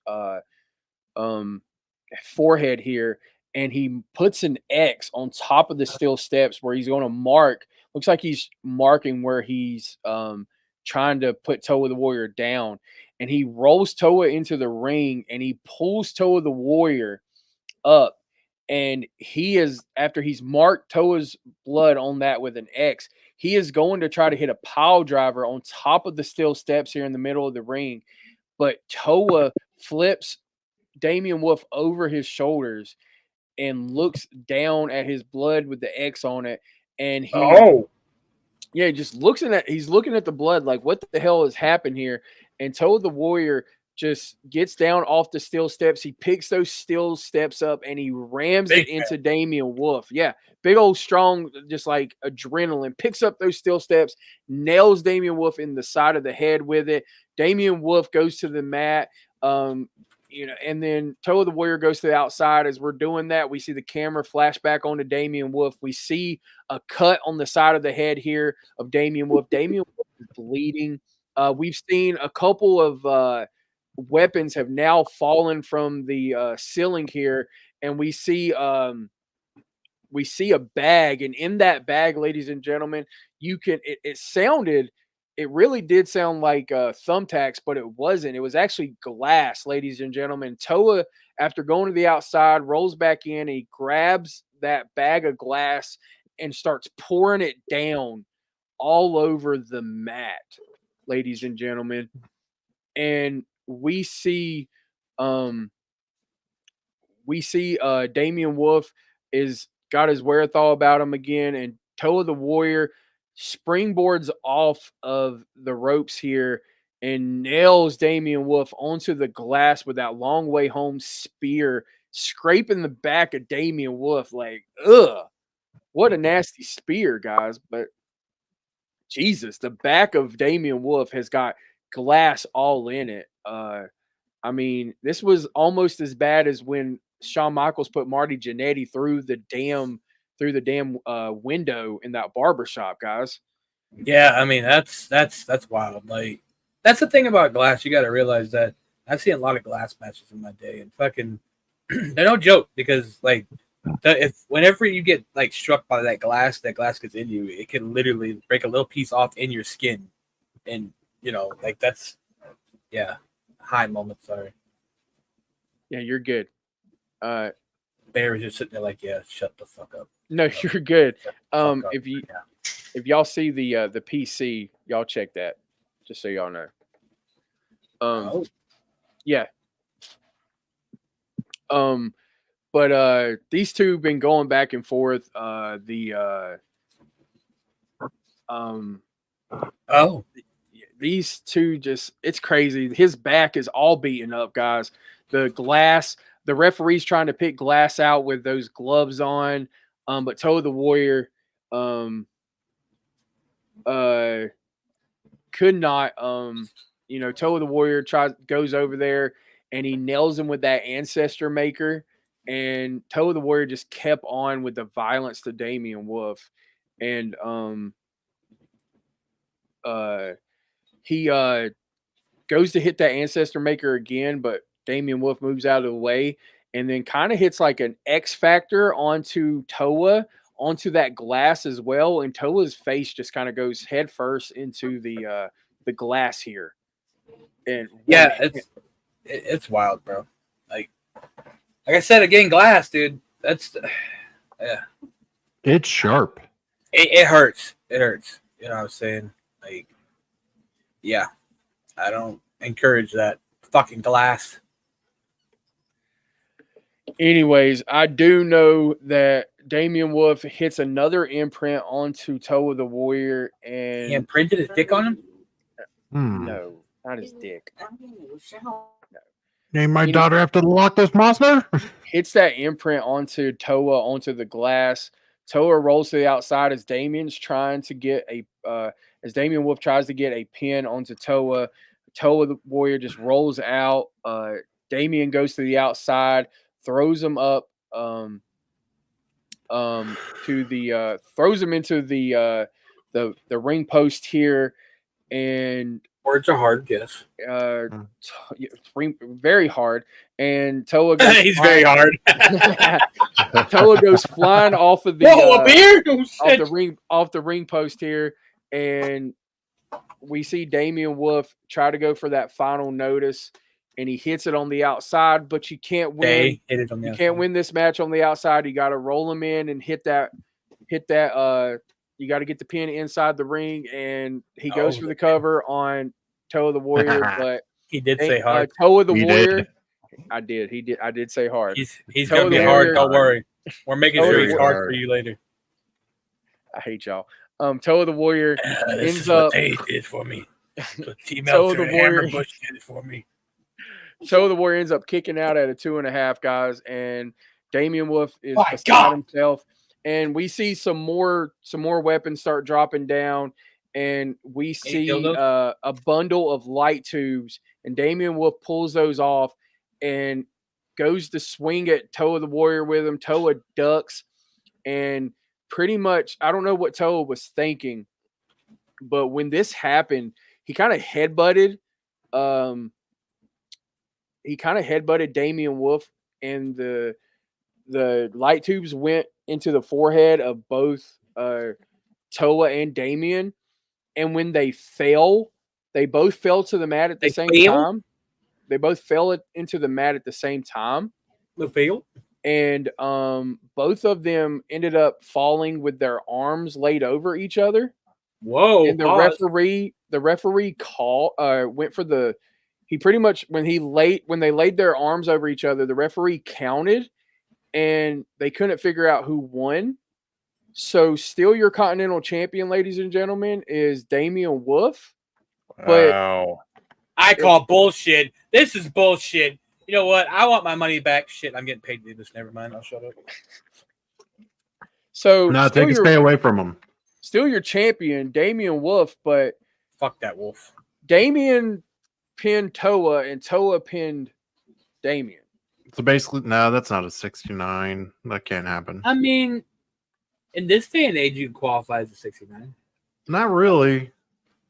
um forehead here, and he puts an X on top of the steel steps where he's going to mark. Looks like he's marking where he's trying to put Toa the Warrior down, and he rolls Toa into the ring, and he pulls Toa the Warrior up, and he is, after he's marked Toa's blood on that with an X, he is going to try to hit a pile driver on top of the steel steps here in the middle of the ring, but Toa flips Damian Wolf over his shoulders and looks down at his blood with the X on it, and just he's looking at the blood like, what the hell has happened here? And Toa the Warrior just gets down off the steel steps. He picks those steel steps up and he rams it into Damian Wolf. Yeah, big old strong, just like adrenaline. Picks up those steel steps, nails Damian Wolf in the side of the head with it. Damian Wolf goes to the mat. And then Toa the Warrior goes to the outside. As we're doing that, we see the camera flash back onto Damian Wolf. We see a cut on the side of the head here of Damian Wolf. Damian Wolf is bleeding. We've seen a couple of weapons have now fallen from the ceiling here, and we see a bag, and in that bag, ladies and gentlemen, it really did sound like thumbtacks, but it wasn't. It was actually glass, ladies and gentlemen. Toa, after going to the outside, rolls back in. He grabs that bag of glass and starts pouring it down all over the mat, ladies and gentlemen. And we see Damian Wolf is got his wherewithal about him again, and Toa the Warrior springboards off of the ropes here and nails Damian Wolf onto the glass with that long way home spear, scraping the back of Damian Wolf. Like, ugh, what a nasty spear, guys. But Jesus, the back of Damian Wolf has got glass all in it. I mean, this was almost as bad as when Shawn Michaels put Marty Jannetty through the damn window in that barbershop, guys. Yeah, I mean that's wild. Like that's the thing about glass. You got to realize that I've seen a lot of glass matches in my day, and fucking they're no joke because like if whenever you get like struck by that glass gets in you, it can literally break a little piece off in your skin, and you know like that's high moment. Sorry. Yeah, you're good. Bear was just sitting there like, yeah, shut the fuck up. No, you're good. If y'all see the PC, y'all check that, just so y'all know. Yeah. But these two have been going back and forth. These two just, it's crazy. His back is all beaten up, guys. The referee's trying to pick glass out with those gloves on. But Toa the Warrior could not Toa the Warrior goes over there and he nails him with that ancestor maker, and Toa the Warrior just kept on with the violence to Damian Wolf. And he goes to hit that ancestor maker again, but Damian Wolf moves out of the way and then kind of hits like an X Factor onto Toa, onto that glass as well. And Toa's face just kind of goes head first into the glass here. And Yeah, it's wild, bro. Like I said, again, glass, dude. That's yeah. It's sharp. It hurts. It hurts. You know what I'm saying? Like, yeah. I don't encourage that fucking glass. anyways, I do know that Damian Wolf hits another imprint onto Toe of the Warrior, and He imprinted his dick on him? no, not his dick. Name my daughter after the Loch Ness Monster. Hits that imprint onto Toa onto the glass. Toa rolls to the outside as Damian's trying to get as Damian Wolf tries to get a pin onto Toa. Toa the Warrior just rolls out. Damian goes to the outside, throws him up throws him into the ring post here, and words are hard, yes. Very hard. And Toa goes he's very hard. Toa goes flying off of the a beer? off the ring post here, and we see Damian Wolf try to go for that final notice, and he hits it on the outside, but you can't win. You can't win this match on the outside. You got to roll him in and hit that. You got to get the pin inside the ring, and he goes for the cover on Toe of the Warrior, but he did say hard. Toe of the Warrior. I did. He did. I did say hard. He's gonna be hard. Don't worry. We're making sure he's hard for you later. I hate y'all. Toe of the Warrior ends up. What they did for me. Toe of the Warrior did it for me. Toe of the Warrior ends up kicking out at a 2.5, guys, and Damian Wolf is beside himself. And we see some more weapons start dropping down, and we see a bundle of light tubes, and Damian Wolf pulls those off and goes to swing at Toe of the Warrior with him. Toa ducks, and pretty much, I don't know what Toa was thinking, but when this happened, he kind of headbutted Damian Wolf, and the light tubes went into the forehead of both Toa and Damian. And when they fell, they both fell to the mat at the same time. They both fell into the mat at the same time. They failed. And both of them ended up falling with their arms laid over each other. Whoa! And the referee went for the. He pretty much when they laid their arms over each other, the referee counted, and they couldn't figure out who won. So still your Continental Champion, ladies and gentlemen, is Damian Wolf. Wow. I call bullshit. This is bullshit. You know what? I want my money back. Shit, I'm getting paid to do this. Never mind. I'll shut up. So no, stay away from him. Still your champion, Damian Wolf, but fuck that Wolf. Damian pinned Toa, and Toa pinned Damian. So basically, no, that's not a 69. That can't happen. I mean, in this day and age, you can qualify as a 69. Not really.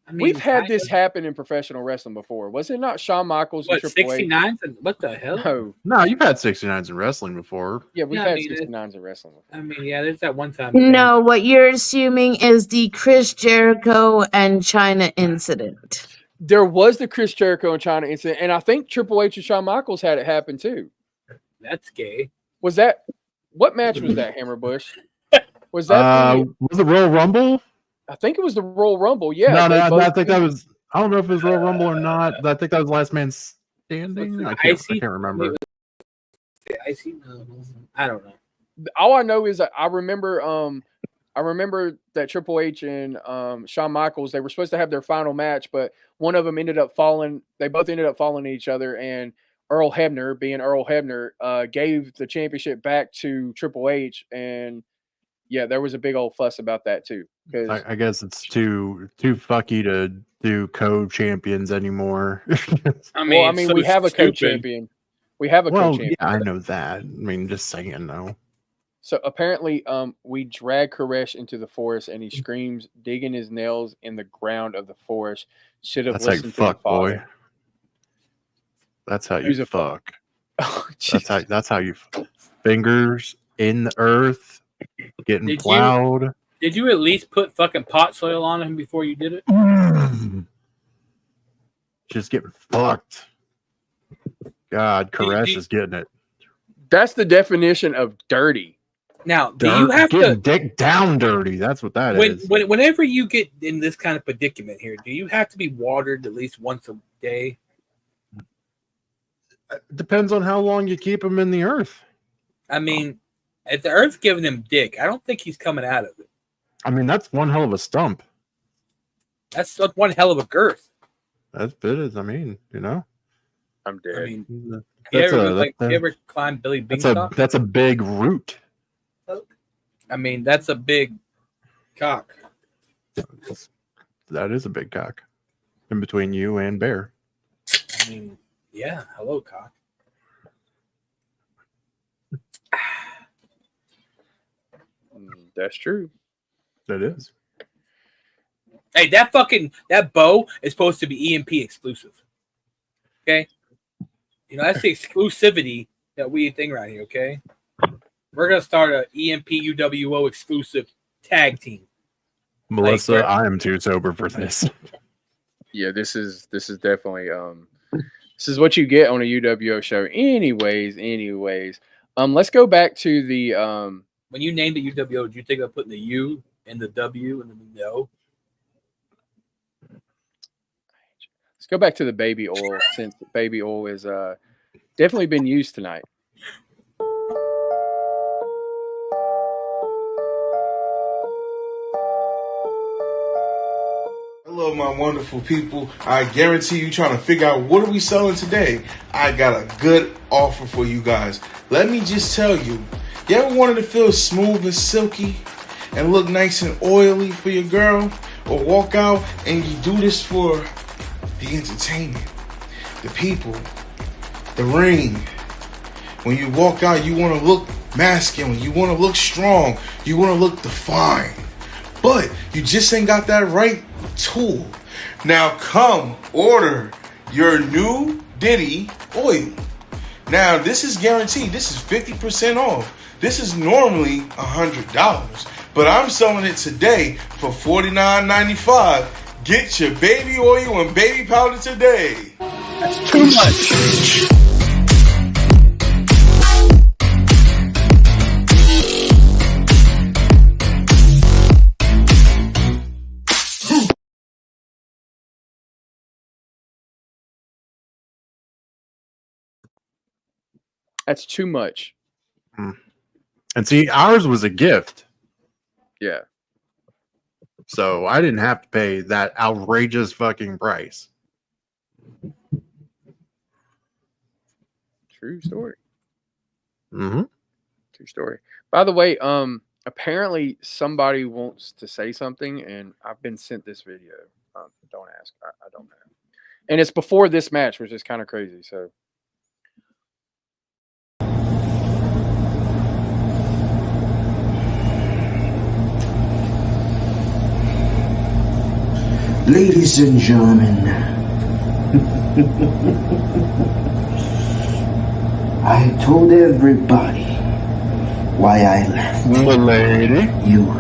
I mean, we've had this happen in professional wrestling before. Was it not Shawn Michaels? What, 69s? What the hell? No, you've had 69s in wrestling before. Yeah, we've had 69s in wrestling before. I mean, yeah, there's that one time. No, what you're assuming is the Chris Jericho and China incident. There was the Chris Jericho and China incident, and I think Triple H and Shawn Michaels had it happen too. That's gay. Was that what match was that, Hammerbush? Was that was it Royal Rumble? I think it was the Royal Rumble. Yeah. No, I think that was. I don't know if it was Royal Rumble or not. I think that was Last Man Standing. I can't remember. I don't know. All I know is that I remember that Triple H and Shawn Michaels, they were supposed to have their final match, but one of them ended up falling. They both ended up falling to each other, and Earl Hebner, being Earl Hebner, gave the championship back to Triple H, and yeah, there was a big old fuss about that too. I guess it's too fucky to do co-champions anymore. I mean, so we have a co-champion. We have a co-champion. Yeah, I know that. I mean, just saying though. So apparently, we drag Koresh into the forest, and he screams, digging his nails in the ground of the forest. Should have listened to fuck, the father. boy. That's how you fuck. Oh, that's how you fingers in the earth, getting plowed. Did you at least put fucking pot soil on him before you did it? Just getting fucked. God, Koresh is getting it. That's the definition of dirty. Now, do you have to dick down dirty? That's what that is. Whenever you get in this kind of predicament here, do you have to be watered at least once a day? Depends on how long you keep him in the earth. I mean, if the earth's giving him dick, I don't think he's coming out of it. I mean, that's one hell of a stump. That's one hell of a girth. That's it. I mean, you know. I'm dead. I mean, you ever climb Billy Beanstalk? That's a big root. I mean, that's a big cock. That is a big cock. In between you and Bear. I mean, yeah. Hello, cock. That's true. That is. Hey, that bow is supposed to be EMP exclusive. Okay? You know, that's the exclusivity that we think right here, okay? We're going to start a EMP UWO exclusive tag team. Melissa, I am too sober for this. Yeah, this is definitely this is what you get on a UWO show. Anyways, let's go back to the when you named the UWO, did you think of putting the U and the W and the O? Let's go back to the baby oil, since the baby oil is definitely been used tonight. Hello, my wonderful people. I guarantee you trying to figure out what are we selling today. I got a good offer for you guys. Let me just tell you, you ever wanted to feel smooth and silky and look nice and oily for your girl? Or walk out and you do this for the entertainment, the people, the ring. When you walk out, you want to look masculine, you want to look strong, you want to look defined. But you just ain't got that right tool. Now come order your new Diddy oil. Now this is guaranteed. This is 50% off. This is normally $100, but I'm selling it today for $49.95. Get your baby oil and baby powder today. That's too much. That's too much. And see, ours was a gift. Yeah. So I didn't have to pay that outrageous fucking price. True story. Mm-hmm. True story. By the way, apparently somebody wants to say something, and I've been sent this video. Don't ask. I don't know. And it's before this match, which is kind of crazy. So. Ladies and gentlemen, I told everybody why I left UWO,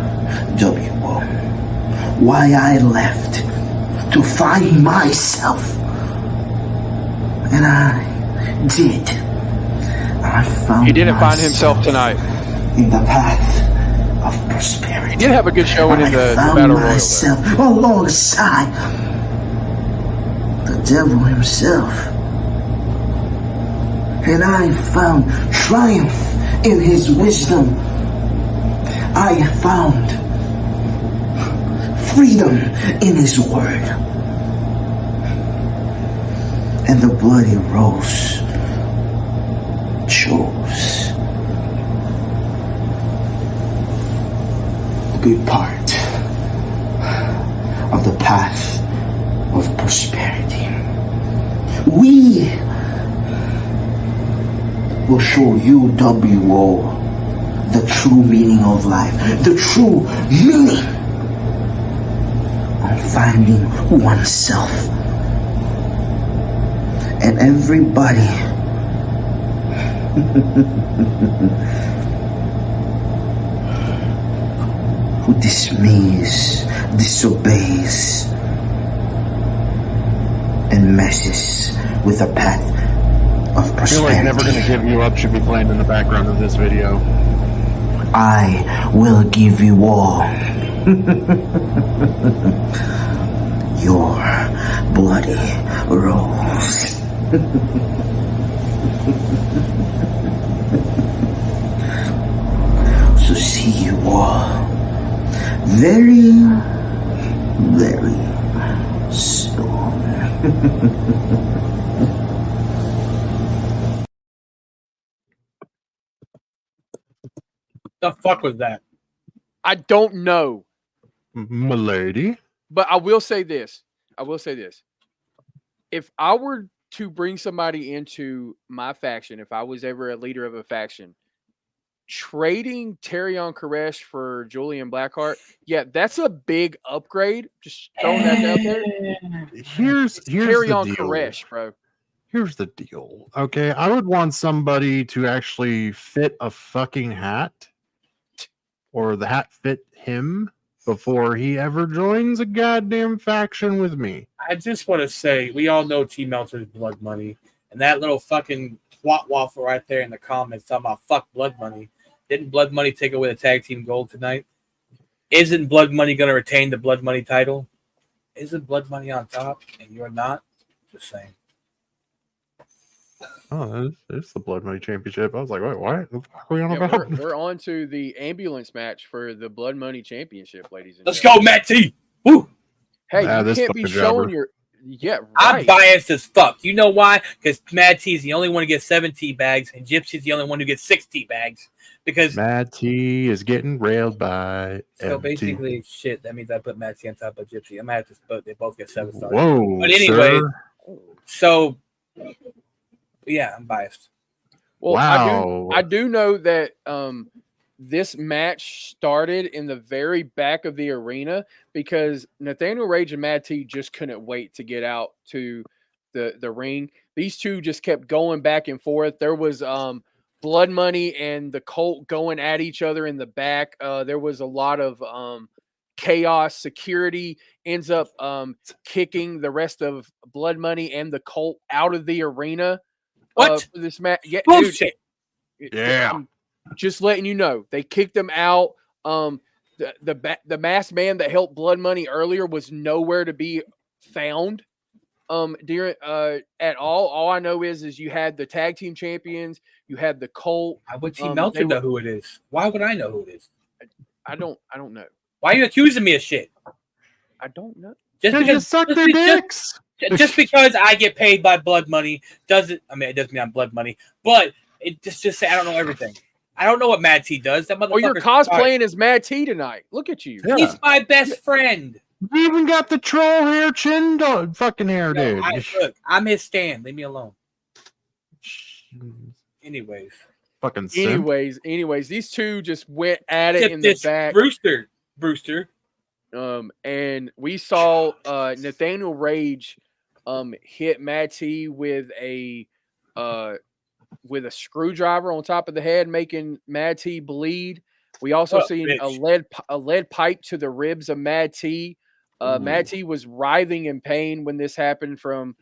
why I left to find myself, and I did. I found he didn't find himself tonight in the path of prosperity. He did have a good showing in the Battle Royal. Myself alongside the devil himself, and I found triumph in his wisdom. I found freedom in his word, and the bloody rose chose be part of the path of prosperity. We will show UWO the true meaning of life, the true meaning of finding oneself. And everybody who dismisses, disobeys, and and messes with the path of I feel like Never prosperity. Gonna Give You Up should be playing in the background of this video. I will give you all your bloody rose. So see you all very, very soon. The fuck was that? I don't know, Milady. but I will say this. If I were to bring somebody into my faction, if I was ever a leader of a faction, trading Terrion Koresh for Julian Blackheart, yeah, that's a big upgrade. Just throwing that out there. Here's the Terrion deal. Koresh, bro. Here's the deal. Okay, I would want somebody to actually fit a fucking hat, or the hat fit him before he ever joins a goddamn faction with me. I just want to say, we all know T Meltzer's Blood Money, and that little fucking twat waffle right there in the comments talking about fuck Blood Money. Didn't Blood Money take away the tag team gold tonight? Isn't Blood Money going to retain the Blood Money title? Isn't Blood Money on top and you're not? Just saying. Oh, it's the Blood Money Championship. I was like, wait, what? What are we on Yeah, about? we're on to the ambulance match for the Blood Money Championship, ladies and Let's gentlemen. go, Matt T. Woo! Hey, Ah, you this can't be fucking showing jobber. your right. I'm biased as fuck. You know why? Because Mad T's the only one who gets 7 tea bags, and Gypsy's the only one who gets 6 tea bags. Because Matt T is getting railed by so MT. basically, shit. That means I put Matt T on top of Gypsy. I'm gonna have to split. They both get 7 stars. Whoa, But anyway, sir. so yeah, I'm biased. Well, Wow. I do know that this match started in the very back of the arena because Nathaniel Rage and Mad T just couldn't wait to get out to the ring. These two just kept going back and forth. There was Blood Money and the Colt going at each other in the back. There was a lot of chaos. Security ends up kicking the rest of Blood Money and the Colt out of the arena. What? For this match? Yeah, Bullshit. dude. Yeah. I'm just letting you know. They kicked them out. The masked man that helped Blood Money earlier was nowhere to be found. During at all. All I know is you had the tag team champions. You had the Colt. Why would T Meltzer know who it is? Why would I know who it is? I don't know. Why are you accusing me of shit? I don't know. Just Because you suck their dicks. Just because I get paid by Blood Money doesn't. I mean, it doesn't mean I'm Blood Money, but it just say I don't know everything. I don't know what Mad T does. That motherfucker. Well, you're cosplaying as Mad T tonight. Look at you. Yeah. He's my best friend. You even got the troll hair, chin dog, fucking hair, No, dude. look, I'm his stan. Leave me alone. Anyways, Fucking simp. Anyways, these two just went at it tip in the this back. Brewster. And we saw Nathaniel Rage hit Mad T with a screwdriver on top of the head, making Mad T bleed. We also seen a lead pipe to the ribs of Mad T. Mad T was writhing in pain when this happened from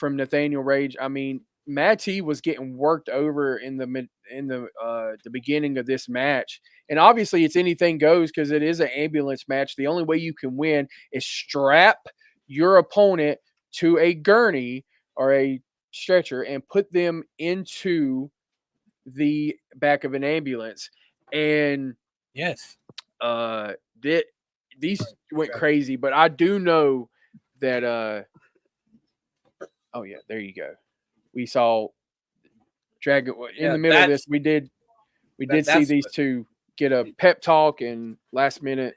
Nathaniel Rage. I mean, Mad T was getting worked over in the beginning of this match, and obviously it's anything goes because it is an ambulance match. The only way you can win is strap your opponent to a gurney or a stretcher and put them into the back of an ambulance. And yes, these went crazy, but I do know that oh yeah, there you go. We saw Dragon in the middle of this. We did see these two get a pep talk and last minute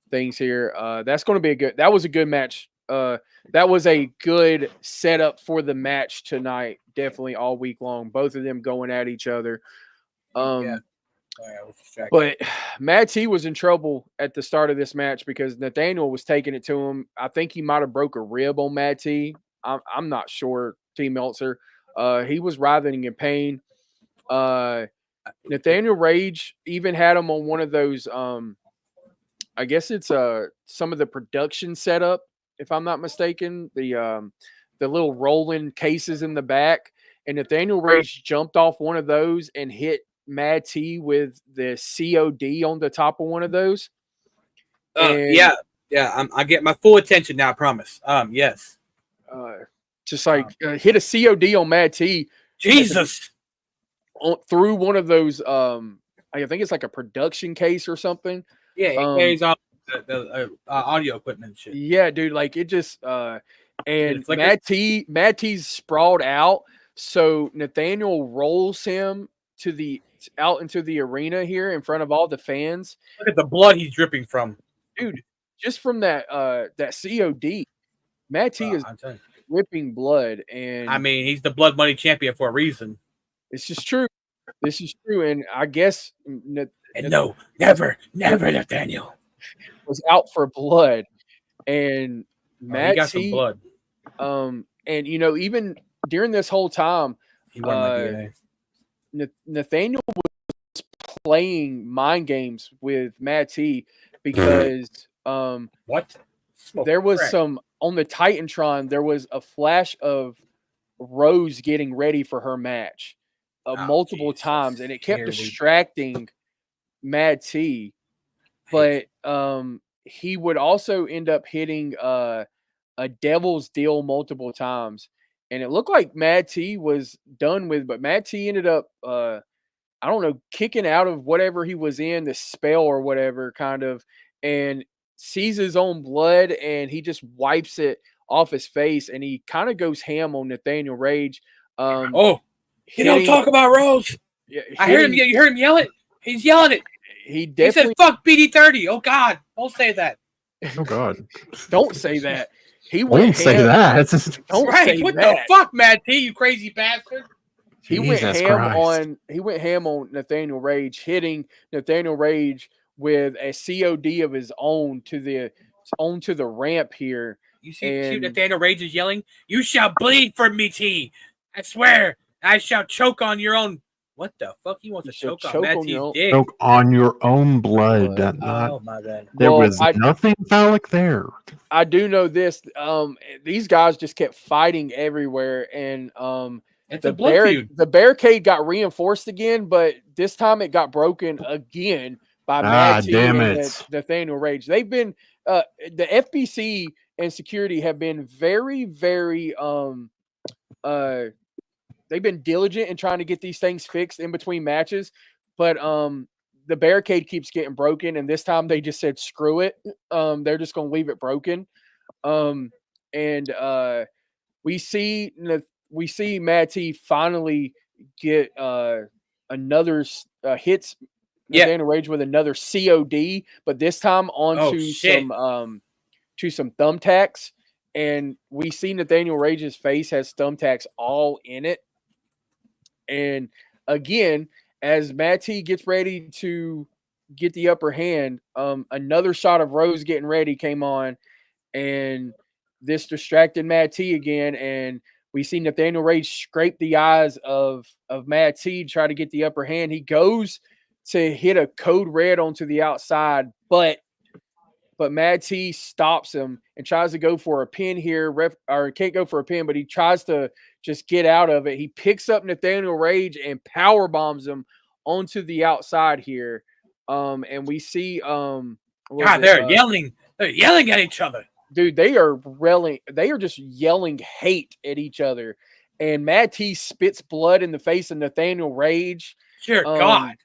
things here. That's going to be that was a good match. That was a good setup for the match tonight. Definitely all week long. Both of them going at each other. But Mad T was in trouble at the start of this match because Nathaniel was taking it to him. I think he might have broke a rib on Mad T. I'm not sure. T Meltzer. He was writhing in pain. Nathaniel Rage even had him on one of those. I guess it's some of the production setup, if I'm not mistaken. The the little rolling cases in the back, and Nathaniel Rage jumped off one of those and hit Mad T with the COD on the top of one of those. Yeah. I get my full attention now. I promise. Yes. Just like hit a COD on Mad T. Jesus. Through one of those. I think it's like a production case or something. Yeah, it carries on the audio equipment and shit. Yeah, dude. Like it just and Mad T's sprawled out. So Nathaniel rolls him out into the arena here in front of all the fans. Look at the blood he's dripping from. Dude, just from that COD. Mad T is dripping blood, and I mean he's the blood money champion for a reason. This is true. This is true, and I guess never Nathaniel was out for blood, and Mad got T, some blood. And even during this whole time, he wasn't Nathaniel was playing mind games with Mad T because what? There was some on the Titantron. There was a flash of Rose getting ready for her match multiple times, and it kept distracting Mad T. But he would also end up hitting a Devil's Deal multiple times, and it looked like Mad T was done with. But Mad T ended up, I don't know, kicking out of whatever he was in, the spell or whatever, kind of, and sees his own blood, and he just wipes it off his face, and he kind of goes ham on Nathaniel Rage. You don't talk about Rose. Yeah, I heard him. You heard him yell it. He's yelling it. He definitely said, "Fuck BD30." Oh God, don't say that. Oh God, don't say that. He won't say that. Don't right. say What that. the fuck, Mad T? You crazy bastard. He went ham on Nathaniel Rage, hitting Nathaniel Rage with a COD of his own onto the ramp here. You see Nathaniel Rage is yelling, "You shall bleed for me, T. I swear, I shall choke on your own." What the fuck? He wants to choke on Mad T's dick. Choke on your own blood. My bad. There was nothing phallic there. I do know this. These guys just kept fighting everywhere, and it's a blood feud. The barricade got reinforced again, but this time it got broken again by Mad T and Nathaniel Rage. They've been the FBC and security have been very, very they've been diligent in trying to get these things fixed in between matches, but the barricade keeps getting broken, and this time they just said screw it. They're just going to leave it broken, and we see Mad T finally get another hits Nathaniel Rage with another COD, but this time onto some thumbtacks, and we see Nathaniel Rage's face has thumbtacks all in it. And again, as Mad T gets ready to get the upper hand, another shot of Rose getting ready came on, and this distracted Mad T again, and we see Nathaniel Rage scrape the eyes of Mad T, try to get the upper hand. He goes to hit a code red onto the outside, but Mad T stops him and tries to go for a pin here, or can't go for a pin, but he tries to just get out of it. He picks up Nathaniel Rage and power bombs him onto the outside here. And we see they're yelling. They're yelling at each other. Dude, they are just yelling hate at each other. And Mad T spits blood in the face of Nathaniel Rage. Dear God.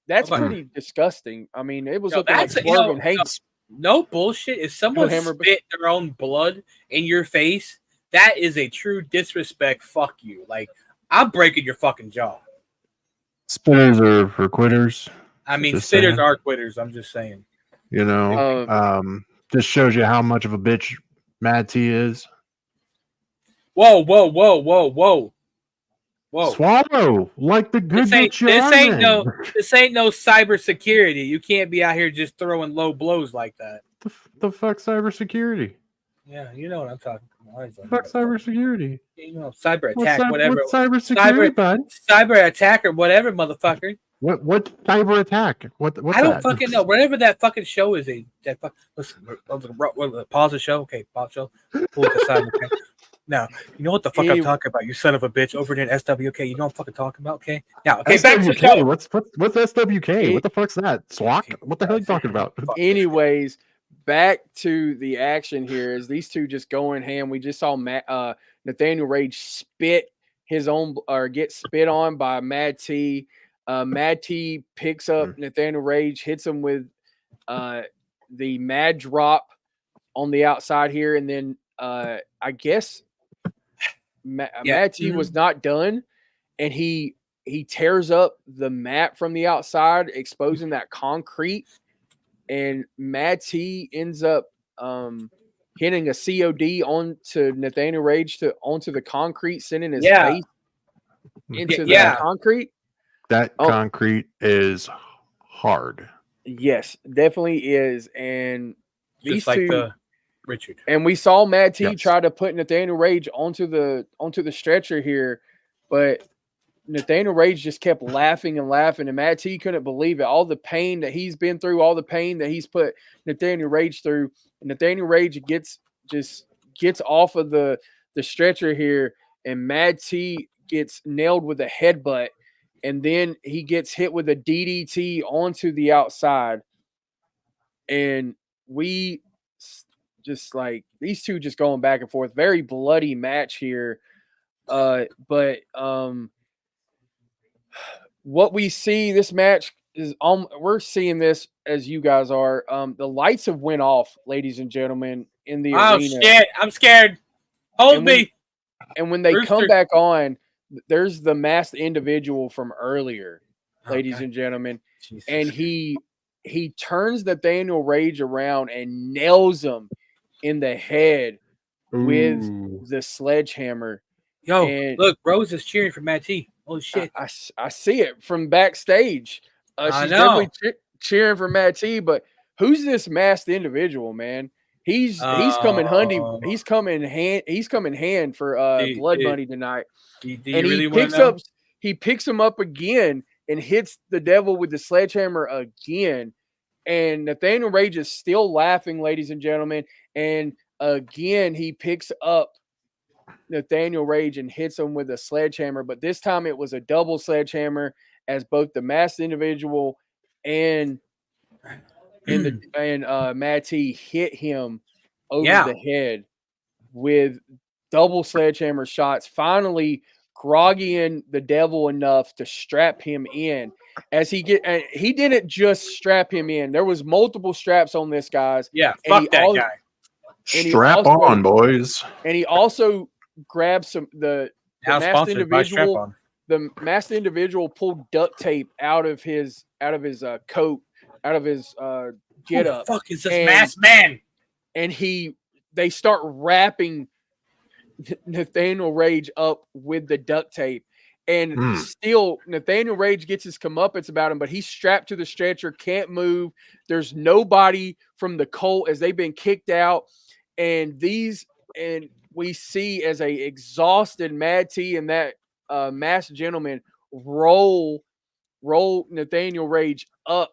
That's pretty disgusting. I mean, it was looking like Swerve hates. No bullshit. If someone spit their own blood in your face, that is a true disrespect. Fuck you. Like, I'm breaking your fucking jaw. Spitters are quitters. I mean, spitters are quitters. I'm just saying. You know, just shows you how much of a bitch Mad T is. Whoa. Swallow like the good this ain't no cybersecurity. You can't be out here just throwing low blows like that. The fuck cybersecurity? Yeah, you know what I'm talking about. Fuck cybersecurity. You know, cyber attack, whatever. What's cybersecurity, bud? Cyber attack or whatever, motherfucker. What cyber attack? What's I don't fucking know. Whatever that fucking show is, listen, pause the show. Okay, pause the show. Pull the cyber attack. Now, you know what the fuck I'm Any- talking about, you son of a bitch, over there in SWK. You know what I'm fucking talking about, okay? Now, okay, back to the SWK. show. What's SWK? It- What the fuck's that? SWAC? What the hell are you talking about? Anyways, back to the action here is these two just going ham. We just saw Nathaniel Rage spit his own or get spit on by Mad T. Mad T picks up Nathaniel Rage, hits him with the Mad Drop on the outside here, and then I guess Mad T was not done, and he tears up the mat from the outside, exposing that concrete, and Mad T ends up hitting a COD onto Nathaniel Rage onto the concrete, sending his face into the concrete. That concrete is hard. Yes, definitely is. And these Just like two, the Richard. and we saw Mad T try to put Nathaniel Rage onto the stretcher here, but Nathaniel Rage just kept laughing and laughing, and Mad T couldn't believe it. All the pain that he's been through, all the pain that he's put Nathaniel Rage through. And Nathaniel Rage gets off of the stretcher here, and Mad T gets nailed with a headbutt, and then he gets hit with a DDT onto the outside. And we just like these two just going back and forth. Very bloody match here. But what we see this match is we're seeing this as you guys are. The lights have went off, ladies and gentlemen, in the arena. Oh shit, I'm scared. Hold me. And when they come back on, there's the masked individual from earlier, ladies and gentlemen. Jesus. And he turns Nathaniel Rage around and nails him in the head with the sledgehammer. Yo, and look, Rose is cheering for Matt T. Holy shit. I see it from backstage. She's definitely cheering for Matt T, but who's this masked individual, man? He's coming handy. He's coming hand for Blood Bunny tonight. And he picks him up again and hits the devil with the sledgehammer again. And Nathaniel Rage is still laughing, ladies and gentlemen. And again, he picks up Nathaniel Rage and hits him with a sledgehammer, but this time it was a double sledgehammer, as both the masked individual and Matt T hit him over the head with double sledgehammer shots, finally groggying the devil enough to strap him in. As he didn't just strap him in. There was multiple straps on this, guys. Yeah, fuck that guy. Strap on, boys. And he also grabbed the masked individual. The masked individual pulled duct tape out of his coat, out of his get up. Who the fuck is this masked man? And they start wrapping Nathaniel Rage up with the duct tape. And still, Nathaniel Rage gets his comeuppance about him, but he's strapped to the stretcher, can't move. There's nobody from the cult as they've been kicked out. And we see as a exhausted Mad T and that masked gentleman roll Nathaniel Rage up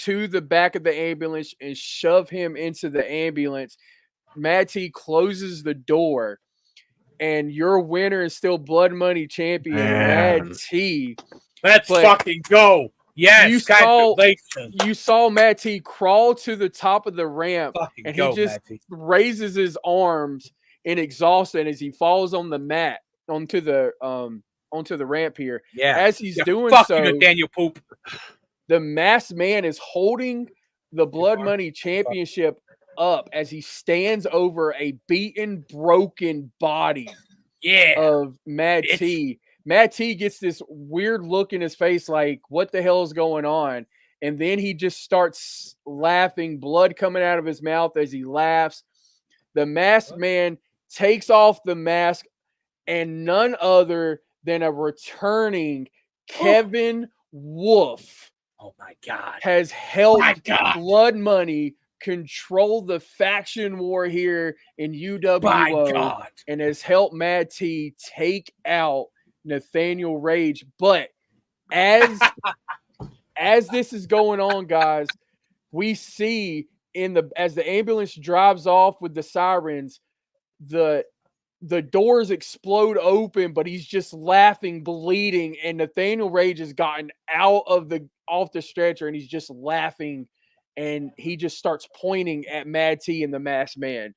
to the back of the ambulance and shove him into the ambulance. Mad T closes the door, and your winner is still Blood Money champion, Mad T. Let's fucking go. Yes, you saw Mad T crawl to the top of the ramp, and he just raises his arms in exhaustion as he falls on the mat onto the ramp here. Yeah, as he's doing so, Nathaniel Poop. The masked man is holding the Blood Money championship up as he stands over a beaten, broken body of Mad T. Mad T gets this weird look in his face like, what the hell is going on? And then he just starts laughing, blood coming out of his mouth as he laughs. The masked man takes off the mask, and none other than a returning Kevin Wolf. Oh my God. Has helped Blood Money control the faction war here in UWO and has helped Mad T take out Nathaniel Rage. But as this is going on, guys, we see as the ambulance drives off with the sirens, the the doors explode open, but he's just laughing, bleeding, and Nathaniel Rage has gotten off the stretcher and he's just laughing, and he just starts pointing at Mad T and the Masked Man.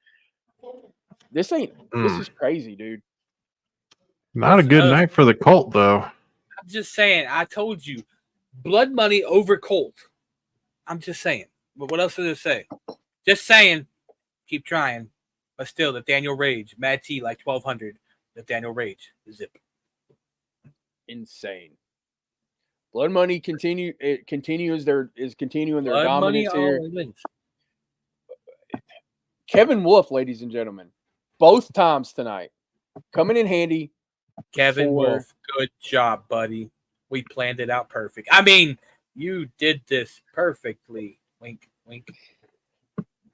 This is crazy, dude. Not a good night for the Cult, though. I'm just saying. I told you, Blood Money over Colt. I'm just saying. But what else did it say? Just saying. Keep trying. But still, Nathaniel Rage, Mad T like 1200. Nathaniel Rage, zip. Insane. Blood Money continuing their Blood dominance Money here. wins. Kevin Wolf, ladies and gentlemen, both times tonight, coming in handy. Kevin Wolf, good job, buddy. We planned it out perfect. I mean, you did this perfectly. Wink, wink.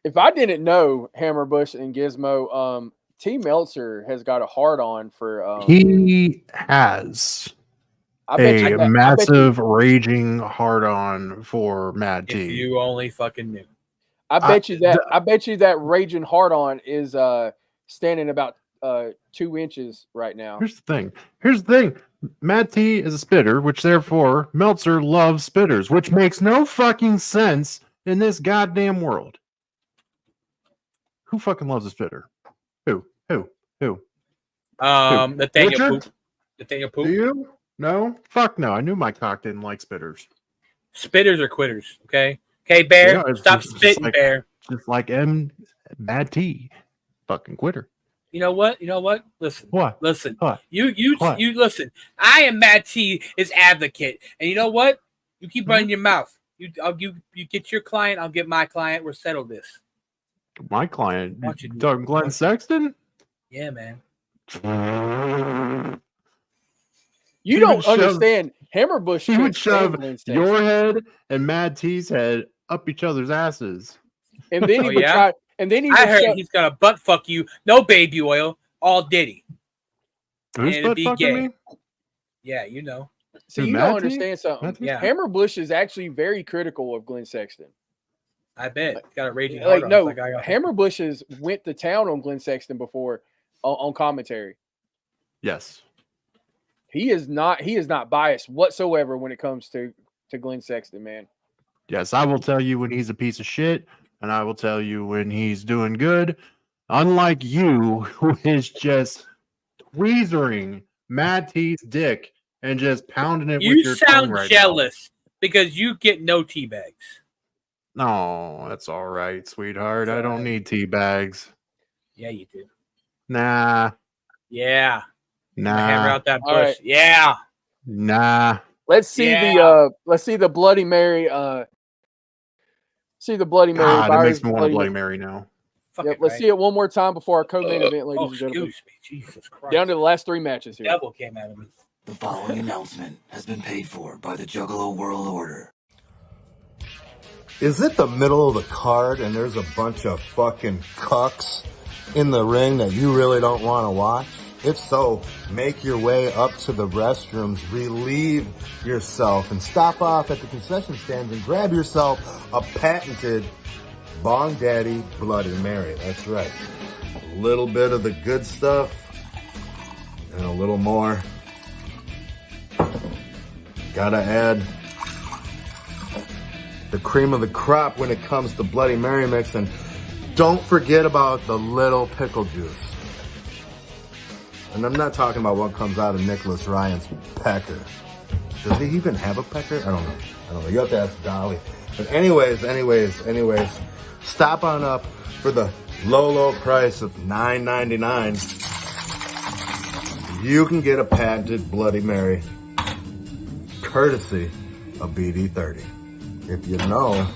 If I didn't know Hammerbush and Gizmo, T. Meltzer has got a hard on for. He has a massive raging hard on for Mad T. If you only fucking knew. I bet you that raging hard on is standing about 2 inches right now. Here's the thing. Mad T is a spitter, which therefore Meltzer loves spitters, which makes no fucking sense in this goddamn world. Who fucking loves a spitter? Who? Nathaniel Poop. Nathaniel Poop. Do you? No? Fuck no. I knew my cock didn't like spitters. Spitters are quitters, okay? Okay, Bear, stop spitting, Bear. Just like Mad T. Fucking quitter. You know what? Listen. What? Listen. What? You listen. I am Mad T, his advocate. And you know what? You keep running your mouth. You get your client, I'll get my client. We'll settle this. My client? Doug Glenn Sexton? Yeah, man. You don't understand. Hammerbush He would shove Glenn your head and Mad T's head up each other's asses. And then he would try. And then I heard he's gonna butt fuck you. No baby oil. All Diddy. Who's butt fucking me? Yeah, you know. See, you don't understand something. Yeah. Hammerbush is actually very critical of Glenn Sexton. I bet. He's got a raging Hammerbush has went to town on Glenn Sexton before on commentary. Yes. He is not biased whatsoever when it comes to Glenn Sexton, man. Yes, I will tell you when he's a piece of shit, and I will tell you when he's doing good. Unlike you, who is just tweezering Mad T's dick and just pounding it with your tongue right now. You sound jealous because you get no tea bags. No, that's all right, sweetheart. I don't need tea bags. Yeah, you do. Nah. Yeah. Nah. Hammer out that bush. Right. Yeah. Nah. Let's see the Bloody Mary. See the Bloody Mary. God, it makes me want a Bloody Mary now. Yep, let's see it one more time before our co-main event, ladies and gentlemen. Excuse me, Jesus Christ. Down to the last 3 matches here. Devil came out of me. The following announcement has been paid for by the Juggalo World Order. Is it the middle of the card and there's a bunch of fucking cucks in the ring that you really don't want to watch? If so, make your way up to the restrooms, relieve yourself, and stop off at the concession stands and grab yourself a patented Bong Daddy Bloody Mary. That's right. A little bit of the good stuff and a little more. Gotta add the cream of the crop when it comes to Bloody Mary mix, and don't forget about the little pickle juice. And I'm not talking about what comes out of Nicholas Ryan's pecker. Does he even have a pecker? I don't know. You have to ask Dolly. But anyways, stop on up for the low price of $9.99. You can get a patented Bloody Mary, courtesy of BD30. If you know,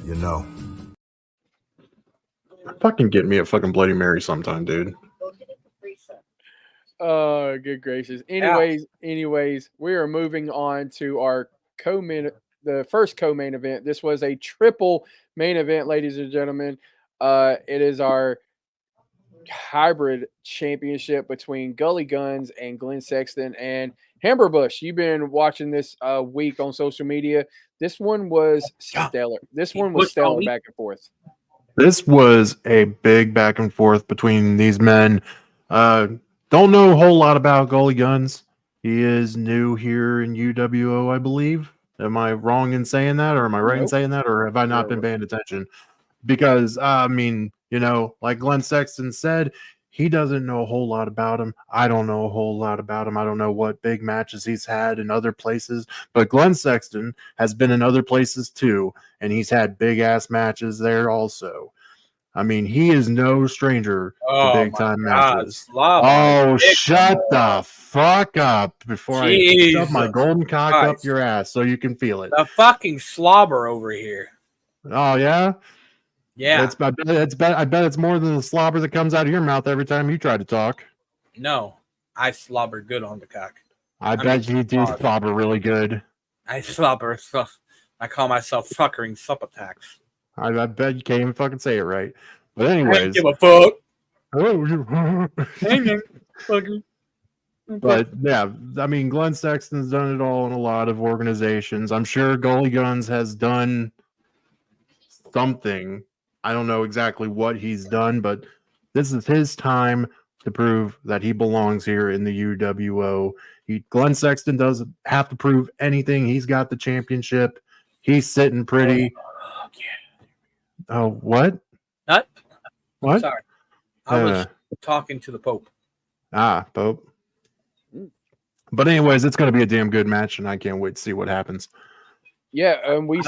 you know. Fucking get me a fucking Bloody Mary sometime, dude. Oh, good gracious. Anyways, we are moving on to our the first co-main event. This was a triple main event, ladies and gentlemen. It is our hybrid championship between Gully Guns and Glenn Sexton and Hammerbush. You've been watching this week on social media. This one was stellar. This one was stellar back and forth. This was a big back and forth between these men. Don't know a whole lot about Gully Guns. He is new here in UWO, I believe. Am I wrong in saying that, or am I right in Nope. saying that, or have I not been paying attention? Because I mean, like Glenn Sexton said, he doesn't know a whole lot about him. I don't know a whole lot about him. I don't know what big matches he's had in other places, but Glenn Sexton has been in other places too, and he's had big ass matches there also. I mean, he is no stranger to Oh big my time God, matches. slob my Oh, dick some shut more. the fuck up before I shove my Jesus golden cock up Christ. your ass so you can feel it. The fucking slobber over here. Oh yeah? Yeah. I bet it's more than the slobber that comes out of your mouth every time you try to talk. No, I slobber good on the cock. I bet you do slobber really good. I slobber. I call myself fuckering suppatax. I bet you can't even fucking say it right. But I don't anyways, give a fuck. oh, Fucking. but yeah, I mean, Glenn Sexton's done it all in a lot of organizations. I'm sure Goalie Guns has done something. I don't know exactly what he's done, but this is his time to prove that he belongs here in the UWO. Glenn Sexton doesn't have to prove anything. He's got the championship. He's sitting pretty. Oh, what? What? What? Sorry. I was talking to the Pope. Pope. But anyways, it's going to be a damn good match, and I can't wait to see what happens. Yeah, we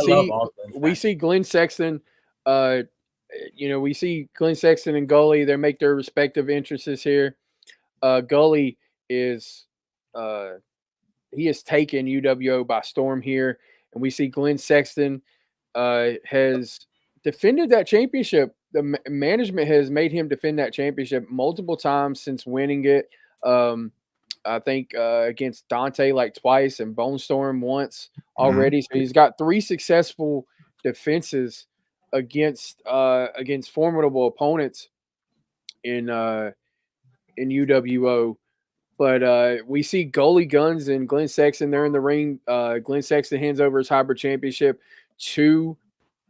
see Glenn Sexton. We see Glenn Sexton and Gully. They make their respective entrances here. Gully is he has taken UWO by storm here, and we see Glenn Sexton has defended that championship. The management has made him defend that championship multiple times since winning it. I think against Dante like twice and Bone Storm once already. So he's got 3 successful defenses against formidable opponents in UWO. But we see Goalie Guns and Glenn Sexton. They're in the ring. Glenn Sexton hands over his hybrid championship to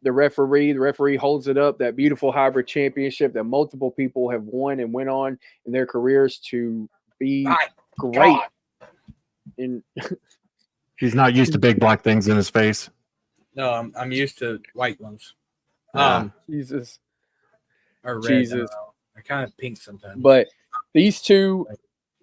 the referee. The referee holds it up. That beautiful hybrid championship that multiple people have won and went on in their careers to be great. And he's not used to big black things in his face. No, I'm used to white ones. Jesus. Or red. Jesus. They're kind of pink sometimes. But these two,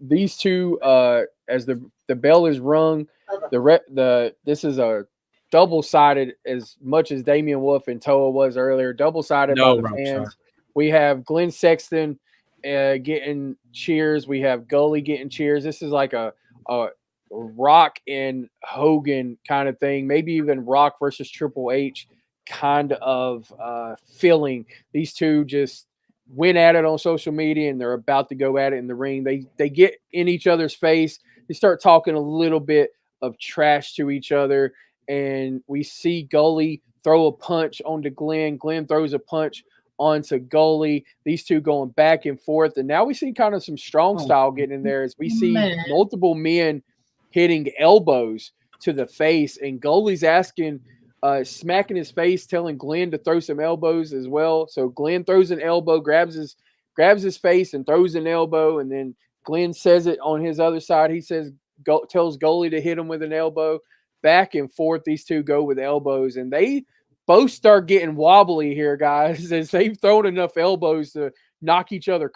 as the bell is rung, this is a double-sided as much as Damian Wolf and Toa was earlier. Double-sided by the fans. We have Glenn Sexton getting cheers. We have Gully getting cheers. This is like a Rock and Hogan kind of thing. Maybe even Rock versus Triple H kind of feeling. These two just went at it on social media, and they're about to go at it in the ring. They get in each other's face. They start talking a little bit of trash to each other, and we see Gully throw a punch onto Glenn. Glenn throws a punch onto Gully. These two going back and forth, and now we see kind of some strong style getting in there as we see multiple men hitting elbows to the face, and Gully's asking, smacking his face, telling Glenn to throw some elbows as well. So Glenn throws an elbow, grabs his face and throws an elbow, and then Glenn says it on his other side. He tells Gully to hit him with an elbow. Back and forth, these two go with elbows, and they both start getting wobbly here, guys, as they've thrown enough elbows to knock each other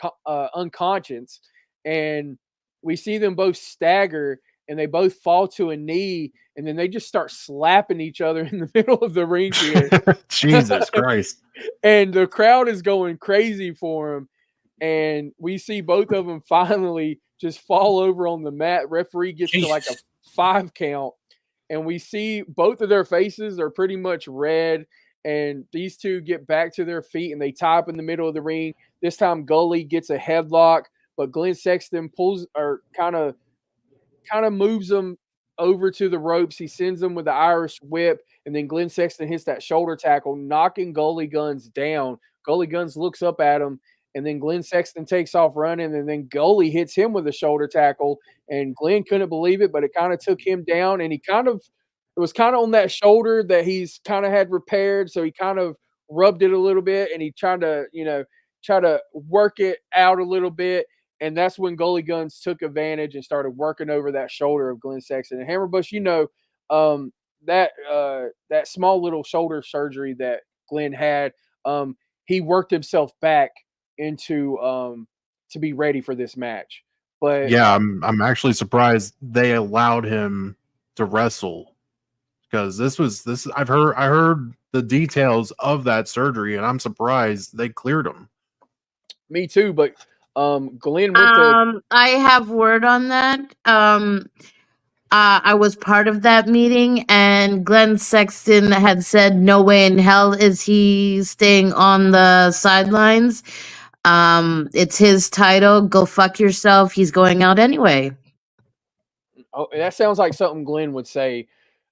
unconscious. And we see them both stagger, and they both fall to a knee, and then they just start slapping each other in the middle of the ring here. Jesus Christ. And the crowd is going crazy for them. And we see both of them finally just fall over on the mat. Referee gets to like a 5 count. And we see both of their faces are pretty much red. And these two get back to their feet, and they tie up in the middle of the ring. This time Gully gets a headlock, but Glenn Sexton pulls or kind of moves them over to the ropes. He sends them with the Irish whip, and then Glenn Sexton hits that shoulder tackle, knocking Gully Guns down. Gully Guns looks up at him, and then Glenn Sexton takes off running, and then Gully hits him with a shoulder tackle, and Glenn couldn't believe it, but it kind of took him down, and it was kind of on that shoulder that he's kind of had repaired, so he kind of rubbed it a little bit, and he tried to, try to work it out a little bit. And that's when Goalie Guns took advantage and started working over that shoulder of Glenn Sexton. And Hammerbush, that small little shoulder surgery that Glenn had, he worked himself back into to be ready for this match. But Yeah, I'm actually surprised they allowed him to wrestle, because this I heard the details of that surgery, and I'm surprised they cleared him. me too. But Glenn went to. I have word on that. I was part of that meeting, and Glenn Sexton had said, "No way in hell is he staying on the sidelines. It's his title. Go fuck yourself. He's going out anyway." Oh, that sounds like something Glenn would say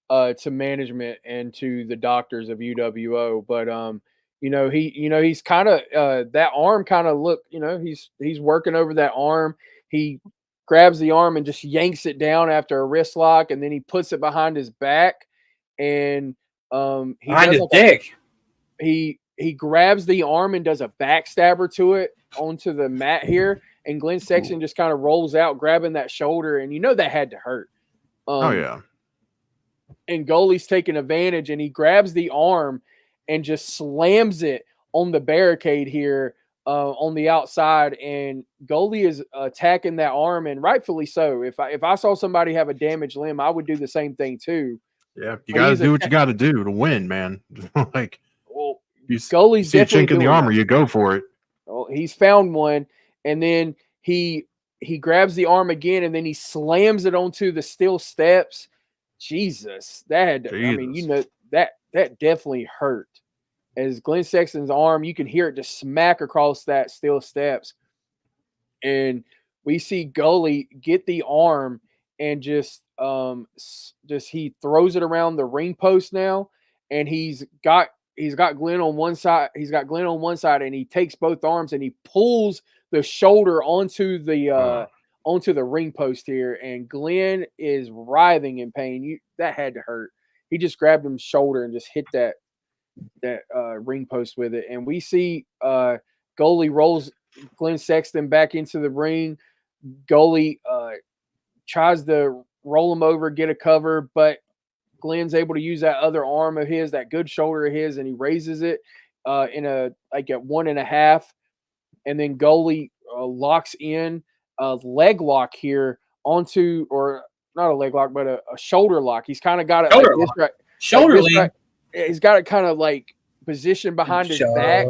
to management and to the doctors of UWO. But he's kind of that arm kind of look. He's working over that arm. He grabs the arm and just yanks it down after a wrist lock, and then he puts it behind his back, and he Behind does his like dick. he grabs the arm and does a backstabber to it onto the mat here, and Glenn Sexton just kind of rolls out, grabbing that shoulder, and that had to hurt. Oh yeah. And Goalie's taking advantage, and he grabs the arm and just slams it on the barricade here on the outside. And Goalie is attacking that arm, and rightfully so. If I saw somebody have a damaged limb, I would do the same thing too. Yeah, you got to do what you got to do to win, man. Like, well, you Goalie's see a definitely chink in the doing armor, that. you go for it. Well, he's found one, and then he grabs the arm again, and then he slams it onto the steel steps. Jesus, that had, I mean, that definitely hurt. As Glenn Sexton's arm, you can hear it just smack across that steel steps, and we see Goalie get the arm and just he throws it around the ring post now, and he's got Glenn on one side. He's got Glenn on one side, and he takes both arms and he pulls the shoulder onto the ring post here, and Glenn is writhing in pain. That had to hurt. He just grabbed his shoulder and just hit that ring post with it, and we see Goalie rolls Glenn Sexton back into the ring. Goalie tries to roll him over, get a cover, but Glenn's able to use that other arm of his, that good shoulder of his, and he raises it at 1.5, and then Goalie locks in a leg lock here onto, or not a leg lock, but a shoulder lock. He's kind of got it Shoulder like this lock. right. Shoulder like this lean. right. He's got it kind of like positioned behind his back,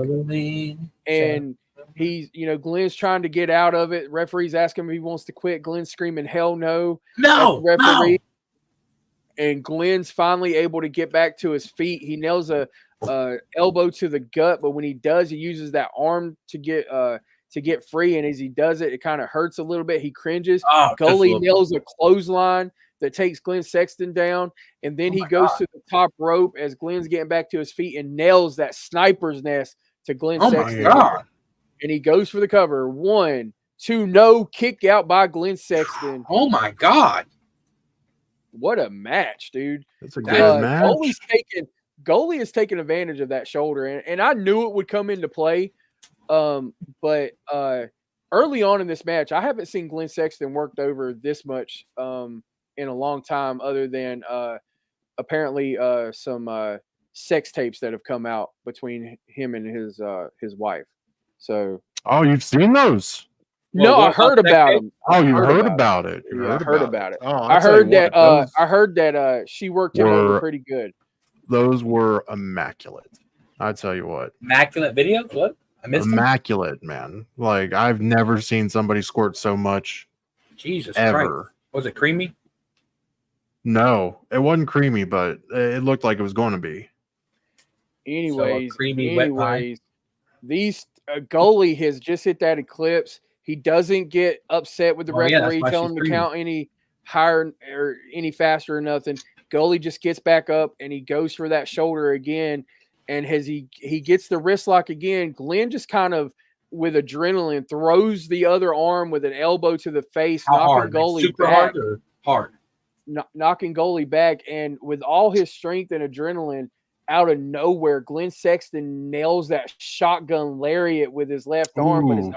and he's, Glenn's trying to get out of it. Referee's asking him if he wants to quit. Glenn's screaming, "Hell no!" No, at the referee. no. And Glenn's finally able to get back to his feet. He nails a elbow to the gut, but when he does, he uses that arm to get free. And as he does it, it kind of hurts a little bit. He cringes. Goalie nails a clothesline that takes Glenn Sexton down, and then he goes to the top rope as Glenn's getting back to his feet and nails that sniper's nest to Glenn Sexton. My God. And he goes for the cover. 1, 2, no, kick out by Glenn Sexton. Oh my God. What a match, dude. That's a good match. Goalie is taking advantage of that shoulder, and I knew it would come into play. But early on in this match, I haven't seen Glenn Sexton worked over this much in a long time, other than apparently some sex tapes that have come out between him and his wife. So, oh, you've seen those? No, I heard about him. Oh, you heard about it. Yeah, I heard about it. Oh, I heard that she worked him over pretty good. Those were immaculate. I tell you what. Immaculate videos? What? I missed immaculate, man. Like, I've never seen somebody squirt so much. Jesus ever. Christ. Was it creamy? No, it wasn't creamy, but it looked like it was going to be. Anyways, wet pie. These Goalie has just hit that eclipse. He doesn't get upset with the referee, telling him to count any higher or any faster or nothing. Goalie just gets back up and he goes for that shoulder again. And as he gets the wrist lock again, Glenn just kind of, with adrenaline, throws the other arm with an elbow to the face, knocking Goalie super back. hard or hard? Knocking Goalie back. And with all his strength and adrenaline, out of nowhere, Glenn Sexton nails that shotgun lariat with his left arm, but it's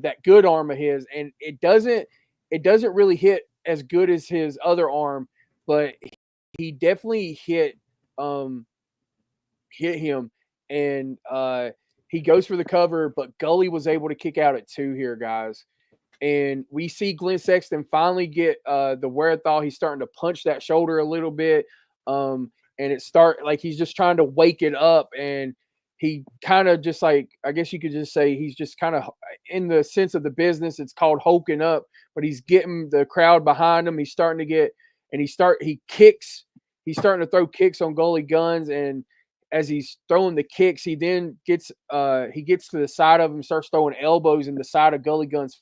that good arm of his, and it doesn't really hit as good as his other arm, but he definitely hit him, and he goes for the cover, but Gully was able to kick out at 2 here, guys. And we see Glenn Sexton finally get the wherewithal. He's starting to punch that shoulder a little bit. And it start like he's just trying to wake it up. And he kind of just like, I guess you could just say he's just kind of in the sense of the business, it's called hulking up, but he's getting the crowd behind him. He's starting to get, and he's starting to throw kicks on Goalie Guns. And as he's throwing the kicks, he then gets to the side of him, starts throwing elbows in the side of Gully Gun's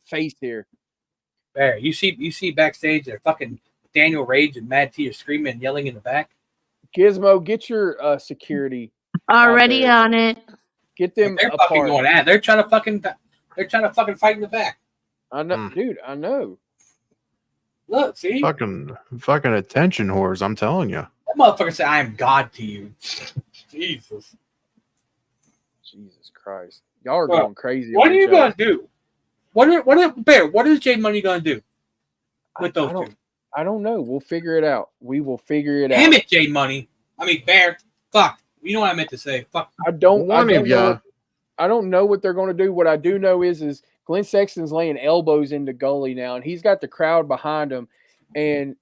face here. There, you see backstage there, fucking Daniel Rage and Mad T are screaming and yelling in the back. Gizmo, get your security already on it. Get them they're apart. fucking going at. They're trying to fucking fight in the back. I know, dude. I know. Look, see, fucking attention whores. I'm telling you. That motherfucker said, "I am God to you." Jesus Christ, y'all are going crazy. What are you gonna do? What is J Money gonna do with those two? I don't know. We'll figure it out. We will figure it out. Damn it, J Money. I mean, Bear. Fuck. You know what I meant to say. Fuck. I don't know what they're going to do. What I do know is Glenn Sexton's laying elbows into Gully now, and he's got the crowd behind him. And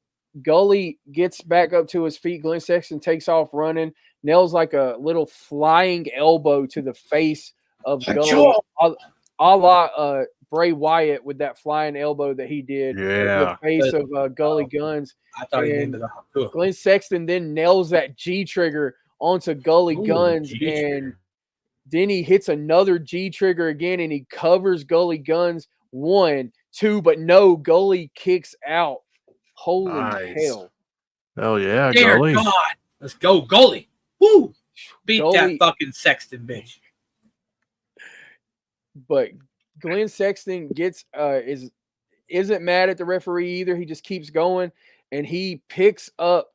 Gully gets back up to his feet. Glenn Sexton takes off running, nails like a little flying elbow to the face of Gully, a la Bray Wyatt with that flying elbow that he did to the face of Gully Guns. I thought he ended up. Glenn Sexton then nails that G trigger onto Gully Guns, and then he hits another G trigger again, and he covers Gully Guns 1, 2, but no, Gully kicks out. Holy hell! Hell yeah, Dear Gully! God, let's go, Gully! Woo! Beat that fucking Sexton bitch. But Glenn Sexton gets isn't mad at the referee either. He just keeps going, and he picks up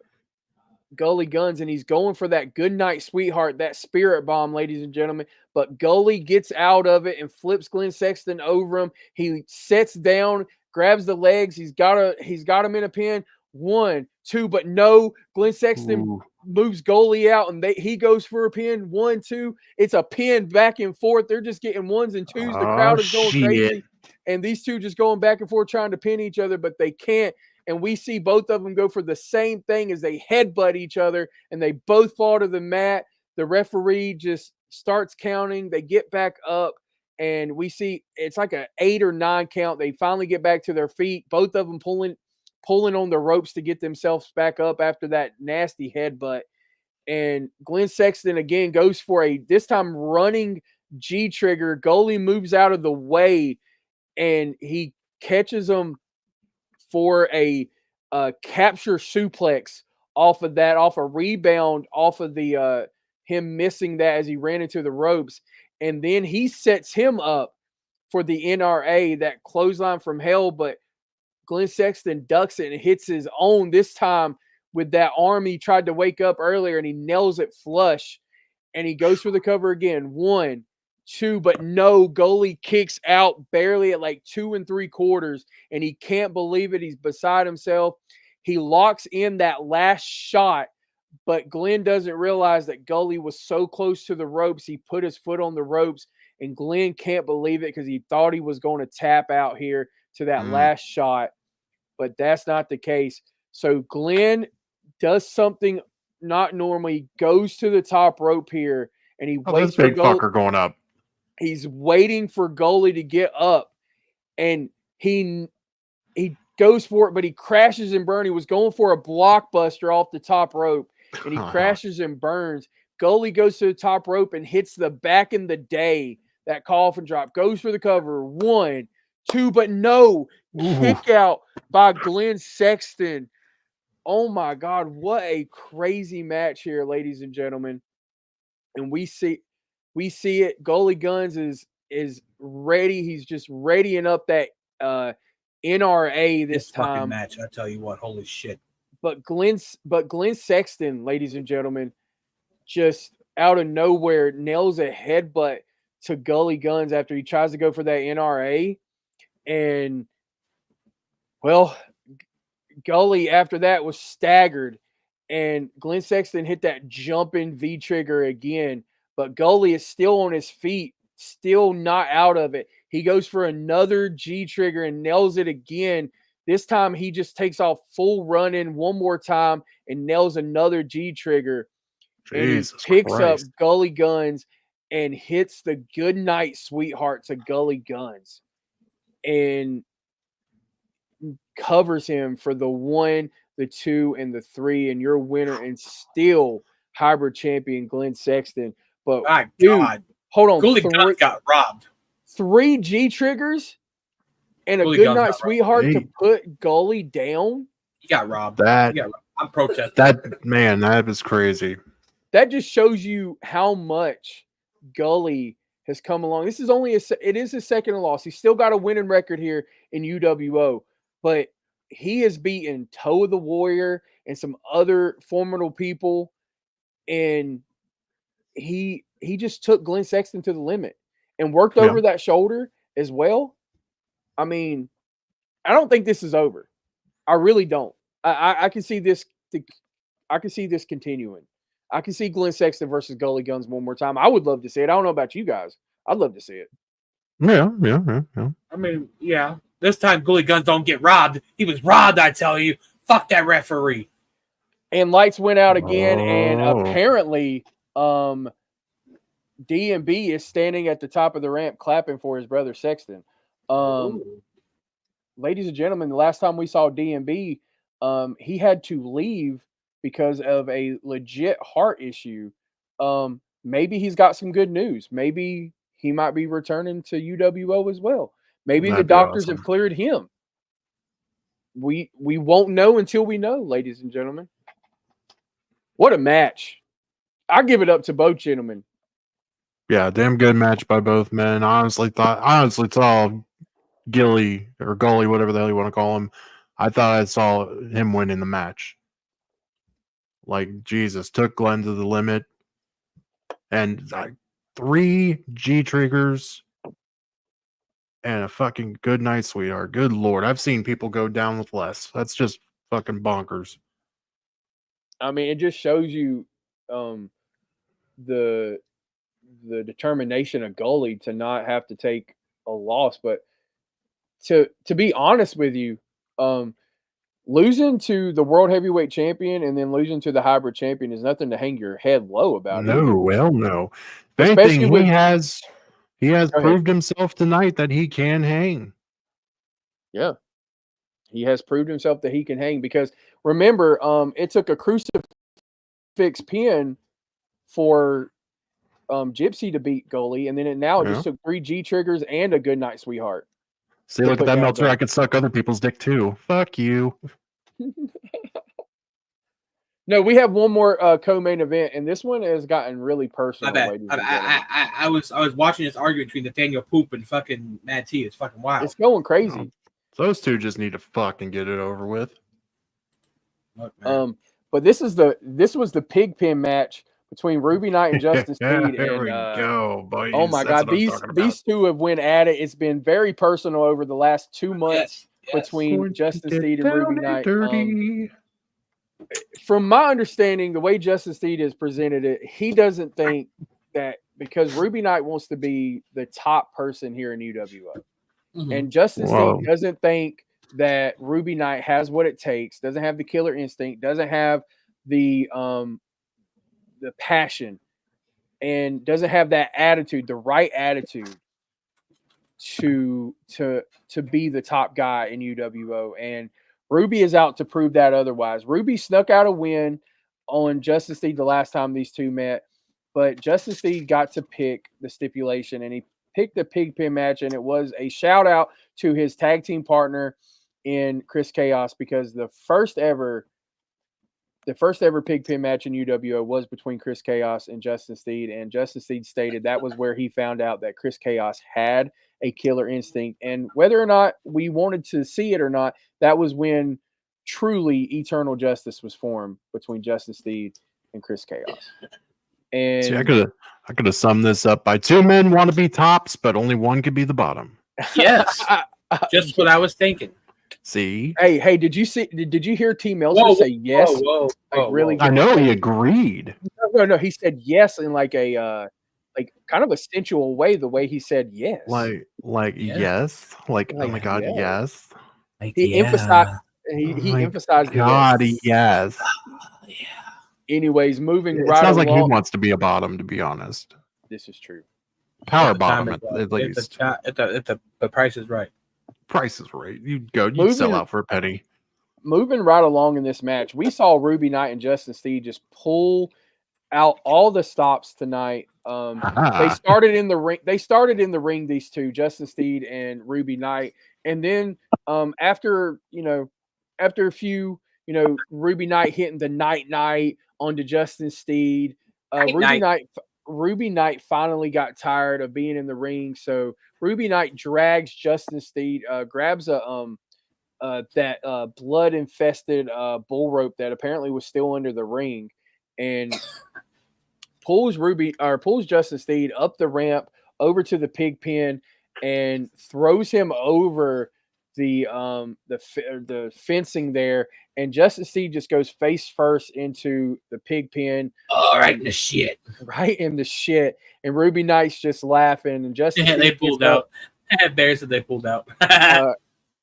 Gully Guns, and he's going for that good night, sweetheart, that spirit bomb, ladies and gentlemen. But Gully gets out of it and flips Glenn Sexton over him. He sits down, grabs the legs. He's got him in a pin. 1, 2, but no. Glenn Sexton moves Gully out, and he goes for a pin. 1, 2. It's a pin back and forth. They're just getting 1s and 2s. The crowd is going crazy, and these two just going back and forth trying to pin each other, but they can't. And we see both of them go for the same thing as they headbutt each other, and they both fall to the mat. The referee just starts counting. They get back up, and we see it's like an 8 or 9 count. They finally get back to their feet. Both of them pulling on the ropes to get themselves back up after that nasty headbutt. And Glenn Sexton again goes for this time running G trigger. Gully moves out of the way, and he catches him for a capture suplex off a rebound off of the him missing that as he ran into the ropes. And then he sets him up for the NRA, that clothesline from hell, but Glenn Sexton ducks it and hits his own, this time with that arm he tried to wake up earlier, and he nails it flush, and he goes for the cover again. 1, 2, but no, Gully kicks out barely at like 2 3/4, and he can't believe it. He's beside himself. He locks in that last shot, but Glenn doesn't realize that Gully was so close to the ropes. He put his foot on the ropes, and Glenn can't believe it because he thought he was going to tap out here to that last shot, but that's not the case. So Glenn does something not normal. He goes to the top rope here, and he waits this big fucker going up. He's waiting for Gully to get up, and he goes for it, but he crashes and burns. He was going for a blockbuster off the top rope, and he crashes and burns. Gully goes to the top rope and hits the back in the day, that coffin drop, goes for the cover. 1, 2, but no. Kick out by Glenn Sexton. Oh my God, what a crazy match here, ladies and gentlemen. And we see it. Gully Guns is ready. He's just readying up that NRA this time. Match, I tell you what, holy shit. But Glenn Sexton, ladies and gentlemen, just out of nowhere nails a headbutt to Gully Guns after he tries to go for that NRA. And, well, Gully after that was staggered. And Glenn Sexton hit that jumping V trigger again. But Gully is still on his feet, still not out of it. He goes for another G trigger and nails it again. This time he just takes off full running one more time and nails another G trigger. And he Jesus picks up Christ. Gully Guns and hits the good night sweetheart to Gully Guns and covers him for the 1, the 2, and the 3. And your winner and still hybrid champion Glenn Sexton. But My dude, God, hold on, Gully Guns got robbed. 3 G triggers and a Gully good Guns night got sweetheart to Hey. put Gully down. He got robbed. That He got robbed. I'm protesting. that was crazy. That just shows you how much Gully has come along. This is only it is his second loss. He's still got a winning record here in UWO, but he has beaten Toe of the Warrior and some other formidable people, and he just took Glenn Sexton to the limit and worked over that shoulder as well. I mean, I don't think this is over. I really don't. I can see this. I can see this continuing. I can see Glenn Sexton versus Gully Guns one more time. I would love to see it. I don't know about you guys. I'd love to see it. Yeah. I mean, yeah. This time, Gully Guns don't get robbed. He was robbed, I tell you. Fuck that referee. And lights went out again, and Oh. apparently, D&B is standing at the top of the ramp clapping for his brother Sexton. Ladies and gentlemen, the last time we saw D&B, he had to leave because of a legit heart issue. Maybe he's got some good news. Maybe he might be returning to UWO as well. Maybe That'd the be doctors awesome. have cleared him. We won't know until we know, ladies and gentlemen. What a match. I give it up to both gentlemen. Yeah, damn good match by both men. I honestly saw Gilly or Gully, whatever the hell you want to call him. I thought I saw him winning the match. Like, Jesus, took Glenn to the limit. And 3 G triggers and a fucking good night, sweetheart. Good Lord. I've seen people go down with less. That's just fucking bonkers. I mean, it just shows you the determination of Gully to not have to take a loss. But to be honest with you, losing to the world heavyweight champion and then losing to the hybrid champion is nothing to hang your head low about. No, well, no. If Especially anything, with he has Go ahead. proved himself tonight that he can hang. Yeah. He has proved himself that he can hang because remember, it took a crucifix pin for Gypsy to beat Gully, and then it just took 3 G triggers and a good night, sweetheart. See, look at that, Meltzer. I could suck other people's dick too. Fuck you. No, we have one more co-main event, and this one has gotten really personal. My bad. Ladies and gentlemen. I was watching this argument between Nathaniel Poop and fucking Matt T. It's fucking wild. It's going crazy. Those two just need to fucking get it over with. Look, but this was the pig pen match between Ruby Knight and Justin Steed. There and, we go, boys. Oh my God, these two have went at it. It's been very personal over the last 2 months between Justin Steed and Ruby Knight. From my understanding, the way Justin Steed has presented it, he doesn't think that because Ruby Knight wants to be the top person here in UWO. And Justin Steed doesn't think that Ruby Knight has what it takes, doesn't have the killer instinct, doesn't have the passion, and doesn't have that attitude, the right attitude to be the top guy in UWO. And Ruby is out to prove that otherwise. Ruby snuck out a win on Justin Steed the last time these two met, but Justin Steed got to pick the stipulation, and he picked the pig pen match, and it was a shout out to his tag team partner in Chris Chaos, because the first ever pig pen match in UWO was between Chris Chaos and Justin Steed, and Justin Steed stated that was where he found out that Chris Chaos had a killer instinct, and whether or not we wanted to see it or not, that was when truly eternal justice was formed between Justin Steed and Chris Chaos. And See, I could have summed this up by 2 men want to be tops, but only one could be the bottom. Yes, just what I was thinking. See, hey, did you see? Did you hear T. Melzer say yes? Like really? I know he agreed. No. He said yes in like a like kind of a sensual way. The way he said yes, Yes, like oh my god, yes. he emphasized. He emphasized the God, yes. yes. Anyways, moving It right sounds like he along. wants to be a bottom, to be honest. This is true. Power If the time bottom, is at right. least. If the price is right. Price is right. You'd sell out for a penny. Moving right along in this match, we saw Ruby Knight and Justin Steed just pull out all the stops tonight. They started in the ring. They started in the ring. These two, Justin Steed and Ruby Knight, and then after a few, Ruby Knight hitting the night onto Justin Steed. Ruby Knight finally got tired of being in the ring, so Ruby Knight drags Justin Steed, grabs that blood infested bull rope that apparently was still under the ring, and pulls Justin Steed up the ramp over to the pig pen and throws him over the fencing there, and Justin Steed just goes face first into the pig pen. Right in the shit. Right in the shit. And Ruby Knight's just laughing, and Justin Steed They pulled out. Bear said they pulled out.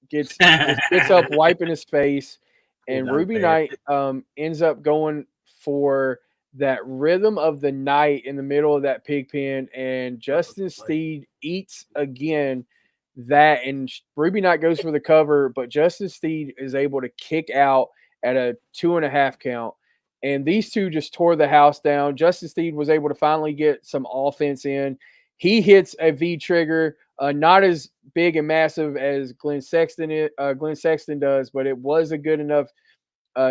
Gets up wiping his face, and Pulled out Ruby Bear. Knight ends up going for that rhythm of the night in the middle of that pig pen, and Justin Steed eats again that, and Ruby Knight goes for the cover, but Justin Steed is able to kick out at a 2.5 count, and these two just tore the house down. Justin Steed was able to finally get some offense in. He hits a V trigger, not as big and massive as Glenn Sexton does, but it was a good enough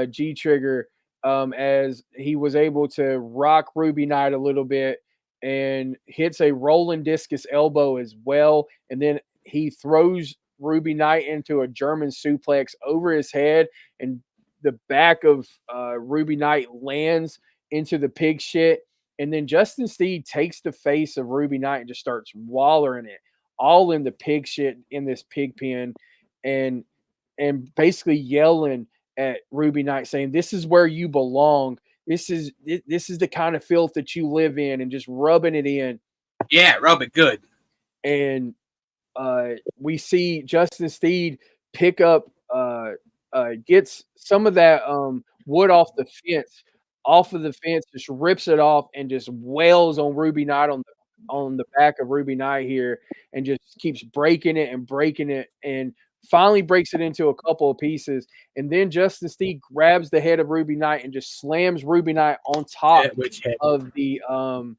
G trigger, as he was able to rock Ruby Knight a little bit and hits a rolling discus elbow as well. And then he throws Ruby Knight into a German suplex over his head, and the back of Ruby Knight lands into the pig shit. And then Justin Steed takes the face of Ruby Knight and just starts wallering it all in the pig shit in this pig pen, and basically yelling at Ruby Knight saying, "This is where you belong. This is the kind of filth that you live in," and just rubbing it in. Yeah, rub it good. And we see Justin Steed pick up, gets some of that wood off of the fence, just rips it off and just wails on Ruby Knight on the back of Ruby Knight here, and just keeps breaking it, and finally breaks it into a couple of pieces. And then Justin Steed grabs the head of Ruby Knight and just slams Ruby Knight on top of the on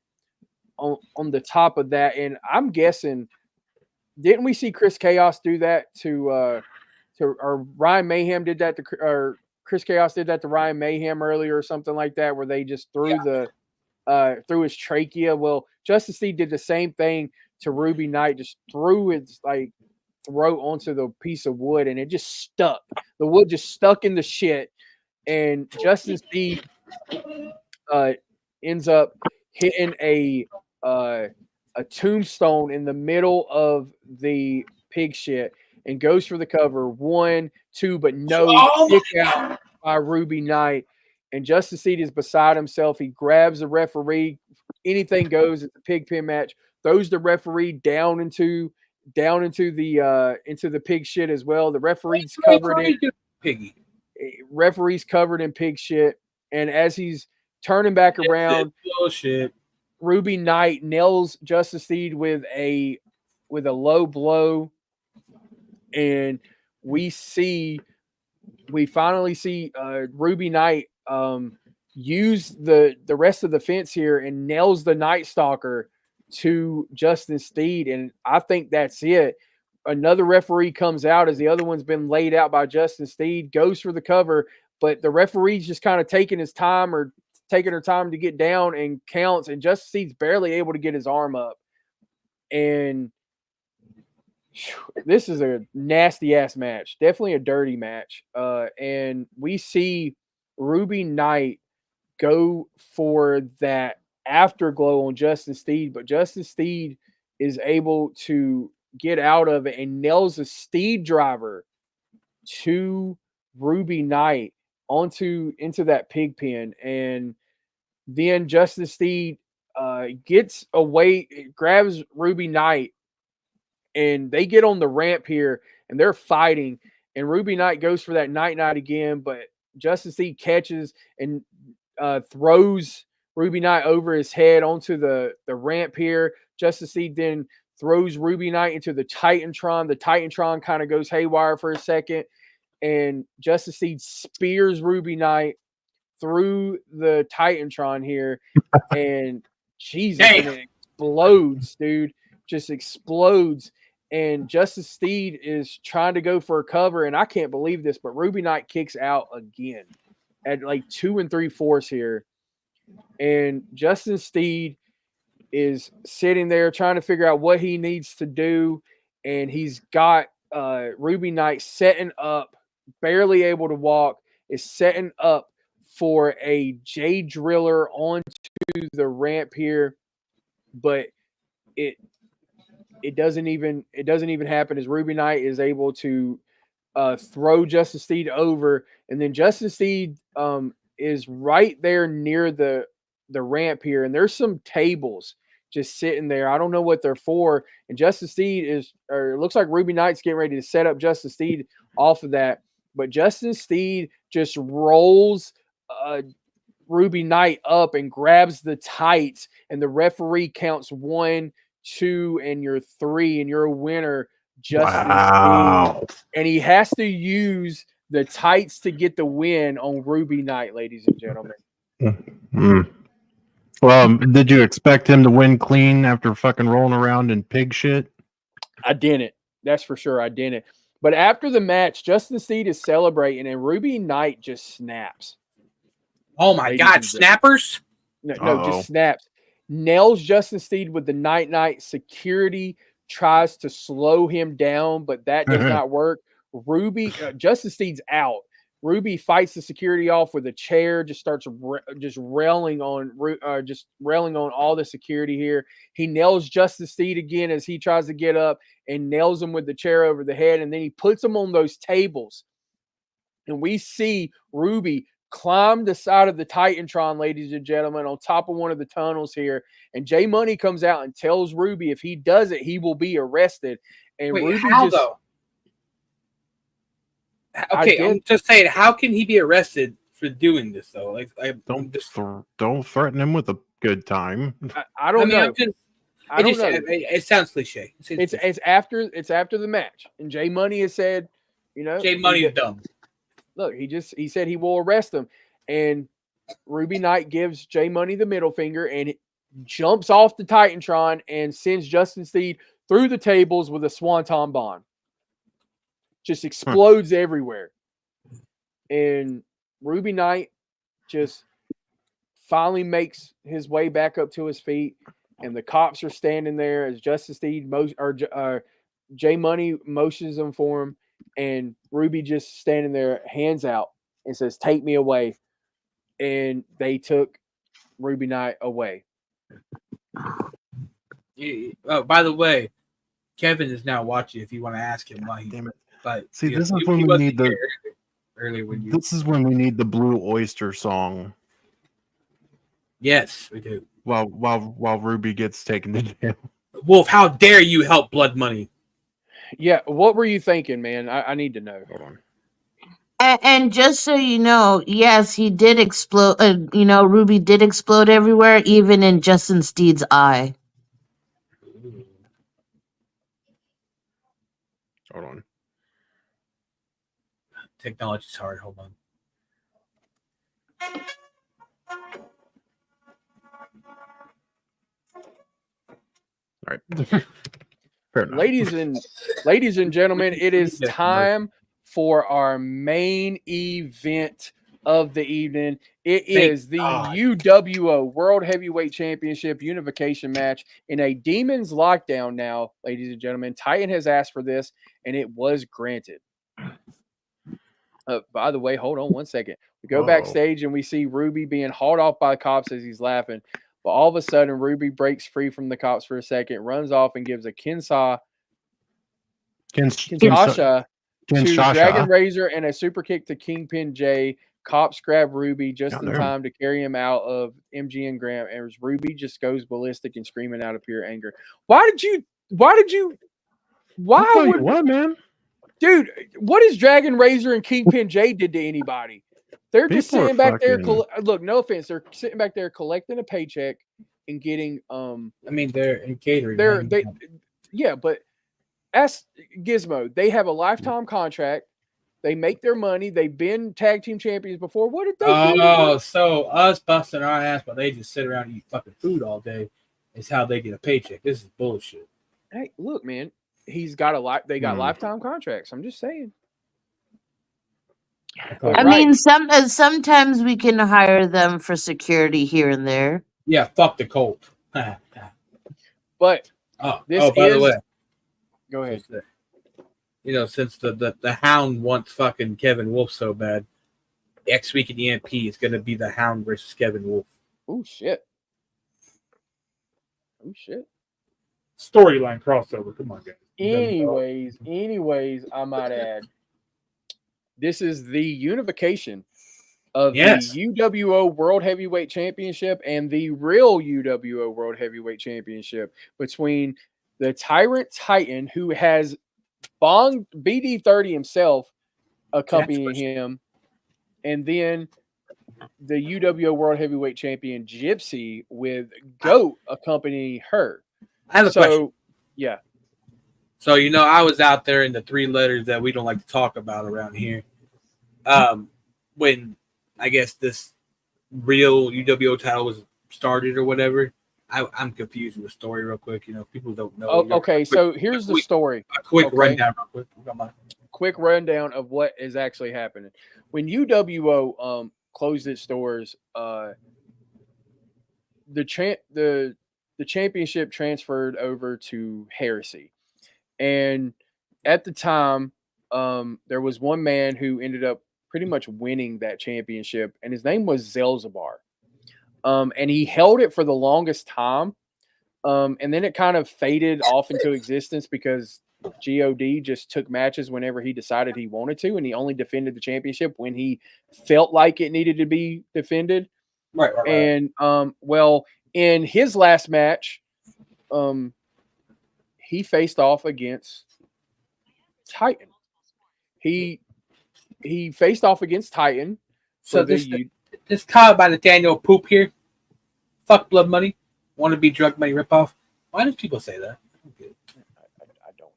the top of that. And I'm guessing, didn't we see Chris Chaos do that to or Ryan Mayhem did that to, or Chris Chaos did that to Ryan Mayhem earlier or something like that, where they just threw through his trachea. Well, Justin Steed did the same thing to Ruby Knight, just threw his throat onto the piece of wood, and it just stuck. The wood just stuck in the shit, and Justin Steed ends up hitting a tombstone in the middle of the pig shit and goes for the cover. 1, 2, but no kick out by Ruby Knight. And Justin Steed is beside himself. He grabs the referee. Anything goes at the pig pen match. Throws the referee down into the pig shit as well. The referee's covered in piggy. Referee's covered in pig shit. And as he's turning back around, bullshit. Ruby Knight nails Justin Steed with a low blow, and we finally see Ruby Knight use the rest of the fence here and nails the Night Stalker to Justin Steed, and I think that's it. Another referee comes out as the other one's been laid out by Justin Steed, goes for the cover, but the referee's just kind of taking his time, or taking her time to get down, and counts, and Justin Steed's barely able to get his arm up. And this is a nasty ass match, definitely a dirty match. And we see Ruby Knight go for that afterglow on Justin Steed, but Justin Steed is able to get out of it and nails a Steed driver to Ruby Knight into that pig pen. And then Justin Steed gets away, grabs Ruby Knight, and they get on the ramp here and they're fighting. And Ruby Knight goes for that night again, but Justin Steed catches and throws Ruby Knight over his head onto the ramp here. Justin Steed then throws Ruby Knight into the Titantron. The Titantron kind of goes haywire for a second, and Justin Steed spears Ruby Knight through the Titantron here, and Jesus, and it explodes, dude. Just explodes. And Justice Steed is trying to go for a cover, and I can't believe this, but Ruby Knight kicks out again at like 2 3/4 here. And Justin Steed is sitting there trying to figure out what he needs to do, and he's got Ruby Knight setting up, barely able to walk, is setting up for a J Driller onto the ramp here, but it doesn't even happen as Ruby Knight is able to throw Justin Steed over, and then Justin Steed is right there near the ramp here, and there's some tables just sitting there. I don't know what they're for, and Justin Steed it looks like Ruby Knight's getting ready to set up Justin Steed off of that, but Justin Steed just rolls Ruby Knight up and grabs the tights, and the referee counts 1, 2, and you're 3, and you're a winner, Justin Steed. And he has to use the tights to get the win on Ruby Knight, ladies and gentlemen. Mm-hmm. Well, did you expect him to win clean after fucking rolling around in pig shit? I didn't. That's for sure. I didn't. But after the match, Justin Steed is celebrating, and Ruby Knight just snaps. Oh my God, snappers? No, just snaps. Nails Justin Steed with the night. Security tries to slow him down, but that does not work. Justin Steed's out. Ruby fights the security off with a chair, just starts railing on all the security here. He nails Justin Steed again as he tries to get up and nails him with the chair over the head, and then he puts him on those tables. And we see Ruby climb the side of the Titantron, ladies and gentlemen, on top of one of the tunnels here. And J Money comes out and tells Ruby if he does it, he will be arrested. And wait, Ruby how though? Okay, I'm just saying, how can he be arrested for doing this though? Like, don't threaten him with a good time. I don't know. I don't know. It sounds cliche. It's after the match, and J Money has said, J Money is dumb. Look, he said he will arrest him, and Ruby Knight gives J Money the middle finger and jumps off the Titantron and sends Justin Steed through the tables with a Swanton Bomb. Just explodes everywhere. And Ruby Knight just finally makes his way back up to his feet, and the cops are standing there as Justin Steed J Money motions them for him, and Ruby just standing there, hands out, and says, "Take me away." And they took Ruby Knight away. Oh, by the way, Kevin is now watching. If you want to ask him why, damn it! But see, this is when we need the earlier when you. This is when we need the Blue Oyster song. Yes, we do. While Ruby gets taken to jail. Wolf, how dare you help Blood Money? Yeah, what were you thinking, man? I need to know. Hold on. And just so you know, yes, he did explode. Ruby did explode everywhere, even in Justin Steed's eye. Hold on. Technology's hard. Hold on. All right. Ladies and gentlemen, it is time for our main event of the evening. It is the UWO World Heavyweight Championship unification match in a Demons Lockdown now, ladies and gentlemen. Titan has asked for this, and it was granted. By the way, hold on one second. We go backstage, and we see Ruby being hauled off by the cops as he's laughing. But all of a sudden, Ruby breaks free from the cops for a second, runs off, and gives a Kinshasa to Dragon Razor and a super kick to Kingpin J. Cops grab Ruby just in time to carry him out of MGM Graham, and Ruby just goes ballistic and screaming out of pure anger. Why would what, man? Dude, what is Dragon Razor and Kingpin J did to anybody? They're just sitting back there. Look, no offense, they're sitting back there collecting a paycheck and getting. I mean, they're in catering. But as Gizmo, they have a lifetime contract. They make their money. They've been tag team champions before. What did they do? Oh, so us busting our ass, but they just sit around and eat fucking food all day is how they get a paycheck. This is bullshit. Hey, look, man. He's got they got lifetime contracts. I'm just saying. I mean, sometimes we can hire them for security here and there. Yeah, fuck the Colt. But by the way, go ahead. You know, since the Hound wants fucking Kevin Wolf so bad, next week in EMP is going to be the Hound versus Kevin Wolf. Oh shit! Storyline crossover. Come on, guys. Anyways, I might add, this is the unification of the UWO World Heavyweight Championship and the real UWO World Heavyweight Championship between the Tyrant Titan, who has BD30 himself accompanying him, and then the UWO World Heavyweight Champion Gypsy with Goat accompanying her. I have a question. Yeah. So, you know, I was out there in the 3 letters that we don't like to talk about around here. When I guess this real UWO title was started or whatever, I'm confused with the story real quick. You know, people don't know. Okay, so here's the story. A quick rundown real quick. Quick rundown of what is actually happening. When UWO closed its doors, the championship transferred over to Heresy. And at the time, there was one man who ended up pretty much winning that championship, and his name was Zelzabar. And he held it for the longest time. And then it kind of faded off into existence because God just took matches whenever he decided he wanted to, and he only defended the championship when he felt like it needed to be defended. Right. And well, in his last match, he faced off against Titan. He faced off against Titan. So this comment by Nathaniel Poop here. Fuck blood money. Want to be drug money ripoff. Why do people say that? I don't know.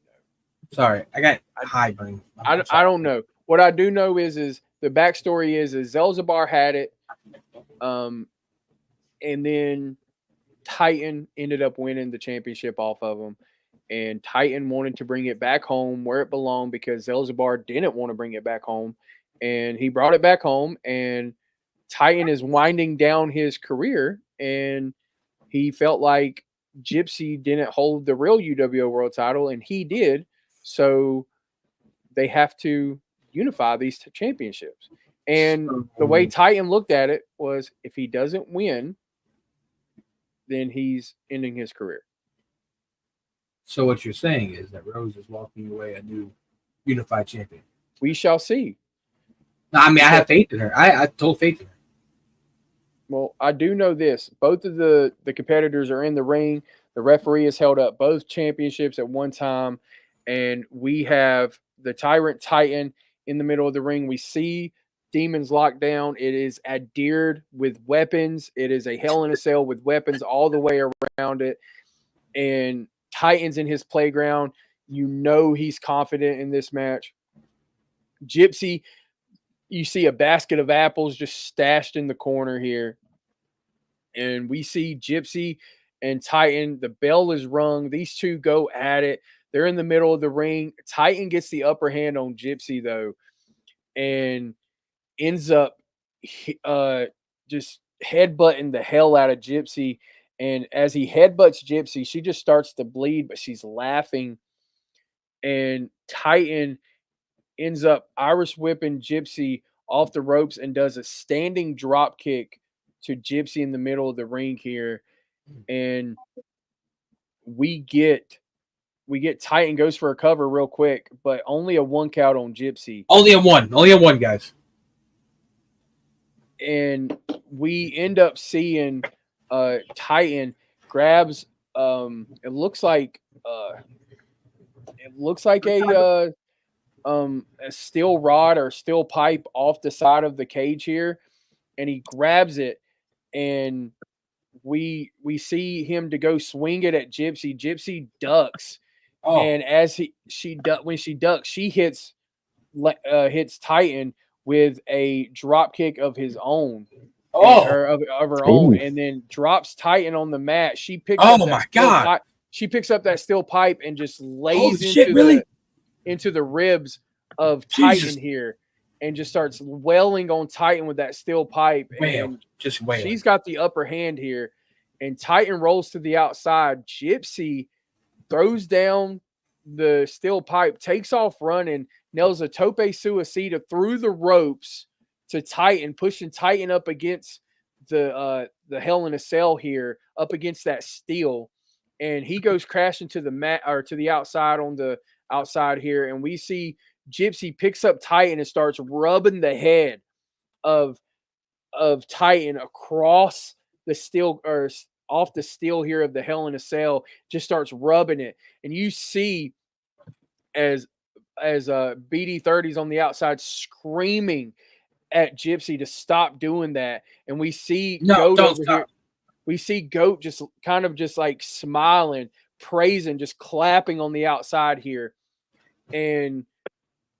Sorry, I got high brain. I don't know. What I do know is the backstory is Zelzabar had it, and then Titan ended up winning the championship off of him, and Titan wanted to bring it back home where it belonged because Zelzabar didn't want to bring it back home, and he brought it back home, and Titan is winding down his career, and he felt like Gypsy didn't hold the real UWO World title, and he did, so they have to unify these championships. And the way Titan looked at it was, if he doesn't win, then he's ending his career. So what you're saying is that Rose is walking away a new unified champion. We shall see. No, I mean, I have faith in her. I have total faith in her. Well, I do know this. Both of the competitors are in the ring. The referee has held up both championships at one time. And we have the Tyrant Titan in the middle of the ring. We see Demons locked down. It is adhered with weapons. It is a Hell in a Cell with weapons all the way around it. And Titan's in his playground. You know he's confident in this match. Gypsy, you see a basket of apples just stashed in the corner here. And we see Gypsy and Titan. The bell is rung. These two go at it. They're in the middle of the ring. Titan gets the upper hand on Gypsy, though, and ends up just headbutting the hell out of Gypsy. And as he headbutts Gypsy, she just starts to bleed, but she's laughing. And Titan ends up Irish whipping Gypsy off the ropes and does a standing drop kick to Gypsy in the middle of the ring here. and we get Titan goes for a cover real quick, but only a 1 count on Gypsy. Only a one, guys. And we end up seeing Titan grabs it looks like a steel rod or steel pipe off the side of the cage here, and he grabs it, and we see him to go swing it at Gypsy. Gypsy ducks, and as when she ducks, she hits Titan with a drop kick of his own. Or of her own, and then drops Titan on the mat. She picks up that steel pipe. She picks up that steel pipe and just lays into the ribs of Titan here, and just starts wailing on Titan with that steel pipe. And just wailing. She's got the upper hand here, and Titan rolls to the outside. Gypsy throws down the steel pipe, takes off running, nails a tope suicida through the ropes to Titan, pushing Titan up against the Hell in a Cell here, up against that steel, and he goes crashing to the mat or to the outside on the outside here, and we see Gypsy picks up Titan and starts rubbing the head of Titan across the steel or off the steel here of the Hell in a Cell, just starts rubbing it, and you see as BD30's on the outside screaming at Gypsy to stop doing that, and we see Goat over here. We see Goat just kind of just like smiling, praising, just clapping on the outside here, and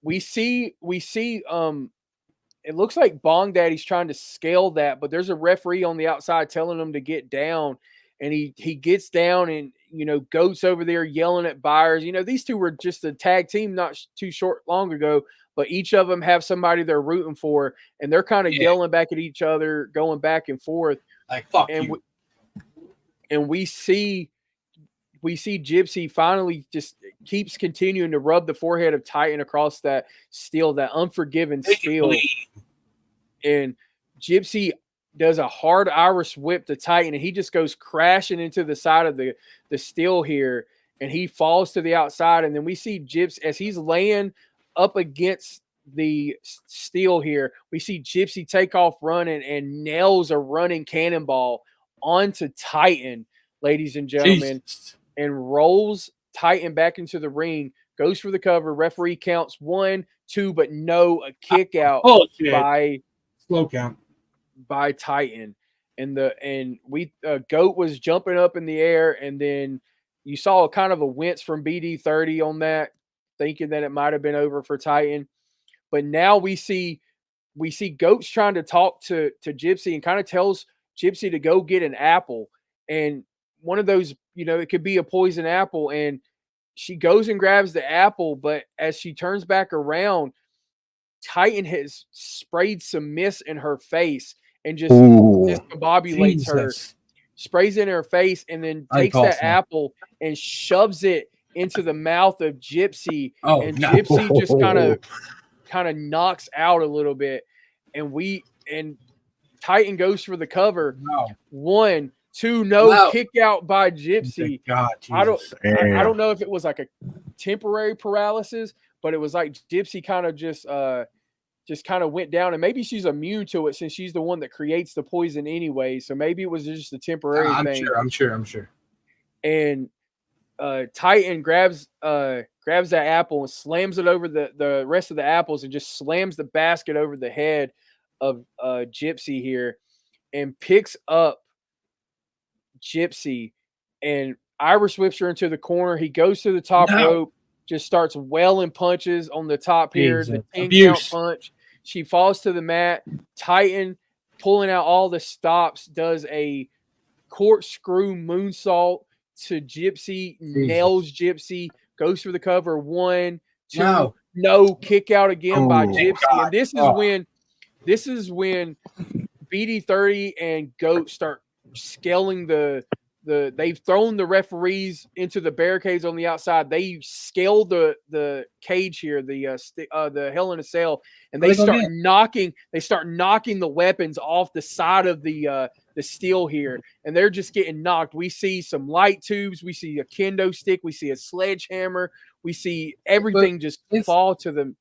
we see it looks like Bong Daddy's trying to scale that, but there's a referee on the outside telling him to get down, and he gets down, and Goat's over there yelling at Byers. These two were just a tag team not too long ago, but each of them have somebody they're rooting for, and they're kind of yelling back at each other, going back and forth. Like, fuck you. And we see Gypsy finally just keeps continuing to rub the forehead of Titan across that steel, that unforgiving steel. And Gypsy does a hard Irish whip to Titan, and he just goes crashing into the side of the steel here, and he falls to the outside. And then we see Gypsy as he's laying up against the steel here. We see Gypsy take off running and nails a running cannonball onto Titan, ladies and gentlemen, and rolls Titan back into the ring, goes for the cover. Referee counts 1, 2, but no, a kick out by slow count by Titan. And we Goat was jumping up in the air, and then you saw kind of a wince from BD30 on that, thinking that it might have been over for Titan. But now we see Goat's trying to talk to Gypsy and kind of tells Gypsy to go get an apple. And one of those, it could be a poison apple. And she goes and grabs the apple, but as she turns back around, Titan has sprayed some mist in her face and just discombobulates her, sprays in her face, and then takes that apple and shoves it into the mouth of Gypsy. Gypsy just kind of knocks out a little bit, and Titan goes for the cover. 1, 2, kick out by Gypsy. I don't know if it was like a temporary paralysis, but it was like Gypsy kind of just kind of went down, and maybe she's immune to it since she's the one that creates the poison anyway. So maybe it was just a temporary thing. I'm sure. And Titan grabs that apple and slams it over the rest of the apples, and just slams the basket over the head of Gypsy here, and picks up Gypsy and Irish whips her into the corner. He goes to the top rope, just starts wailing punches on the top here. The 10 count punch. She falls to the mat. Titan, pulling out all the stops, does a corkscrew moonsault to Gypsy, nails Gypsy, goes for the cover. 1, 2, no, kick out again by Gypsy. And this is when BD30 and Goat start scaling the they've thrown the referees into the barricades on the outside. They scale the cage here, the Hell in a Cell, and they start knocking. They start knocking the weapons off the side of the steel here, and they're just getting knocked. We see some light tubes. We see a kendo stick. We see a sledgehammer. We see everything just fall to them.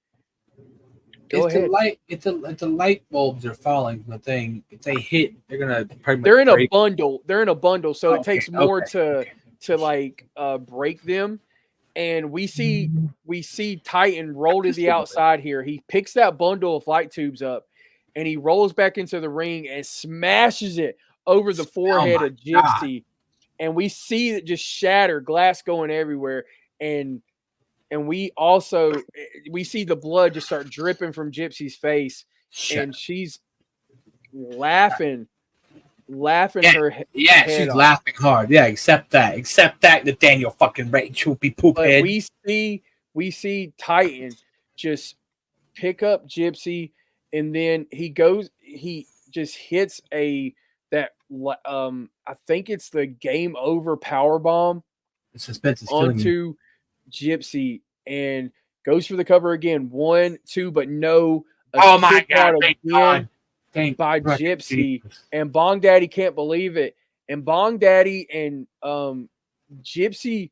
Go ahead. It's a light bulbs are falling from the thing. If they hit, they're gonna pretty much They're in break. a bundle. They're in a bundle, so Okay, it takes more okay. to like break them. And we see Titan roll to the outside here. He picks that bundle of light tubes up, and he rolls back into the ring and smashes it over the forehead of Gypsy. God. And we see it just shatter, glass going everywhere, and we see the blood just start dripping from Gypsy's face, and she's laughing her head she's off. laughing hard. Yeah, accept that, Nathaniel fucking Ray choopy poop But head. we see Titan just pick up Gypsy, and then he just hits I think it's the game over power bomb. The suspense is killing me. Onto Gypsy and goes for the cover again. 1, 2, but no. Oh my God! Again by Gypsy, and Bong Daddy can't believe it. And Bong Daddy and Gypsy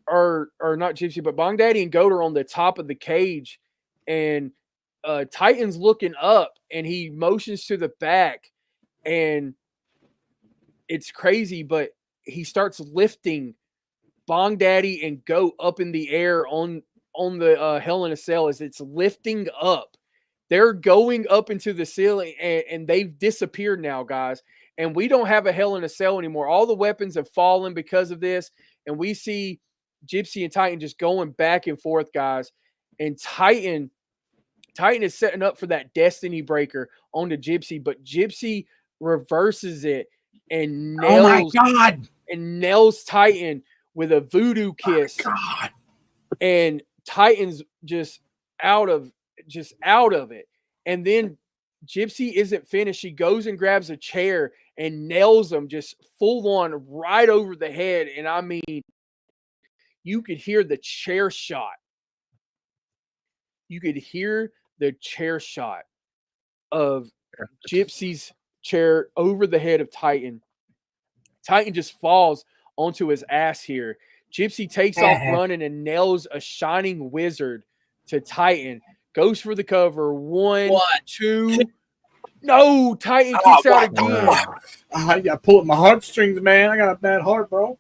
are not Gypsy, but Bong Daddy and Goat are on the top of the cage, and Titan's looking up, and he motions to the back, and it's crazy, but he starts lifting Bong Daddy and Goat up in the air on the Hell in a Cell as it's lifting up. They're going up into the ceiling, and they've disappeared now, guys. And we don't have a Hell in a Cell anymore. All the weapons have fallen because of this, and we see Gypsy and Titan just going back and forth, guys. And Titan is setting up for that Destiny Breaker onto Gypsy, but Gypsy reverses it and nails Titan with a voodoo kiss. Oh God. And Titan's just out of it. And then Gypsy isn't finished. She goes and grabs a chair and nails him just full on right over the head. And I mean, you could hear the chair shot. You could hear the chair shot of Gypsy's chair over the head of Titan. Titan just falls onto his ass here. Gypsy takes off running and nails a shining wizard to Titan. Goes for the cover. 1, 2. No, Titan kicks out again. I got to pull at my heartstrings, man. I got a bad heart, bro.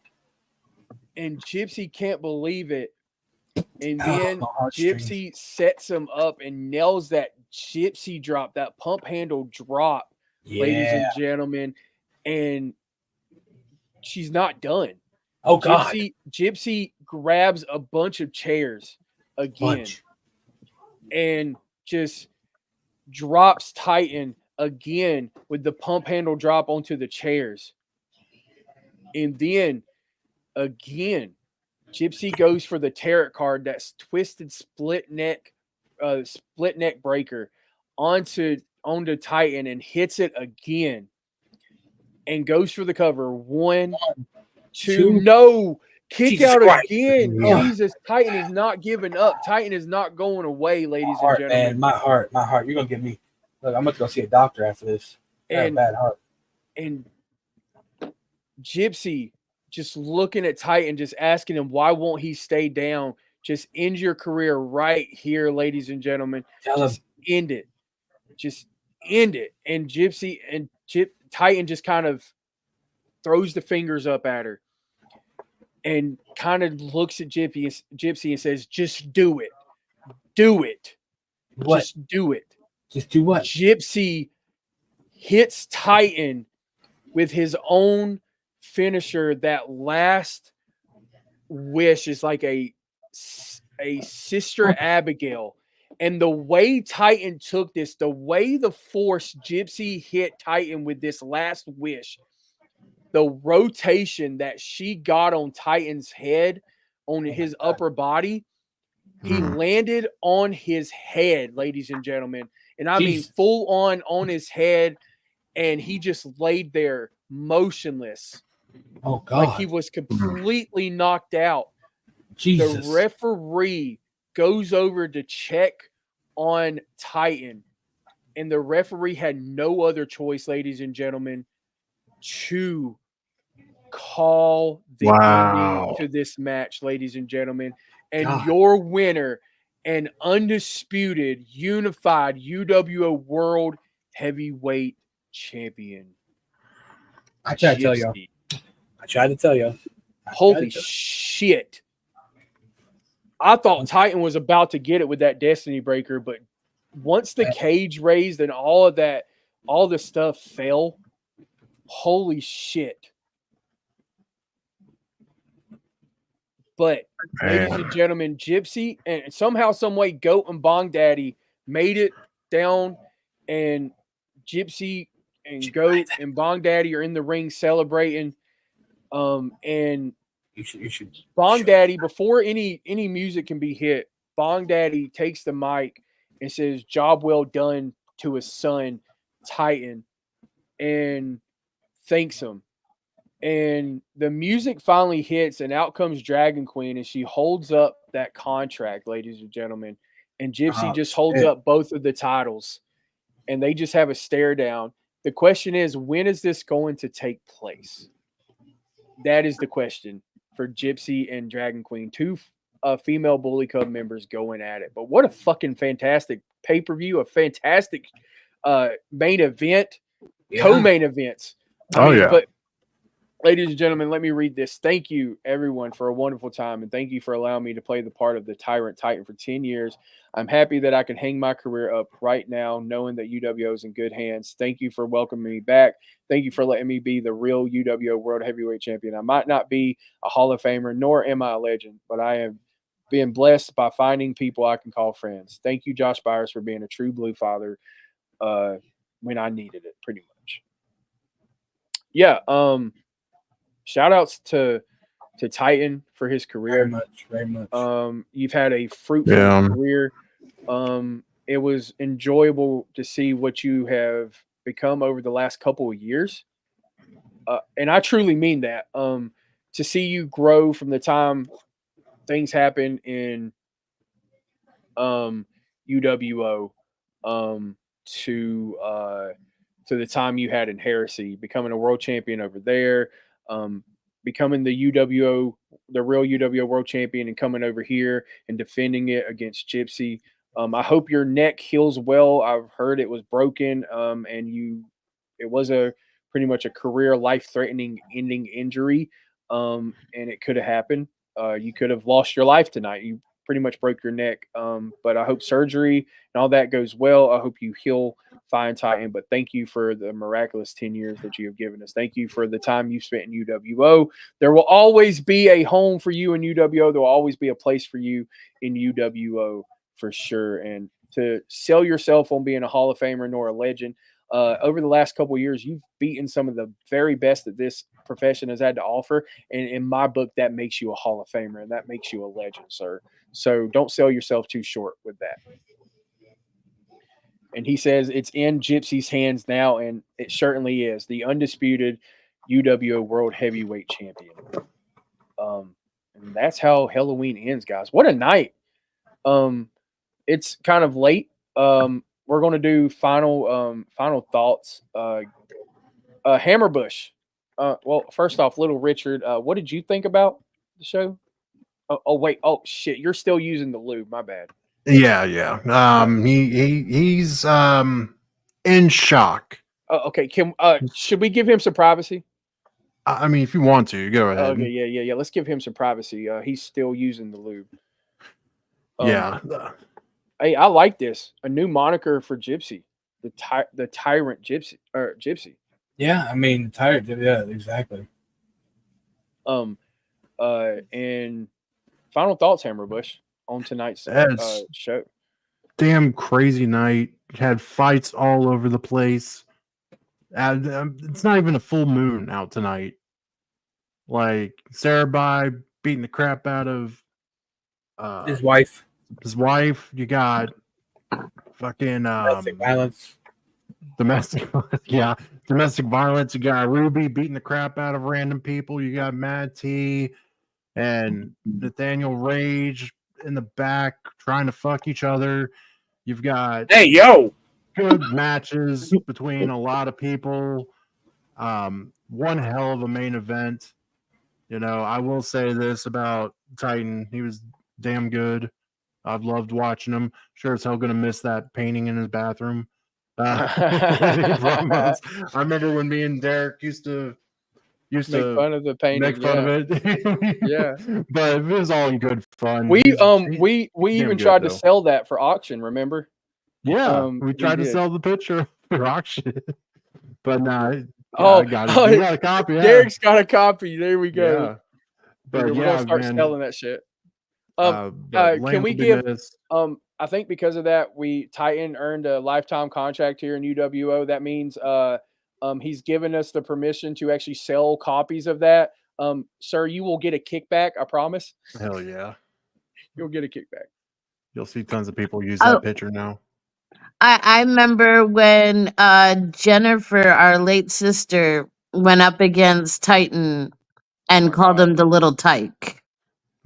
And Gypsy can't believe it. And then Gypsy sets him up and nails that Gypsy drop, that pump handle drop, ladies and gentlemen. And she's not done. Oh, God. Gypsy grabs a bunch of chairs again and just drops Titan again with the pump handle drop onto the chairs. And then again, Gypsy goes for the tarot card, that's twisted split neck breaker onto Titan and hits it again and goes for the cover. 1, 2, no, kick Jesus out Christ. again. Yeah. Jesus, Titan is not giving up. Titan is not going away, ladies and gentlemen. Man, my heart. You're gonna give me. Look, I'm gonna go see a doctor after this. I have a bad heart. And Gypsy just looking at Titan, just asking him, why won't he stay down? Just end your career right here, ladies and gentlemen. Just end it. Just end it. And Titan just kind of throws the fingers up at her and kind of looks at Gypsy and says, just do it. Do it. What? Just do it. Just do what? Gypsy hits Titan with his own finisher. That last wish is like a Sister Abigail. And the way Titan took this, the way the force Gypsy hit Titan with this last wish, the rotation that she got on Titan's head, on his upper body, he landed on his head, ladies and gentlemen. And I mean full on his head, and he just laid there motionless Oh God! Like he was completely knocked out. Jesus. The referee goes over to check on Titan, and the referee had no other choice, ladies and gentlemen, to call the ending to this match, ladies and gentlemen. And God. your winner and undisputed, unified UWO World Heavyweight Champion. I tried to tell you. I tried to tell you. Holy shit. I thought Titan was about to get it with that Destiny Breaker, but once the cage raised and all of that, all the stuff fell, holy shit. But, ladies and gentlemen, Gypsy and somehow, some way, Goat and Bong Daddy made it down, and Gypsy and Goat and Bong Daddy are in the ring celebrating. And you should Bong Daddy, before any music can be hit, Bong Daddy takes the mic and says, "Job well done" to his son, Titan, and thanks him. And the music finally hits, and out comes Dragon Queen, and she holds up that contract, ladies and gentlemen. And Gypsy just holds up both of the titles, and they just have a stare down. The question is, when is this going to take place? That is the question for Gypsy and Dragon Queen, two female Bully Club members going at it. But what a fucking fantastic pay-per-view, a fantastic main event, co-main events. But ladies and gentlemen, let me read this. Thank you, everyone, for a wonderful time, and thank you for allowing me to play the part of the Tyrant Titan for 10 years. I'm happy that I can hang my career up right now, knowing that UWO is in good hands. Thank you for welcoming me back. Thank you for letting me be the real UWO World Heavyweight Champion. I might not be a Hall of Famer, nor am I a legend, but I am being blessed by finding people I can call friends. Thank you, Josh Byers, for being a true blue father when I needed it, pretty much. Yeah, shout outs to Titan for his career. Very much. You've had a fruitful career. It was enjoyable to see what you have become over the last couple of years. And I truly mean that. To see you grow from the time things happen in UWO to the time you had in Heresy, becoming a world champion over there, becoming the UWO, the real UWO world champion, and coming over here and defending it against Gypsy. I hope your neck heals well. I've heard it was broken, and it was pretty much a career life-threatening ending injury, and it could have happened. You could have lost your life tonight. You pretty much broke your neck. But I hope surgery and all that goes well. I hope you heal fine, Titan. But thank you for the miraculous 10 years that you have given us. Thank you for the time you spent in UWO. There will always be a home for you in UWO. There will always be a place for you in UWO for sure. And to sell yourself on being a Hall of Famer nor a legend, over the last couple of years, you've beaten some of the very best that this profession has had to offer. And in my book, that makes you a Hall of Famer, and that makes you a legend, sir. So don't sell yourself too short with that. And he says it's in Gypsy's hands now, and it certainly is. The undisputed UWO World Heavyweight Champion. And that's how Halloween ends, guys. What a night. It's kind of late. We're going to do final thoughts. Hammerbush. Well, first off, Little Richard, what did you think about the show? Oh wait. Oh shit. You're still using the lube. My bad. Yeah. He's in shock. Okay. Should we give him some privacy? I mean, if you want to, go ahead. Okay. Yeah. Let's give him some privacy. He's still using the lube. Yeah. Hey, I like this. A new moniker for Gypsy, the Tyrant Gypsy or Gypsy. Yeah, I mean, Tyrant. Yeah, exactly. And final thoughts, Hammerbush, on tonight's show. Damn crazy night. Had fights all over the place. It's not even a full moon out tonight. Like Sarabai beating the crap out of his wife. You got fucking domestic violence. Yeah. domestic violence. You got Ruby beating the crap out of random people. You got Mad T and Nathaniel Rage in the back trying to fuck each other. You've got Hey, yo. good matches between a lot of people. One hell of a main event. You know, I will say this about Titan. He was damn good. I've loved watching him. Sure as hell gonna miss that painting in his bathroom. When he promos. I remember when me and Derek used to Make fun of the painting. make fun of it. Yeah. But it was all in good fun. We He's we damn even good, tried to though. sell that for auction, remember? Yeah, we We tried to did. sell the picture for auction. But nah, yeah, Oh, I got it. You got a copy, yeah. Derek's got a copy. There we go. Yeah. But We're yeah, gonna start man. selling that shit. But Can Lane we will be give missed. I think because of that, Titan earned a lifetime contract here in UWO. That means he's given us the permission to actually sell copies of that. Sir, you will get a kickback, I promise. Hell yeah. You'll get a kickback. You'll see tons of people use Oh. that picture now. I remember when Jennifer, our late sister, went up against Titan and called him the little tyke.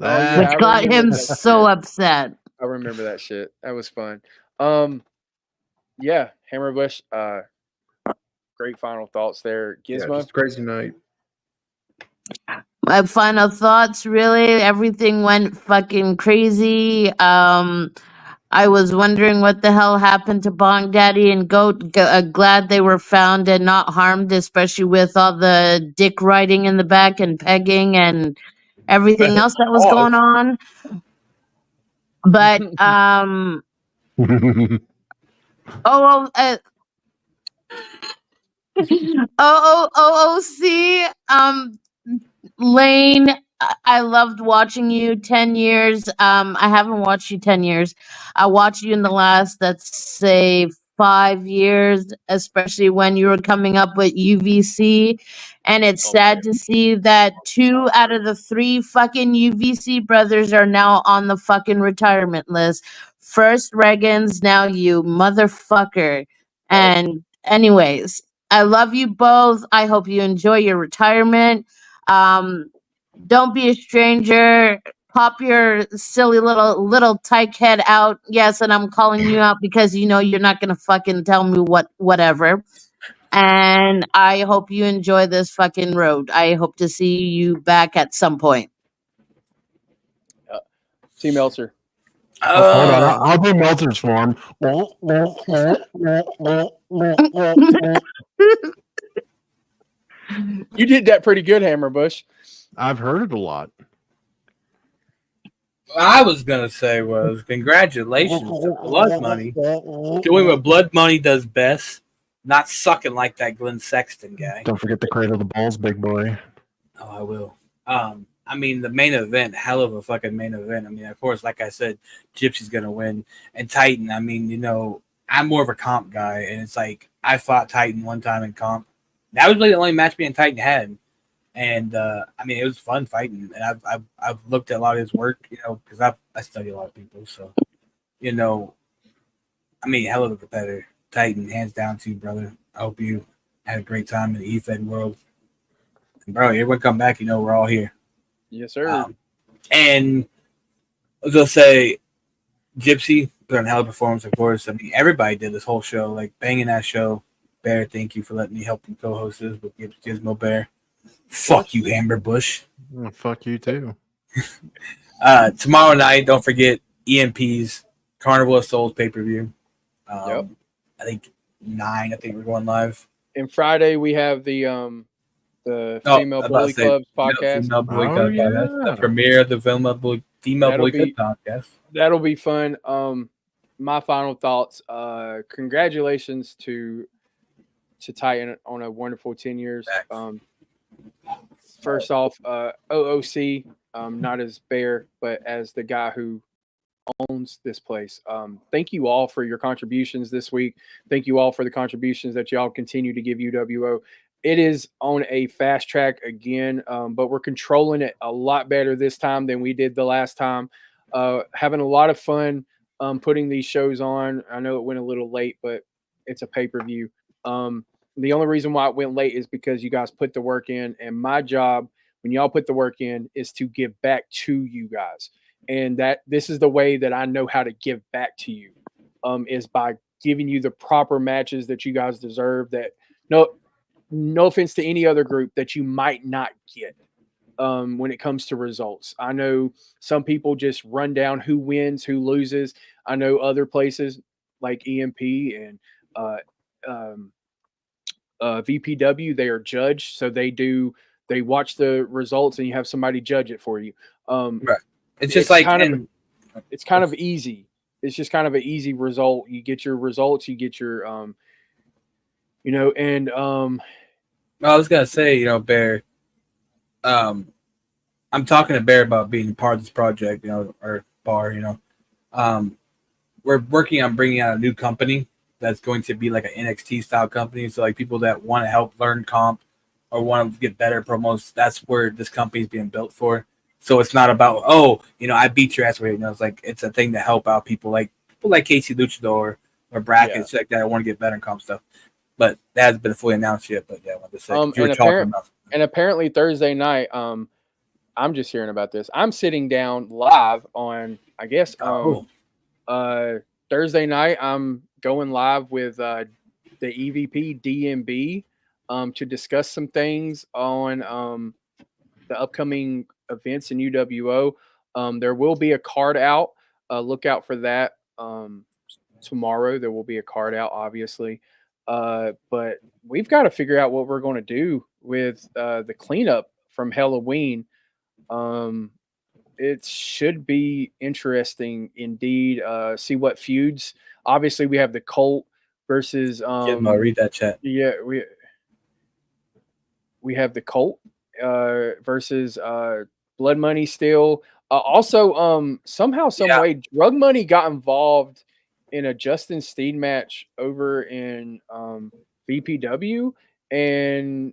Oh yeah, Which I got remember him that so shit. upset. I remember that shit. That was fun. Yeah, Hammerbush, great final thoughts there. Yeah, Gizmo. just crazy night. My final thoughts, really, everything went fucking crazy. I was wondering what the hell happened to Bong Daddy and Goat. Glad they were found and not harmed, especially with all the dick riding in the back and pegging and everything else that was going on. But OOC, Lane, I loved watching you 10 years. I haven't watched you 10 years. I watched you in the last, let's say, 5 years, especially when you were coming up with UVC. And it's sad to see that 2 out of the 3 fucking UVC brothers are now on the fucking retirement list. First Reagan's, now you, motherfucker. And anyways, I love you both. I hope you enjoy your retirement. Don't be a stranger. Pop your silly little tyke head out. Yes, and I'm calling you out because you know you're not gonna fucking tell me whatever. And I hope you enjoy this fucking road. I hope to see you back at some point. T Meltzer. Hold on, I'll do Meltzer's for him. You did that pretty good, Hammerbush. I've heard it a lot. What I was gonna say was congratulations to Blood Money doing what Blood Money does best, not sucking like that Glenn Sexton guy. Don't forget the cradle of the balls, big boy. Oh, I will. I mean, the main event, hell of a fucking main event. I mean, of course, like I said, Gypsy's gonna win, and Titan. I mean, you know, I'm more of a comp guy, and it's like I fought Titan one time in comp. That was really the only match me and Titan had, and I mean, it was fun fighting. And I've looked at a lot of his work, you know, because I study a lot of people, so you know, I mean, hell of a competitor. Titan, hands down to you, brother. I hope you had a great time in the E-Fed world. And bro, everyone come back, you know, we're all here. Yes, sir. And they'll say Gypsy put on a hell of a performance, of course. I mean, everybody did this whole show, like banging that show. Bear, thank you for letting me help you co-host this with Gizmo Bear. Fuck you, Amber Bush. Oh, fuck you too. Tomorrow night, don't forget EMP's Carnival of Souls pay-per-view. I think 9. I think we're going live. And Friday we have the Female Bully Club podcast. Female Bully Club podcast. The premiere of the Female Bully Club podcast. That'll be fun. My final thoughts. Congratulations to Titan on a wonderful 10 years. First off, OOC, not as Bear, but as the guy who owns this place. Thank you all for your contributions this week. Thank you all for the contributions that y'all continue to give UWO. It is on a fast track again, but we're controlling it a lot better this time than we did the last time. Having a lot of fun putting these shows on. I know it went a little late, but it's a pay-per-view. The only reason why it went late is because you guys put the work in, and my job when y'all put the work in is to give back to you guys. And that this is the way that I know how to give back to you, is by giving you the proper matches that you guys deserve. That no offense to any other group that you might not get, when it comes to results. I know some people just run down who wins, who loses. I know other places like EMP and uh, um, VPW, they are judged, so they watch the results and you have somebody judge it for you. Right. It's just like it's kind of easy. It's just kind of an easy result. You get your results, you get your and I was gonna say, Bear. I'm talking to Bear about being part of this project, or Bar. We're working on bringing out a new company that's going to be like an NXT style company. So like people that want to help learn comp or want to get better promos, that's where this company is being built for. So it's not about I beat your ass. It's like it's a thing to help out people like Casey Luchador or brackets like that. I want to get better in comp stuff, but that hasn't been fully announced yet. But yeah, I want to say you were talking about. And apparently Thursday night, I'm just hearing about this. I'm sitting down live on, I guess, Thursday night. I'm going live with the EVP DMB to discuss some things on the upcoming events in UWO. There will be a card out. Look out for that. Tomorrow there will be a card out, obviously. But we've got to figure out what we're going to do with the cleanup from Halloween. It should be interesting indeed. See what feuds. Obviously, we have the Colt versus. Read that chat. Yeah, we have the Colt versus Blood Money still. Also, somehow, some way, Drug Money got involved in a Justin Steed match over in VPW, and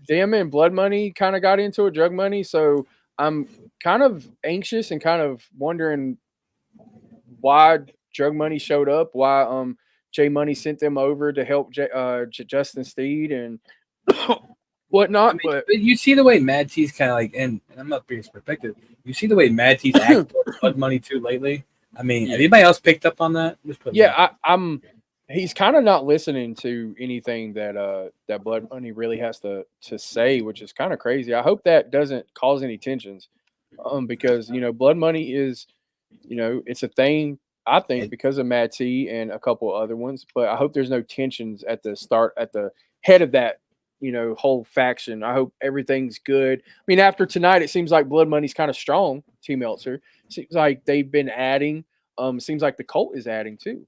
them and Blood Money kind of got into a Drug Money. So I'm kind of anxious and kind of wondering why Drug Money showed up, why J Money sent them over to help Justin Steed and whatnot. But you see the way Mad T's kind of like, and I'm not being perspective. You see the way Mad T's acted towards Blood Money too lately. I mean, have anybody else picked up on that? I'm. He's kind of not listening to anything that that Blood Money really has to say, which is kind of crazy. I hope that doesn't cause any tensions, because Blood Money is, it's a thing. I think because of Mad T and a couple other ones, but I hope there's no tensions at the head of that whole faction. I hope everything's good. I mean, after tonight, it seems like Blood Money's kind of strong. T Meltzer seems like they've been adding. Seems like the Cult is adding too.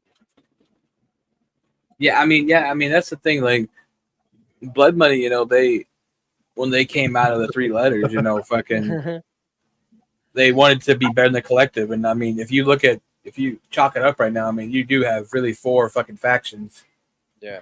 Yeah, I mean, that's the thing. Like Blood Money, when they came out of the three letters, fucking, they wanted to be better than the collective. And I mean, if you chalk it up right now, I mean, you do have really 4 fucking factions. Yeah,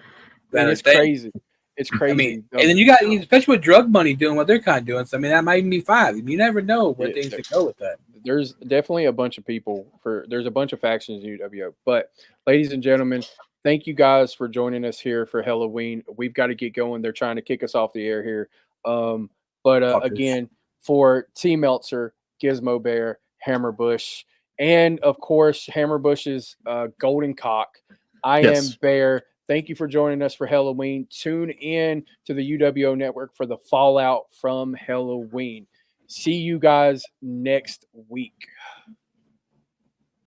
it's crazy. It's crazy. I mean, and then you got, especially with Drug Money doing what they're kind of doing. So I mean, that might even be 5. You never know where things could go with that. There's definitely a bunch of people there's a bunch of factions in UWO. But ladies and gentlemen, thank you guys for joining us here for Halloween. We've got to get going. They're trying to kick us off the air here. But again, for T Meltzer, Gizmo Bear, Hammerbush, and of course Hammerbush's Golden Cock, I am Bear. Thank you for joining us for Halloween. Tune in to the UWO Network for the fallout from Halloween. See you guys next week.